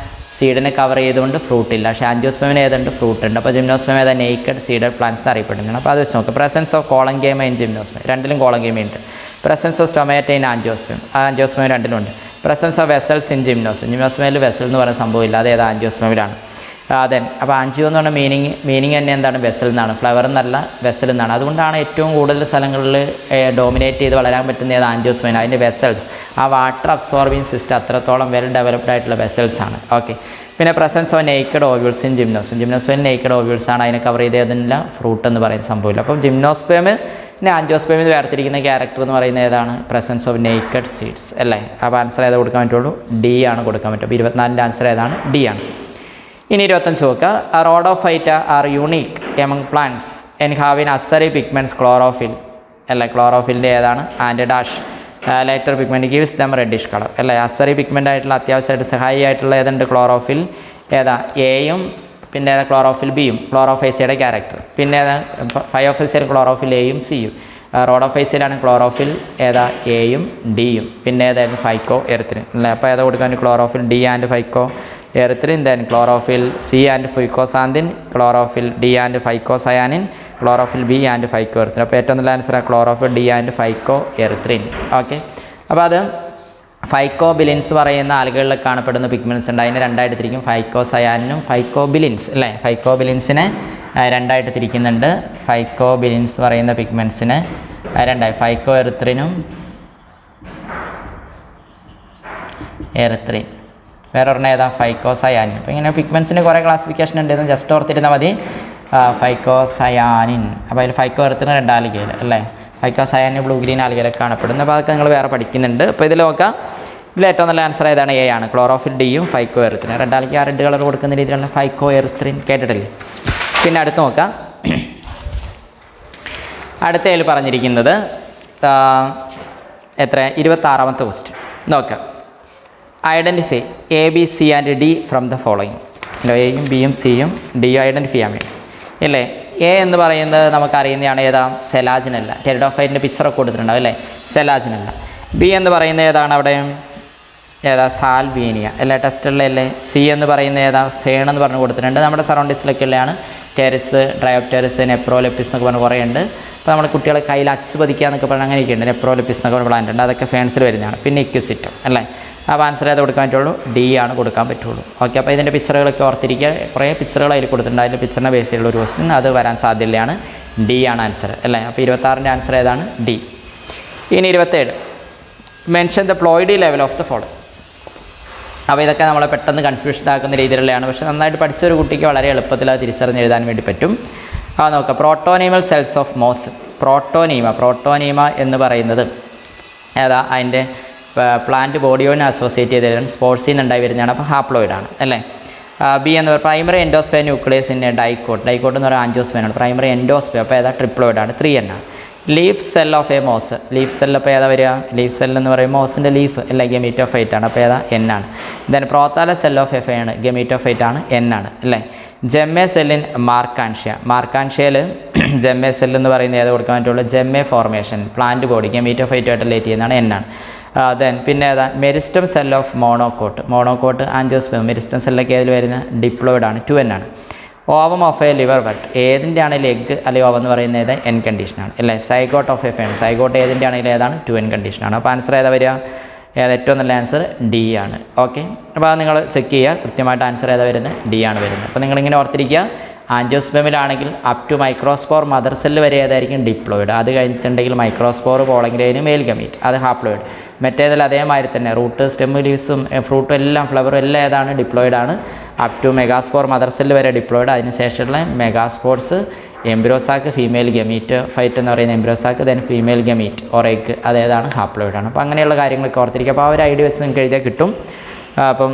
സീഡിനെ കവർ ചെയ്തുകൊണ്ട് ഫ്രൂട്ട് ഇല്ല. പക്ഷേ ആൻജിയോസ്പേമിന് ഏതുണ്ട്? ഫ്രൂട്ട് ഉണ്ട്. അപ്പോൾ ജിംനോസ്പേം ഏതാ? നേക്കഡ് സീഡഡ് പ്ലാന്റ്സ് അറിയപ്പെടുന്നതാണ്. അപ്പോൾ അത് വെച്ച് നോക്കുക. Presence of collenchyma in gymnosperm, രണ്ടിലും കോളങ്കേമ ഉണ്ട്. Presence of stomata in angiosperm, angiosperm രണ്ടിലുണ്ട്. Presence of vessels in gymnosperm. ജിംനോസ്പേമിൽ വെസൽ എന്ന് പറയുന്ന സംഭവമില്ല, അത് ഏതാ ആൻജിയോസ്പേമിലാണ്. ദെൻ അപ്പോൾ ആൻജിയോ എന്ന് പറഞ്ഞ മീനിങ് തന്നെ എന്താണ്? വെസൽ എന്നാണ്. ഫ്ലവർ എന്നല്ല, വെസൽ എന്നാണ്. അതുകൊണ്ടാണ് ഏറ്റവും കൂടുതൽ സ്ഥലങ്ങളിൽ ഡോമിനേറ്റ് ചെയ്ത് വളരാൻ പറ്റുന്ന ഏത് ആൻജിയോസ്പേം. അതിൻ്റെ വെസൽസ്, ആ വാട്ടർ അബ്സോർബിങ് സിസ്റ്റം അത്രത്തോളം വെൽ ഡെവലപ്ഡ് ആയിട്ടുള്ള വെസൽസ് ആണ്. ഓക്കെ. പിന്നെ presence of naked ovules in gymnosperm. ജിംനോസ്പേമിൽ നേക്കഡ് ഓവ്യൂൾസ് ആണ്, അതിനെ കവർ ചെയ്തതില്ല ഫ്രൂട്ട് എന്ന് പറയുന്ന സംഭവമില്ല. അപ്പം ജിംനോസ്പേമിനെ ആൻജിയോസ്പേമിൽ വേർതിരിക്കുന്ന ക്യാരക്ടർ എന്ന് പറയുന്നത് ഏതാണ്? പ്രസൻസ് ഓഫ് നേക്കഡ് സീഡ്സ് അല്ലേ. അപ്പോൾ ആൻസർ ഏതാ കൊടുക്കാൻ പറ്റുള്ളൂ? ഡി ആണ് കൊടുക്കാൻ പറ്റും. അപ്പോൾ 24ൻ്റെ ആൻസർ ഏതാണ്? ഡി ആണ്. ഇനി 25 നോക്കുക. Rhodophyta are unique among plants and have in accessory pigments chlorophyll അല്ലേ. ക്ലോറോഫിലിൻ്റെ ഏതാണ്? And dash latter pigment gives them reddish colour അല്ലേ. അസറി പിഗ്മെൻ്റ് ആയിട്ടുള്ള അത്യാവശ്യമായിട്ട് സഹായി ആയിട്ടുള്ള ഏതുണ്ട്? ക്ലോറോഫിൽ. ഏതാ? എയും പിന്നെ ഏതാ? ക്ലോറോഫിൽ ബിയും. ക്ലോറോഫൈസയുടെ ക്യാരക്ടർ. പിന്നെ ഏതാ? ഫയോഫൈസയിൽ ക്ലോറോഫിൽ എയും സിയും. റോഡോഫൈസയിലാണ് ക്ലോറോഫിൽ ഏതാ? എയും ഡിയും. പിന്നെ ഏതായിരുന്നു? ഫൈക്കോ എറിത്രിൻ അല്ലേ. അപ്പോൾ ഏതാ കൊടുക്കാൻ? Chlorophyll D and phycoerythrin. Then chlorophyll C and phycoxanthin, chlorophyll D and phycocyanin, chlorophyll B and phycoerythrin. അപ്പോൾ ഏറ്റവും നല്ല ആൻസറാണ് chlorophyll D and phycoerythrin. Okay. അപ്പോൾ അത് ഫൈക്കോബിലിൻസ് പറയുന്ന ആലുകളിൽ കാണപ്പെടുന്ന പിഗ്മെൻറ്റ്സ് ഉണ്ട്. അതിനെ രണ്ടായിട്ട് തിരിക്കും, ഫൈക്കോസയാനിനും ഫൈക്കോബിലിൻസ് അല്ലേ. ഫൈക്കോബിലിൻസിനെ രണ്ടായിട്ട് തിരിക്കുന്നുണ്ട്. ഫൈക്കോബിലിൻസ് പറയുന്ന പിഗ്മെൻറ്റ്സിന് രണ്ടായി, ഫൈക്കോ എറിത്രിനും എറിത്രിൻ. വേറെ ഒരെണ്ണം ഏതാ? ഫൈക്കോസയാനിൻ. അപ്പോൾ ഇങ്ങനെ പിഗ്മെൻറ്റ്സിന് കുറേ ക്ലാസിഫിക്കേഷൻ ഉണ്ടെന്ന് ജസ്റ്റ് ഓർത്തിരുന്നാൽ മതി. ഫൈക്കോസയാനിൻ. അപ്പോൾ അതിൽ ഫൈക്കോ എറിത്രിൻ റെഡ് ആൽഗയിൽ അല്ലേ. ഫൈക്കോസയാനിൻ ബ്ലൂ ഗ്രീൻ ആൽഗയിലൊക്കെ കാണപ്പെടുന്നു. അപ്പോൾ അതൊക്കെ നിങ്ങൾ വേറെ പഠിക്കുന്നുണ്ട്. അപ്പോൾ ഇതിൽ നോക്കാം, ഇതിൽ ഏറ്റവും നല്ല ആൻസർ ഏതാണ്? എ ആണ്. ക്ലോറോഫിൽ ഡിയും ഫൈക്കോ erythrin. Red alga red colour കൊടുക്കുന്ന രീതിയിലുള്ള ഫൈക്കോ എറിത്രിൻ കേട്ടിട്ടില്ലേ. പിന്നെ അടുത്ത് നോക്കാം. അടുത്തതിൽ പറഞ്ഞിരിക്കുന്നത് എത്ര? 26ാമത്തെ ക്വസ്റ്റ്യൻ നോക്കാം. Identify A B C and D from the following. എയും ബിയും സിയും ഡിയും ഐഡൻറ്റിഫൈ ചെയ്യാൻ വേണ്ടി അല്ലേ. എ എന്ന് പറയുന്നത് നമുക്കറിയുന്നതാണ് ഏതാ? സെലാജിനല്ല. ടെറിഡോഫൈറ്റിൻ്റെ പിക്ചറൊക്കെ കൊടുത്തിട്ടുണ്ടാവും അല്ലേ. സെലാജിനല്ല. ബി എന്ന് പറയുന്നത് ഏതാണ്? അവിടെ ഏതാ? സാൽവീനിയ അല്ലേ. ടെസ്റ്റിലല്ലേ. സി എന്ന് പറയുന്നത് ഏതാ? ഫേൺ എന്ന് പറഞ്ഞ് കൊടുത്തിട്ടുണ്ട്. നമ്മുടെ സറൗണ്ടിങ്സിലൊക്കെ ഉള്ളതാണ്. ടെറിസ്, ഡ്രയോപ്റ്റെറിസ്, നെപ്രോലെപ്പിസ് എന്നൊക്കെ പറഞ്ഞ് കുറേ ഉണ്ട്. അപ്പോൾ നമ്മുടെ കുട്ടികളെ കയ്യിൽ അച്ച് പതിക്കുക എന്നൊക്കെ പറഞ്ഞാൽ അങ്ങനെയൊക്കെ ഉണ്ട്. നെപ്രോലെപ്പിസ് എന്നൊക്കെ പറഞ്ഞ പ്ലാന്റ് ഉണ്ട്. അതൊക്കെ ഫേൺസിൽ വരുന്നതാണ്. പിന്നെ ഇക്വിസിറ്റം അല്ലേ. അപ്പോൾ ആൻസർ ഏത് കൊടുക്കാൻ പറ്റുള്ളൂ? ഡി ആണ് കൊടുക്കാൻ പറ്റുള്ളൂ. ഓക്കെ. അപ്പോൾ ഇതിൻ്റെ പിക്ചറുകളൊക്കെ ഓർത്തിരിക്കുക. കുറേ പിക്ചറുകൾ അതിൽ കൊടുത്തിട്ടുണ്ട്. അതിൻ്റെ പിക്ചറിനെ ബേസ് ചെയ്തുള്ള ഒരു ക്വസ്റ്റ്യൻ അത് വരാൻ സാധ്യതയാണ്. ഡി ആണ് ആൻസർ അല്ലേ. അപ്പോൾ 26ൻ്റെ ആൻസർ ഏതാണ്? ഡി. ഇനി 27 mention the ploidy level of the follow. അപ്പോൾ ഇതൊക്കെ നമ്മളെ പെട്ടെന്ന് കൺഫ്യൂഷൻ ആക്കുന്ന രീതിയിലുള്ളതാണ്. പക്ഷേ നന്നായിട്ട് പഠിച്ചൊരു കുട്ടിക്ക് വളരെ എളുപ്പത്തിൽ അത് തിരിച്ചറിഞ്ഞ് എഴുതാൻ വേണ്ടി പറ്റും. അത് നോക്കാം. പ്രോട്ടോനീമൽ സെൽസ് ഓഫ് മോസ്. പ്രോട്ടോനീമ എന്ന് പറയുന്നത് ഏതാ? അതിൻ്റെ പ്ലാന്റ് ബോഡിയോനെ അസോസിയേറ്റ് ചെയ്ത് സ്പോർട്സിൽ നിന്നുണ്ടായി വരുന്നതാണ്. അപ്പോൾ ഹാപ്ലോയിഡാണ് അല്ലേ. ബി എന്ന് പറയുന്നത് പ്രൈമറി എൻഡോസ്പേം ന്യൂക്ലിയസിൻ്റെ ഡൈക്കോട്ട് എന്ന് പറയുന്നത് ആൻജിയോസ്പേമാണ്. പ്രൈമറി എൻഡോസ്പേം അപ്പോൾ ഏതാ? ട്രിപ്ലോയിഡാണ്. 3N ആണ്. Leaf cell of a moss. Leaf cell അപ്പോൾ ഏതാ വരിക? ലീഫ് സെൽ എന്ന് പറയുമ്പോൾ മോസിൻ്റെ ലീഫ് അല്ലേ. ഗമീറ്റോഫൈറ്റ് ആണ്. അപ്പോൾ ഏതാ? N ആണ്. ദെൻ പ്രോത്താല സെൽ ഓഫ് എഫ് ആണ്. ഗമീറ്റോഫൈറ്റ് ആണ്. N ആണ് അല്ലേ. ജെമ്മെ സെല്ലിൻ മാർക്കാൻഷ്യയിൽ ജെമ്മെ സെൽ എന്ന് പറയുന്നത് ഏത് കൊടുക്കാൻ പറ്റുള്ളൂ? ജെമ്മെ ഫോർമേഷൻ പ്ലാന്റ് ബോഡി ഗമീറ്റോഫൈറ്റുമായിട്ട് റിലേറ്റ് ചെയ്യുന്നതാണ്. N ആണ്. ദെൻ പിന്നെ ഏതാ? Meristem cell of monocot angiosperm. Meristem സെല്ലൊക്കെ ഏതിൽ വരുന്ന? ഡിപ്ലോയിഡാണ്. 2N ആണ്. ഓവം ഓഫ് എ ലിവർ വെട്ട്. ഏതിൻ്റെ ആണെങ്കിലും എഗ് അല്ലെങ്കിൽ ഓവം എന്ന് പറയുന്നത് ഏത്? N കണ്ടീഷനാണ് അല്ലേ. Zygote of A fern. Zygote ഏതിൻ്റെ ആണെങ്കിലും ഏതാണ്? 2N കണ്ടീഷനാണ്. അപ്പോൾ ആൻസർ ഏതാ വരിക? ഏറ്റവും നല്ല ആൻസർ ഡി ആണ്. ഓക്കെ. അപ്പോൾ അത് നിങ്ങൾ ചെക്ക് ചെയ്യുക. കൃത്യമായിട്ട് ആൻസർ ഏതാ വരുന്നത്? ഡി ആണ് വരുന്നത്. അപ്പോൾ നിങ്ങളിങ്ങനെ ഓർത്തിരിക്കുക. ആൻജിയോസ്പേമിലാണെങ്കിൽ up to microspore mother cell വരെ ഏതായിരിക്കും? ഡിപ്ലോയിഡ്. അത് കഴിഞ്ഞിട്ടുണ്ടെങ്കിൽ മൈക്രോസ്പോർ പോളഗ്രെയിനും മെയിൽ ഗമീറ്റ് അത് ഹാപ്ലോയിഡ്. മറ്റേതിൽ അതേമാതിരി തന്നെ റൂട്ട് സ്റ്റെം ലീവ്സും ഫ്രൂട്ടും എല്ലാം ഫ്ലവറും എല്ലാം ഏതാണ്? ഡിപ്ലോയിഡാണ്. Up to megaspore mother cell വരെ ഡിപ്ലോയിഡ്. അതിനുശേഷമുള്ള megaspores embryo sac female gametophyte എന്ന് പറയുന്ന embryo sac then female gamete or egg അതേതാണ്? ഹാപ്ലോയിഡാണ്. അപ്പോൾ അങ്ങനെയുള്ള കാര്യങ്ങളൊക്കെ ഓർത്തിരിക്കുക. അപ്പോൾ ആ ഒരു ഐഡിയ വെച്ച് നിങ്ങൾക്ക് എഴുതിയാൽ കിട്ടും. അപ്പം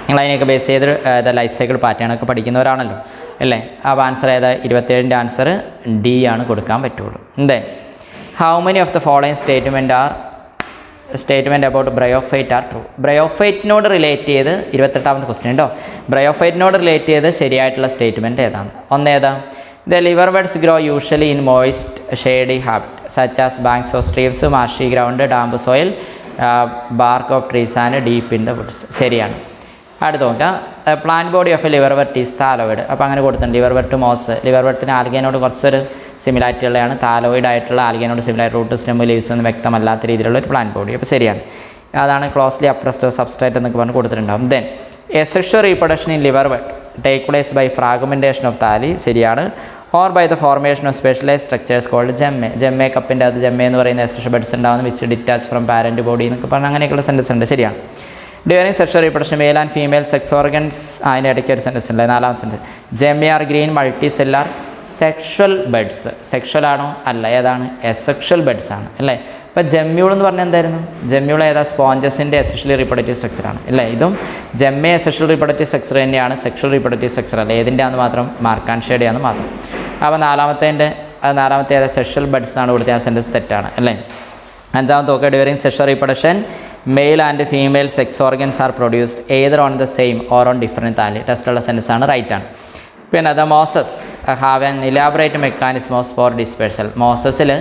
നിങ്ങളതിനെയൊക്കെ ബേസ് ചെയ്ത് ലൈഫ് സൈക്കിൾ പാറ്റേണൊക്കെ പഠിക്കുന്നവരാണല്ലോ അല്ലേ. അപ്പോൾ ആൻസർ ഏതാ? 27ൻ്റെ ആൻസർ ഡി ആണ് കൊടുക്കാൻ പറ്റുള്ളൂ. Then how many of the following statement about bryophyte are true. ബ്രയോഫൈറ്റിനോട് റിലേറ്റ് ചെയ്ത് 28ാമത്തെ ക്വസ്റ്റ്യൻ ഉണ്ടോ? ബ്രയോഫൈറ്റിനോട് റിലേറ്റ് ചെയ്ത് ശരിയായിട്ടുള്ള സ്റ്റേറ്റ്മെൻറ്റ് ഏതാണ്? ഒന്നേതാ? The liverworts grow usually in moist shady habit such as banks of streams, marshy ground, damp soil, bark of trees and deep in the woods. ശരിയാണ്. അടുത്ത് നോക്കാം. Plant body of a liverwort is thalloid. അപ്പോൾ അങ്ങനെ കൊടുത്തിട്ടുണ്ട്. Liverwort moss. ലിവർ വെർട്ടിന് ആൽഗേനോട് കുറച്ചൊരു സിമിലാരിറ്റി ഉള്ളതാണ്. താലോയിഡ് ആയിട്ടുള്ള ആൽഗേനോട് സിമിലാരിറ്റി റൂട്ട് സ്റ്റെം ലീവ്സ് ഒന്നും വ്യക്തമല്ലാത്ത രീതിയിലുള്ള ഒരു പ്ലാന്റ് ബോഡി. അപ്പോൾ ശരിയാണ്. അതാണ് ക്ലോസ്ലി അപ്രസ്ഡ് സബ്സ്ട്രേറ്റ് എന്നൊക്കെ പറഞ്ഞ് കൊടുത്തിട്ടുണ്ടാകും. Then asexual reproduction in liver take place by fragmentation of thalli, ശരിയാണ്. Or by the formation of specialise structures called gemmae. Gemmae കപ്പിൻ്റെ അത് ജെമ്മെ എന്ന് പറയുന്ന എസെക്ഷൽ ബഡ്സ് ഉണ്ടാകുന്ന which detach from parent body എന്നൊക്കെ പറഞ്ഞാൽ അങ്ങനെയൊക്കെയുള്ള സെൻറ്റൻസ് ഉണ്ട്, ശരിയാണ്. During sexual reproduction male and female sex organs, അതിൻ്റെ ഇടയ്ക്ക് ഒരു സെൻറ്റൻസ് ഉണ്ട്, 4ാമത്തെ sentence. Gemmae are green multi cellular sexual buds. Sexual ആണോ? അല്ല, ഏതാണ്? എസെക്ഷൽ ബഡ്സ് ആണ് അല്ലേ. ഇപ്പോൾ ജെമ്മ്യൂൾ എന്ന് പറഞ്ഞാൽ എന്തായിരുന്നു? ജെമ്മ്യൂൾ ഏതാ? സ്പോഞ്ചസിൻ്റെ എസെക്ഷലി റീപ്രൊഡക്റ്റീവ് സ്ട്രക്ചറാണ് അല്ലേ. ഇതും ജെമ്മെ എസെക്ഷൽ റീപ്രൊഡക്റ്റീവ് സ്ട്രക്ചർ തന്നെയാണ്, സെക്ഷൽ റീപ്രൊഡക്റ്റീവ് സ്ട്രക്ചർ അല്ല. ഏതിൻ്റെ ആണെന്ന് മാത്രം? മാർക്കാൻഷയുടെ ആണെന്ന് മാത്രം. അപ്പോൾ 4ാമത്തെ ഏതാ? സെക്ഷൽ ബഡ്സ് ആണ് കൊടുത്തത്. ആ സെൻറ്റൻസ് തെറ്റാണ് അല്ലേ. 5ാമത്തെ നോക്കുക. During sexual reproduction male and female sex organs are produced either on the same or on different thalli. ടെസ്റ്റുള്ള സെൻറ്റൻസ് ആണ്, റൈറ്റ് ആണ്. പിന്നെ the mosses have an elaborate mechanism of spore dispersal. മോസസിൽ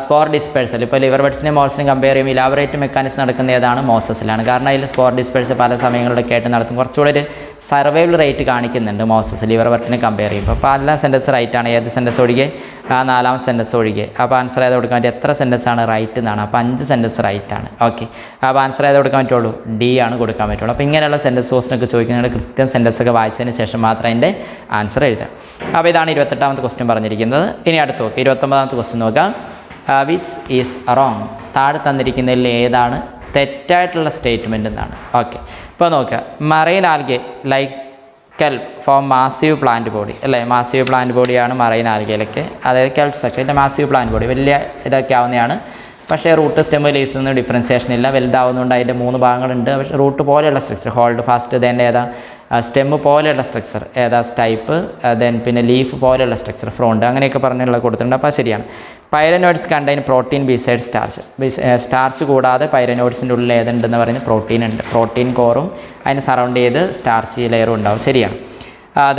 സ്പോർ ഡിസ്പേഴ്സൽ, ഇപ്പോൾ liver ബഡ്സിനെയും മോസസിനെയും compare ചെയ്യുമ്പോൾ elaborate mechanism നടക്കുന്ന ഏതാണ്? മോസസിലാണ്. കാരണം അതിൽ സ്പോർ ഡിസ്പേഴ്സൽ പല സമയങ്ങളിലൊക്കെ ആയിട്ട് നടത്തും. കുറച്ചുകൂടി ഒരു സർവൈവൽ റേറ്റ് കാണിക്കുന്നുണ്ട് മോസസ് ലിവർ ബഡ്സിനെ കമ്പയർ ചെയ്യുമ്പോൾ. അപ്പോൾ എല്ലാ സെൻറ്റൻസ് റൈറ്റ് ആണ്. ഏത് സെൻറ്റൻസ് ഒഴികെ? ആ 4ാമത്തെ സെൻറ്റൻസ് ഒഴികെ. അപ്പോൾ ആൻസർ ചെയ്ത് കൊടുക്കാൻ പറ്റും. എത്ര സെൻറ്റൻസ് ആണ് റൈറ്റ് എന്നാണ്? അപ്പോൾ 5 സെൻറ്റൻസ് റൈറ്റ് ആണ്. ഓക്കെ, അപ്പോൾ ആൻസർ ചെയ്ത് കൊടുക്കാൻ പറ്റുള്ളൂ, ഡി ആണ് കൊടുക്കാൻ പറ്റുള്ളൂ. അപ്പോൾ ഇങ്ങനെയുള്ള സെൻറ്റൻസ് ക്വസ്റ്റനൊക്കെ ചോദിക്കുന്നത് കൃത്യം സെൻറ്റൻസ് ഒക്കെ വായിച്ചതിന് ശേഷം മാത്രം അതിൻ്റെ ആൻസർ എഴുതാം. അപ്പോൾ ഇതാണ് 28ാമത്തെ ക്വസ്റ്റ്യൻ പറഞ്ഞിരിക്കുന്നത്. ഇനി അടുത്ത് നോക്കുക, 29ാമത്തെ ക്വസ്റ്റ്യൻ നോക്കാം. Which is wrong. താഴെ തന്നിരിക്കുന്നതിൽ ഏതാണ് തെറ്റായിട്ടുള്ള സ്റ്റേറ്റ്മെൻറ്റ് എന്നാണ്. ഓക്കെ, ഇപ്പോൾ നോക്കുക. Marine algae like kelp form massive plant body അല്ലേ. മാസീവ് പ്ലാന്റ് ബോഡിയാണ് മറൈൻ ആൽഗയിലൊക്കെ, അതായത് കെൽപ്സ് ഒക്കെ ഇതിൻ്റെ മാസീവ് പ്ലാന്റ് ബോഡി വലിയ ഇതൊക്കെ ആവുന്നതാണ്. പക്ഷേ റൂട്ട് സ്റ്റെം ലീവ്സ് ഒന്നും ഡിഫറൻസിയേഷൻ ഇല്ല. വലുതാവുന്നതുകൊണ്ട് അതിൻ്റെ 3 ഭാഗങ്ങളുണ്ട്. പക്ഷേ റൂട്ട് പോലെയുള്ള സ്ട്രക്ചർ, ഹോൾഡ് ഫാസ്റ്റ്, ദെൻ ഏതാ സ്റ്റെമ്മ് പോലെയുള്ള സ്ട്രക്ചർ ഏതാ സ്റ്റൈപ്പ്, ദെൻ പിന്നെ ലീഫ് പോലെയുള്ള സ്ട്രക്ചർ ഫ്രോണ്ട്, അങ്ങനെയൊക്കെ പറഞ്ഞുള്ള കൊടുത്തിട്ടുണ്ട്. അപ്പോൾ ശരിയാണ്. Pyrenoids contain protein beside starch. Starch കൂടാതെ പൈരനോയിഡ്സിൻ്റെ ഉള്ളിൽ ഏതുണ്ടെന്ന് പറയുന്നത് പ്രോട്ടീൻ ഉണ്ട്. പ്രോട്ടീൻ കോറും അതിന് സറൗണ്ട് ചെയ്ത് സ്റ്റാർച്ച് ലെയറും ഉണ്ടാവും, ശരിയാണ്.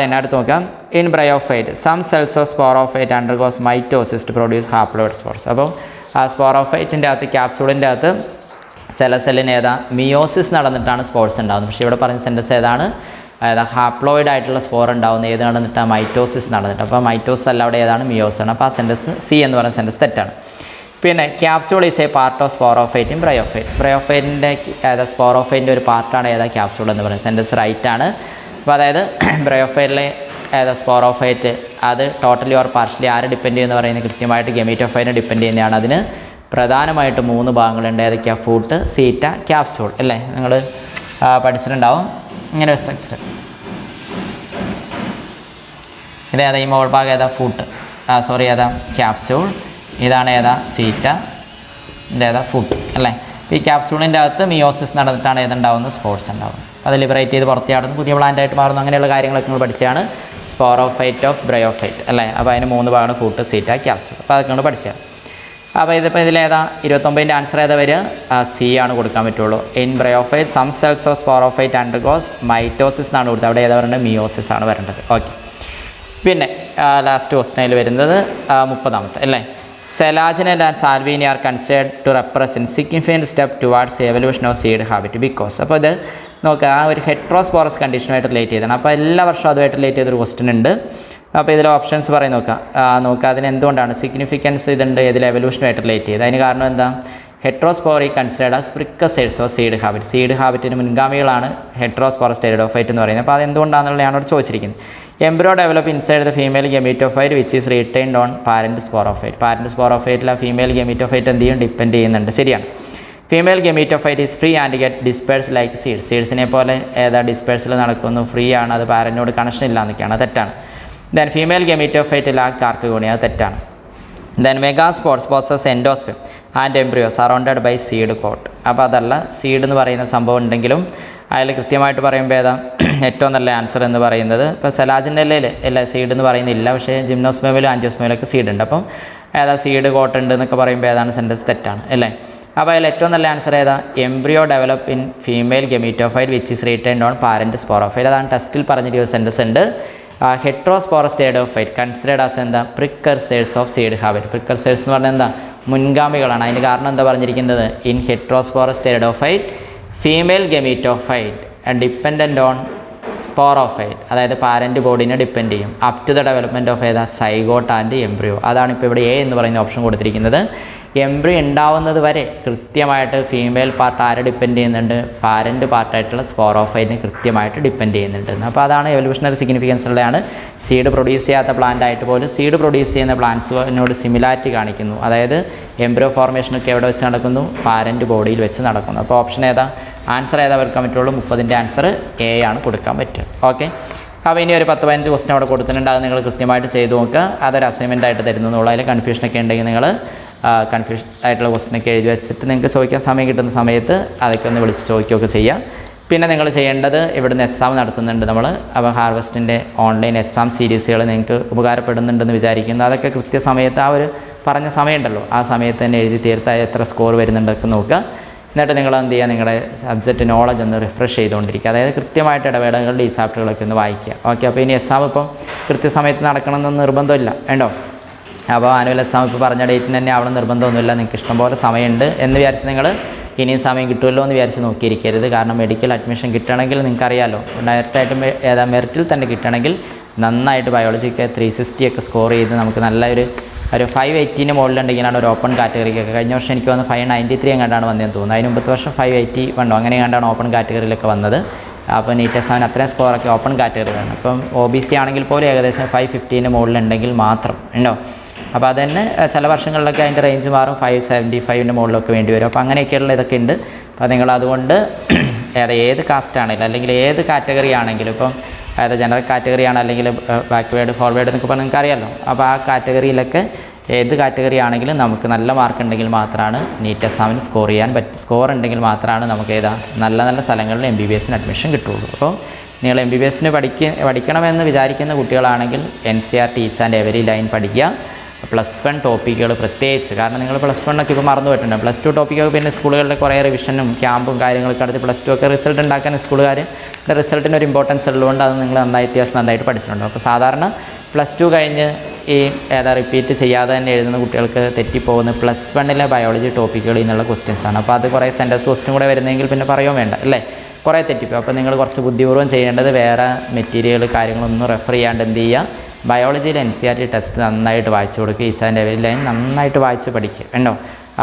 ദെൻ അടുത്ത് നോക്കാം. In bryophyte some cells of sporophyte undergoes mitosis to produce haploid spores. അപ്പോൾ ആ സ്പോറോഫൈറ്റിൻ്റെ അകത്ത് ക്യാപ്സൂളിൻ്റെ അകത്ത് ചില സെല്ലിന് ഏതാ മിയോസിസ് നടന്നിട്ടാണ് സ്പോർട്സ് ഉണ്ടാകുന്നത്. പക്ഷേ ഇവിടെ പറഞ്ഞ സെൻറ്റൻസ് ഏതാണ്? അതായത് ഹാപ്ലോയിഡ് ആയിട്ടുള്ള സ്പോർ ഉണ്ടാകുന്നത് ഏത് നടന്നിട്ടാണ്? മൈറ്റോസിസ് നടന്നിട്ട്. അപ്പോൾ മൈറ്റോസിസ് അല്ല, അവിടെ ഏതാണ്? മിയോസ് ആണ്. അപ്പോൾ ആ സെൻറ്റൻസ് സി എന്ന് പറയുന്ന സെൻറ്റൻസ് തെറ്റാണ്. പിന്നെ capsule is a part of സ്പോറോഫൈറ്റും ബ്രയോഫൈറ്റ്. ബ്രയോഫൈറ്റിൻ്റെ ഏതാ സ്പോറോഫൈറ്റിൻ്റെ ഒരു പാർട്ടാണ് ഏതാ ക്യാപ്സൂൾ എന്ന് പറയുന്നത്. സെൻറ്റൻസ് റൈറ്റ് ആണ്. അപ്പോൾ അതായത് ബ്രയോഫൈറ്റിലെ ഏതാ സ്പോറോഫൈറ്റ് അത് ടോട്ടലി ഓർ പാർഷ്യലി ആരെ ഡിപ്പെൻഡ് ചെയ്യുമെന്ന് പറയുന്നത് കൃത്യമായിട്ട് ഗമീറ്റോഫൈറ്റിനെ ഡിപ്പെൻഡ് ചെയ്യുന്നതാണ്. അതിന് പ്രധാനമായിട്ട് 3 ഭാഗങ്ങളുണ്ട്. ഏതൊക്കെയാണ്? ഫൂട്ട്, സീറ്റ, ക്യാപ്സൂൾ അല്ലേ. നിങ്ങൾ പഠിച്ചിട്ടുണ്ടാവും ഇങ്ങനെ ഒരു സ്ട്രക്ചർ. ഇതേതാ? ഈ മോൾ ഭാഗം ഏതാ? ഫൂട്ട്, ഏതാ? ക്യാപ്സൂൾ. ഇതാണ് ഏതാ? സീറ്റ. ഇതേതാ? ഫൂട്ട് അല്ലേ. ഈ ക്യാപ്സൂളിൻ്റെ അകത്ത് മിയോസിസ് നടന്നിട്ടാണ് ഏതുണ്ടാവുന്നത്? സ്പോർട്സ് ഉണ്ടാവുന്നത്. അത് ലിബറേറ്റ് ചെയ്ത് പുറത്തിയാടുന്നു, പുതിയ പ്ലാന്റായിട്ട് മാറുന്നു. അങ്ങനെയുള്ള കാര്യങ്ങളൊക്കെ നിങ്ങൾ പഠിച്ചാണ് സ്പോറോഫൈറ്റ് ഓഫ് ബ്രയോഫൈറ്റ് അല്ലേ. അപ്പോൾ അതിന് 3 ഭാഗമാണ് ഫൂട്ട്, സീറ്റ, ക്യാപ്സൂൾ. അപ്പോൾ അതൊക്കെ നിങ്ങൾ പഠിച്ചാൽ. അപ്പോൾ ഇതിപ്പോൾ ഇതിലേതാ? 29ൻ്റെ ആൻസർ ഏതാ വരിക? സി ആണ് കൊടുക്കാൻ പറ്റുള്ളൂ. In bryophyte some cells of sporophyte undergoes mitosis എന്നാണ് കൊടുത്തത്. അവിടെ ഏതാ വരേണ്ടത്? മിയോസിസ് ആണ് വരേണ്ടത്. ഓക്കെ, പിന്നെ ലാസ്റ്റ് ക്വസ്റ്റനിൽ വരുന്നത് 30ാമത്തെ അല്ലേ. Selaginella and salvinia are considered to represent significant step towards evolution of seed habit because. അപ്പോൾ ഇത് നോക്കുക, ആ ഒരു ഹെട്രോസ്പോറസ് കണ്ടീഷനുമായിട്ട് റിലേറ്റ് ചെയ്തതാണ്. അപ്പോൾ എല്ലാ വർഷവും അതുമായിട്ട് റിലേറ്റ് ചെയ്തൊരു ക്വസ്റ്റൻ ഉണ്ട്. അപ്പോൾ ഇതിൽ ഓപ്ഷൻസ് പറയും നോക്കുക അതിന് എന്തുകൊണ്ടാണ് സിഗ്നിഫിക്കൻസ് ഇതുണ്ട് ഇതിൽ എവല്യൂഷനുമായിട്ട് റിലേറ്റ് ചെയ്ത്. അതിന് കാരണം എന്താ? Heterospory considered as precursors of seed habit. Seed ഹാബിറ്റിന് മുൻഗാമികളാണ് ഹെട്രോസ്പോറസ് ടെറിഡോഫൈറ്റ് എന്ന് പറയുന്നത്. അപ്പോൾ അത് എന്തുകൊണ്ടാണെന്നുള്ളതാണ് അവിടെ ചോദിച്ചിരിക്കുന്നത്. Embryo develop inside the female gametophyte which is retained on parent sporophyte. Parent സ്പോറോഫൈറ്റിൽ ആ ഫീമെയിൽ ഗമീറ്റോഫൈറ്റ് എന്ത് ചെയ്യും? ഡിപ്പെൻഡ് ചെയ്യുന്നുണ്ട്, ശരിയാണ്. Female gametophyte is free and get disperse like seeds. സീഡ്സിനെ പോലെ ഏതാ ഡിസ്പേഴ്സിൽ നടക്കുന്നു, ഫ്രീ ആണ്, അത് പാരൻറ്റിനോട് കണക്ഷൻ ഇല്ല എന്നൊക്കെയാണ്, തെറ്റാണ്. Then female gametophyte lack archegonia, അത് തെറ്റാണ്. Then megaspores possess endosperm and embryo surrounded by seed coat. അപ്പോൾ അതല്ല, സീഡ് എന്ന് പറയുന്ന സംഭവം ഉണ്ടെങ്കിലും അതിൽ കൃത്യമായിട്ട് പറയുമ്പോൾ ഏതാ ഏറ്റവും നല്ല ആൻസർ എന്ന് പറയുന്നത്? ഇപ്പോൾ സെലാജിൻ്റെ അല്ല സീഡ് എന്ന് പറയുന്നില്ല, പക്ഷേ ജിംനോസ്പെമിലും ആൻജിയോസ്പെമിലൊക്കെ സീഡ് ഉണ്ട്. അപ്പം ഏതാ സീഡ് കോട്ട് ഉണ്ട് എന്നൊക്കെ പറയുമ്പോൾ ഏതാണ് സെൻറ്റൻസ് തെറ്റാണ് അല്ലേ. അപ്പോൾ അതിൽ ഏറ്റവും നല്ല ആൻസർ ഏതാ? Embryo develop in female gametophyte which is retained on parent sporophyte. അതാണ് ടെസ്റ്റിൽ പറഞ്ഞിരിക്കുന്ന സെൻറ്റൻസ് ഉണ്ട്. ഹെട്രോസ്പോറസ് ടെറിഡോഫൈറ്റ് കൺസിഡേർഡ് ആസ് എന്താ? Precursors of seed habit. Precursors എന്ന് പറഞ്ഞാൽ എന്താ? മുൻഗാമികളാണ്. അതിന് കാരണം എന്താ പറഞ്ഞിരിക്കുന്നത്? In heterosporous pteridophyte female gametophyte dependent on sporophyte, അതായത് പാരൻ്റ് ബോഡീനെ ഡിപ്പെൻഡ് ചെയ്യും. Up to the development of ഏതാ സൈഗോട്ട് ആൻഡ് എംബ്രിയോ. അതാണ് ഇപ്പോൾ ഇവിടെ എ എന്ന് പറയുന്ന ഓപ്ഷൻ കൊടുത്തിരിക്കുന്നത്. എംബ്രിയോ ഉണ്ടാവുന്നത് വരെ കൃത്യമായിട്ട് ഫീമെയിൽ പാർട്ട് ആരെ ഡിപ്പെൻഡ് ചെയ്യുന്നുണ്ട്? പാരൻ്റ് പാർട്ടായിട്ടുള്ള സ്പോറോഫൈറ്റിനെ കൃത്യമായിട്ട് ഡിപ്പെൻഡ് ചെയ്യുന്നുണ്ട്. അപ്പോൾ അതാണ് എവല്യൂഷണറി സിഗ്നിഫിക്കൻസ് ഉള്ളതാണ്. സീഡ് പ്രൊഡ്യൂസ് ചെയ്യാത്ത പ്ലാന്റ് ആയിട്ട് പോലും സീഡ് പ്രൊഡ്യൂസ് ചെയ്യുന്ന പ്ലാന്റ്സിനോട് സിമിലാരിറ്റി കാണിക്കുന്നു. അതായത് എംബ്രിയോ ഫോർമേഷനൊക്കെ എവിടെ വെച്ച് നടക്കുന്നു? പാരൻ്റ് ബോഡിയിൽ വെച്ച് നടക്കുന്നു. അപ്പോൾ ഓപ്ഷൻ ഏതാ? ആൻസർ ഏതാ കൊടുക്കാൻ പറ്റുള്ളൂ? 30ൻ്റെ ആൻസർ എ ആണ് കൊടുക്കാൻ പറ്റുക. ഓക്കെ, അപ്പോൾ ഇനി ഒരു 10-15 ക്വസ്റ്റൻ അവിടെ കൊടുത്തിട്ടുണ്ട്. അത് നിങ്ങൾ കൃത്യമായിട്ട് ചെയ്ത് നോക്കുക. അതൊരു അസൈൻമെൻ്റ് ആയിട്ട് തരുന്നുള്ളൂ. അതിൽ കൺഫ്യൂഷനൊക്കെ ഉണ്ടെങ്കിൽ നിങ്ങൾ കൺഫ്യൂഷൻ ആയിട്ടുള്ള ക്വസ്റ്റനൊക്കെ എഴുതി വെച്ചിട്ട് നിങ്ങൾക്ക് ചോദിക്കാൻ സമയം കിട്ടുന്ന സമയത്ത് അതൊക്കെ ഒന്ന് വിളിച്ച് ചോദിക്കുകയൊക്കെ ചെയ്യാം. പിന്നെ നിങ്ങൾ ചെയ്യേണ്ടത് ഇവിടുന്ന് എക്സാം നടത്തുന്നുണ്ട് നമ്മൾ. അപ്പോൾ ഹാർവസ്റ്റിൻ്റെ ഓൺലൈൻ എക്സാം സീരീസുകൾ നിങ്ങൾക്ക് ഉപകാരപ്പെടുന്നുണ്ടെന്ന് വിചാരിക്കുന്നു. അതൊക്കെ കൃത്യസമയത്ത് ആ ഒരു പറഞ്ഞ സമയമുണ്ടല്ലോ, ആ സമയത്ത് തന്നെ എഴുതി തീർത്താൽ എത്ര സ്കോർ വരുന്നുണ്ടൊക്കെ നോക്കുക. എന്നിട്ട് നിങ്ങൾ എന്ത് ചെയ്യുക? നിങ്ങളുടെ സബ്ജക്റ്റ് നോളജ് ഒന്ന് റിഫ്രഷ് ചെയ്തുകൊണ്ടിരിക്കുക. അതായത് കൃത്യമായിട്ട് ഇടവേളകളിൽ ഈ ചാപ്റ്ററുകളൊക്കെ ഒന്ന് വായിക്കുക. ഓക്കെ, അപ്പോൾ ഇനി എക്സാം ഇപ്പം കൃത്യസമയത്ത് നടക്കണമെന്നൊന്നും നിർബന്ധമില്ല, വേണ്ടോ? അപ്പോൾ ആനുവൽ എക്സാം ഇപ്പോൾ പറഞ്ഞ ഡേറ്റിന് തന്നെ ആവണം നിർബന്ധമൊന്നുമില്ല. നിങ്ങൾക്ക് ഇഷ്ടംപോലെ സമയമുണ്ട് എന്ന് വിചാരിച്ച് നിങ്ങൾ ഇനിയും സമയം കിട്ടുമല്ലോ എന്ന് വിചാരിച്ച് നോക്കിയിരിക്കരുത്. കാരണം മെഡിക്കൽ അഡ്മിഷൻ കിട്ടണമെങ്കിൽ നിങ്ങൾക്കറിയാമല്ലോ, ഡയറക്റ്റായിട്ട് മെറിറ്റിൽ തന്നെ കിട്ടണമെങ്കിൽ നന്നായിട്ട് ബയോളജിക്ക് 360 ഒക്കെ സ്കോർ ചെയ്ത് നമുക്ക് നല്ലൊരു 580 മുകളിലുണ്ടെങ്കിലാണ് ഒരു ഓപ്പൺ കാറ്റഗറിക്കൊക്കെ. കഴിഞ്ഞ വർഷം എനിക്ക് വന്ന് 593 എങ്ങാണ്ടാണ് വന്നതെന്ന് തോന്നുന്നു. അതിന് മുമ്പത്തെ വർഷം 580 വന്നോ അങ്ങനെ കണ്ടാണ് ഓപ്പൺ കാറ്റഗറിയിലൊക്കെ വന്നത്. അപ്പോൾ നീറ്റ് എക്സാമിന് അത്രയും സ്കോറൊക്കെ ഓപ്പൺ കാറ്റഗറി വേണം. ഇപ്പം OBC ആണെങ്കിൽ പോലും ഏകദേശം 550 മുകളിലുണ്ടെങ്കിൽ മാത്രം ഉണ്ടോ. അപ്പോൾ അത് തന്നെ ചില വർഷങ്ങളിലൊക്കെ അതിൻ്റെ റേഞ്ച് മാറും, 575 മുകളിലൊക്കെ വേണ്ടി വരും. അപ്പോൾ അങ്ങനെയൊക്കെയുള്ള ഇതൊക്കെ ഉണ്ട്. അപ്പോൾ നിങ്ങൾ അതുകൊണ്ട് ഏത് കാസ്റ്റ് ആണെങ്കിലും അല്ലെങ്കിൽ ഏത് കാറ്റഗറി ആണെങ്കിലും, ഇപ്പം അതായത് ജനറൽ കാറ്റഗറിയാണ് അല്ലെങ്കിൽ ബാക്ക്വേർഡ് ഫോർവേഡ് എന്നൊക്കെ പറഞ്ഞാൽ നിങ്ങൾക്ക് അറിയാമല്ലോ. അപ്പോൾ ആ കാറ്റഗറിയിലൊക്കെ ഏത് കാറ്റഗറി ആണെങ്കിലും നമുക്ക് നല്ല മാർക്ക് ഉണ്ടെങ്കിൽ മാത്രമാണ് നീറ്റ് എക്സാമിന് സ്കോർ ചെയ്യാൻ സ്കോർ ഉണ്ടെങ്കിൽ മാത്രമാണ് നമുക്ക് നല്ല നല്ല സ്ഥലങ്ങളിൽ MBBSന് അഡ്മിഷൻ കിട്ടുള്ളൂ. അപ്പോൾ നിങ്ങൾ MBBSന് പഠിക്കണമെന്ന് വിചാരിക്കുന്ന കുട്ടികളാണെങ്കിൽ NCERT each and every line പഠിക്കുക. +1 ടോപ്പിക്കുകൾ പ്രത്യേകിച്ച്, കാരണം നിങ്ങൾ +1 ഒക്കെ ഇപ്പോൾ മറന്നു പോയിട്ടുണ്ട്. +2 ടോപ്പിക്കൊക്കെ പിന്നെ സ്കൂളുകളിലെ കുറേ റിവിഷനും ക്യാമ്പും കാര്യങ്ങളൊക്കെ അടുത്ത് +2 ഒക്കെ റിസൾട്ട് ഉണ്ടാക്കാൻ സ്കൂളുകാർ റിസൾട്ടിന് ഒരു ഇമ്പോർട്ടൻസ് ഉള്ളതുകൊണ്ട് അത് നിങ്ങൾ അത്യാവശ്യം നന്നായിട്ട് പഠിച്ചിട്ടുണ്ട്. അപ്പോൾ സാധാരണ +2 കഴിഞ്ഞ് ഈ റിപ്പീറ്റ് ചെയ്യാതെ തന്നെ എഴുതുന്ന കുട്ടികൾക്ക് തെറ്റിപ്പോകുന്ന +1 ബയോളജി ടോപ്പിക്കുകളിൽ നിന്നുള്ള ക്വസ്റ്റ്യൻസാണ്. അപ്പോൾ അത് കുറേ സെൻറ്റൻസ് ക്വസ്റ്റ്യൻ കൂടെ വരുന്നെങ്കിൽ പിന്നെ പറയുകയും വേണ്ട അല്ലേ, കുറേ തെറ്റിപ്പോകും. അപ്പോൾ നിങ്ങൾ കുറച്ച് ബുദ്ധിപൂർവ്വം ചെയ്യേണ്ടത് വേറെ മെറ്റീരിയൽ കാര്യങ്ങളൊന്നും റെഫർ ചെയ്യാണ്ട് എന്ത് ചെയ്യുക? ബയോളജിയിൽ NCERT ടെസ്റ്റ് നന്നായിട്ട് വായിച്ചു കൊടുക്കുക. ഈച്ച് ആൻഡ് എവരി ലൈൻ നന്നായിട്ട് വായിച്ച് പഠിക്കുക ഉണ്ടോ.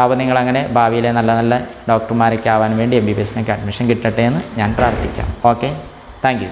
അപ്പോൾ നിങ്ങളങ്ങനെ ഭാവിയിലെ നല്ല നല്ല ഡോക്ടർമാരൊക്കെ ആവാൻ വേണ്ടി MBBSനൊക്കെ അഡ്മിഷൻ കിട്ടട്ടെ എന്ന് ഞാൻ പ്രാർത്ഥിക്കാം. Okay, thank you.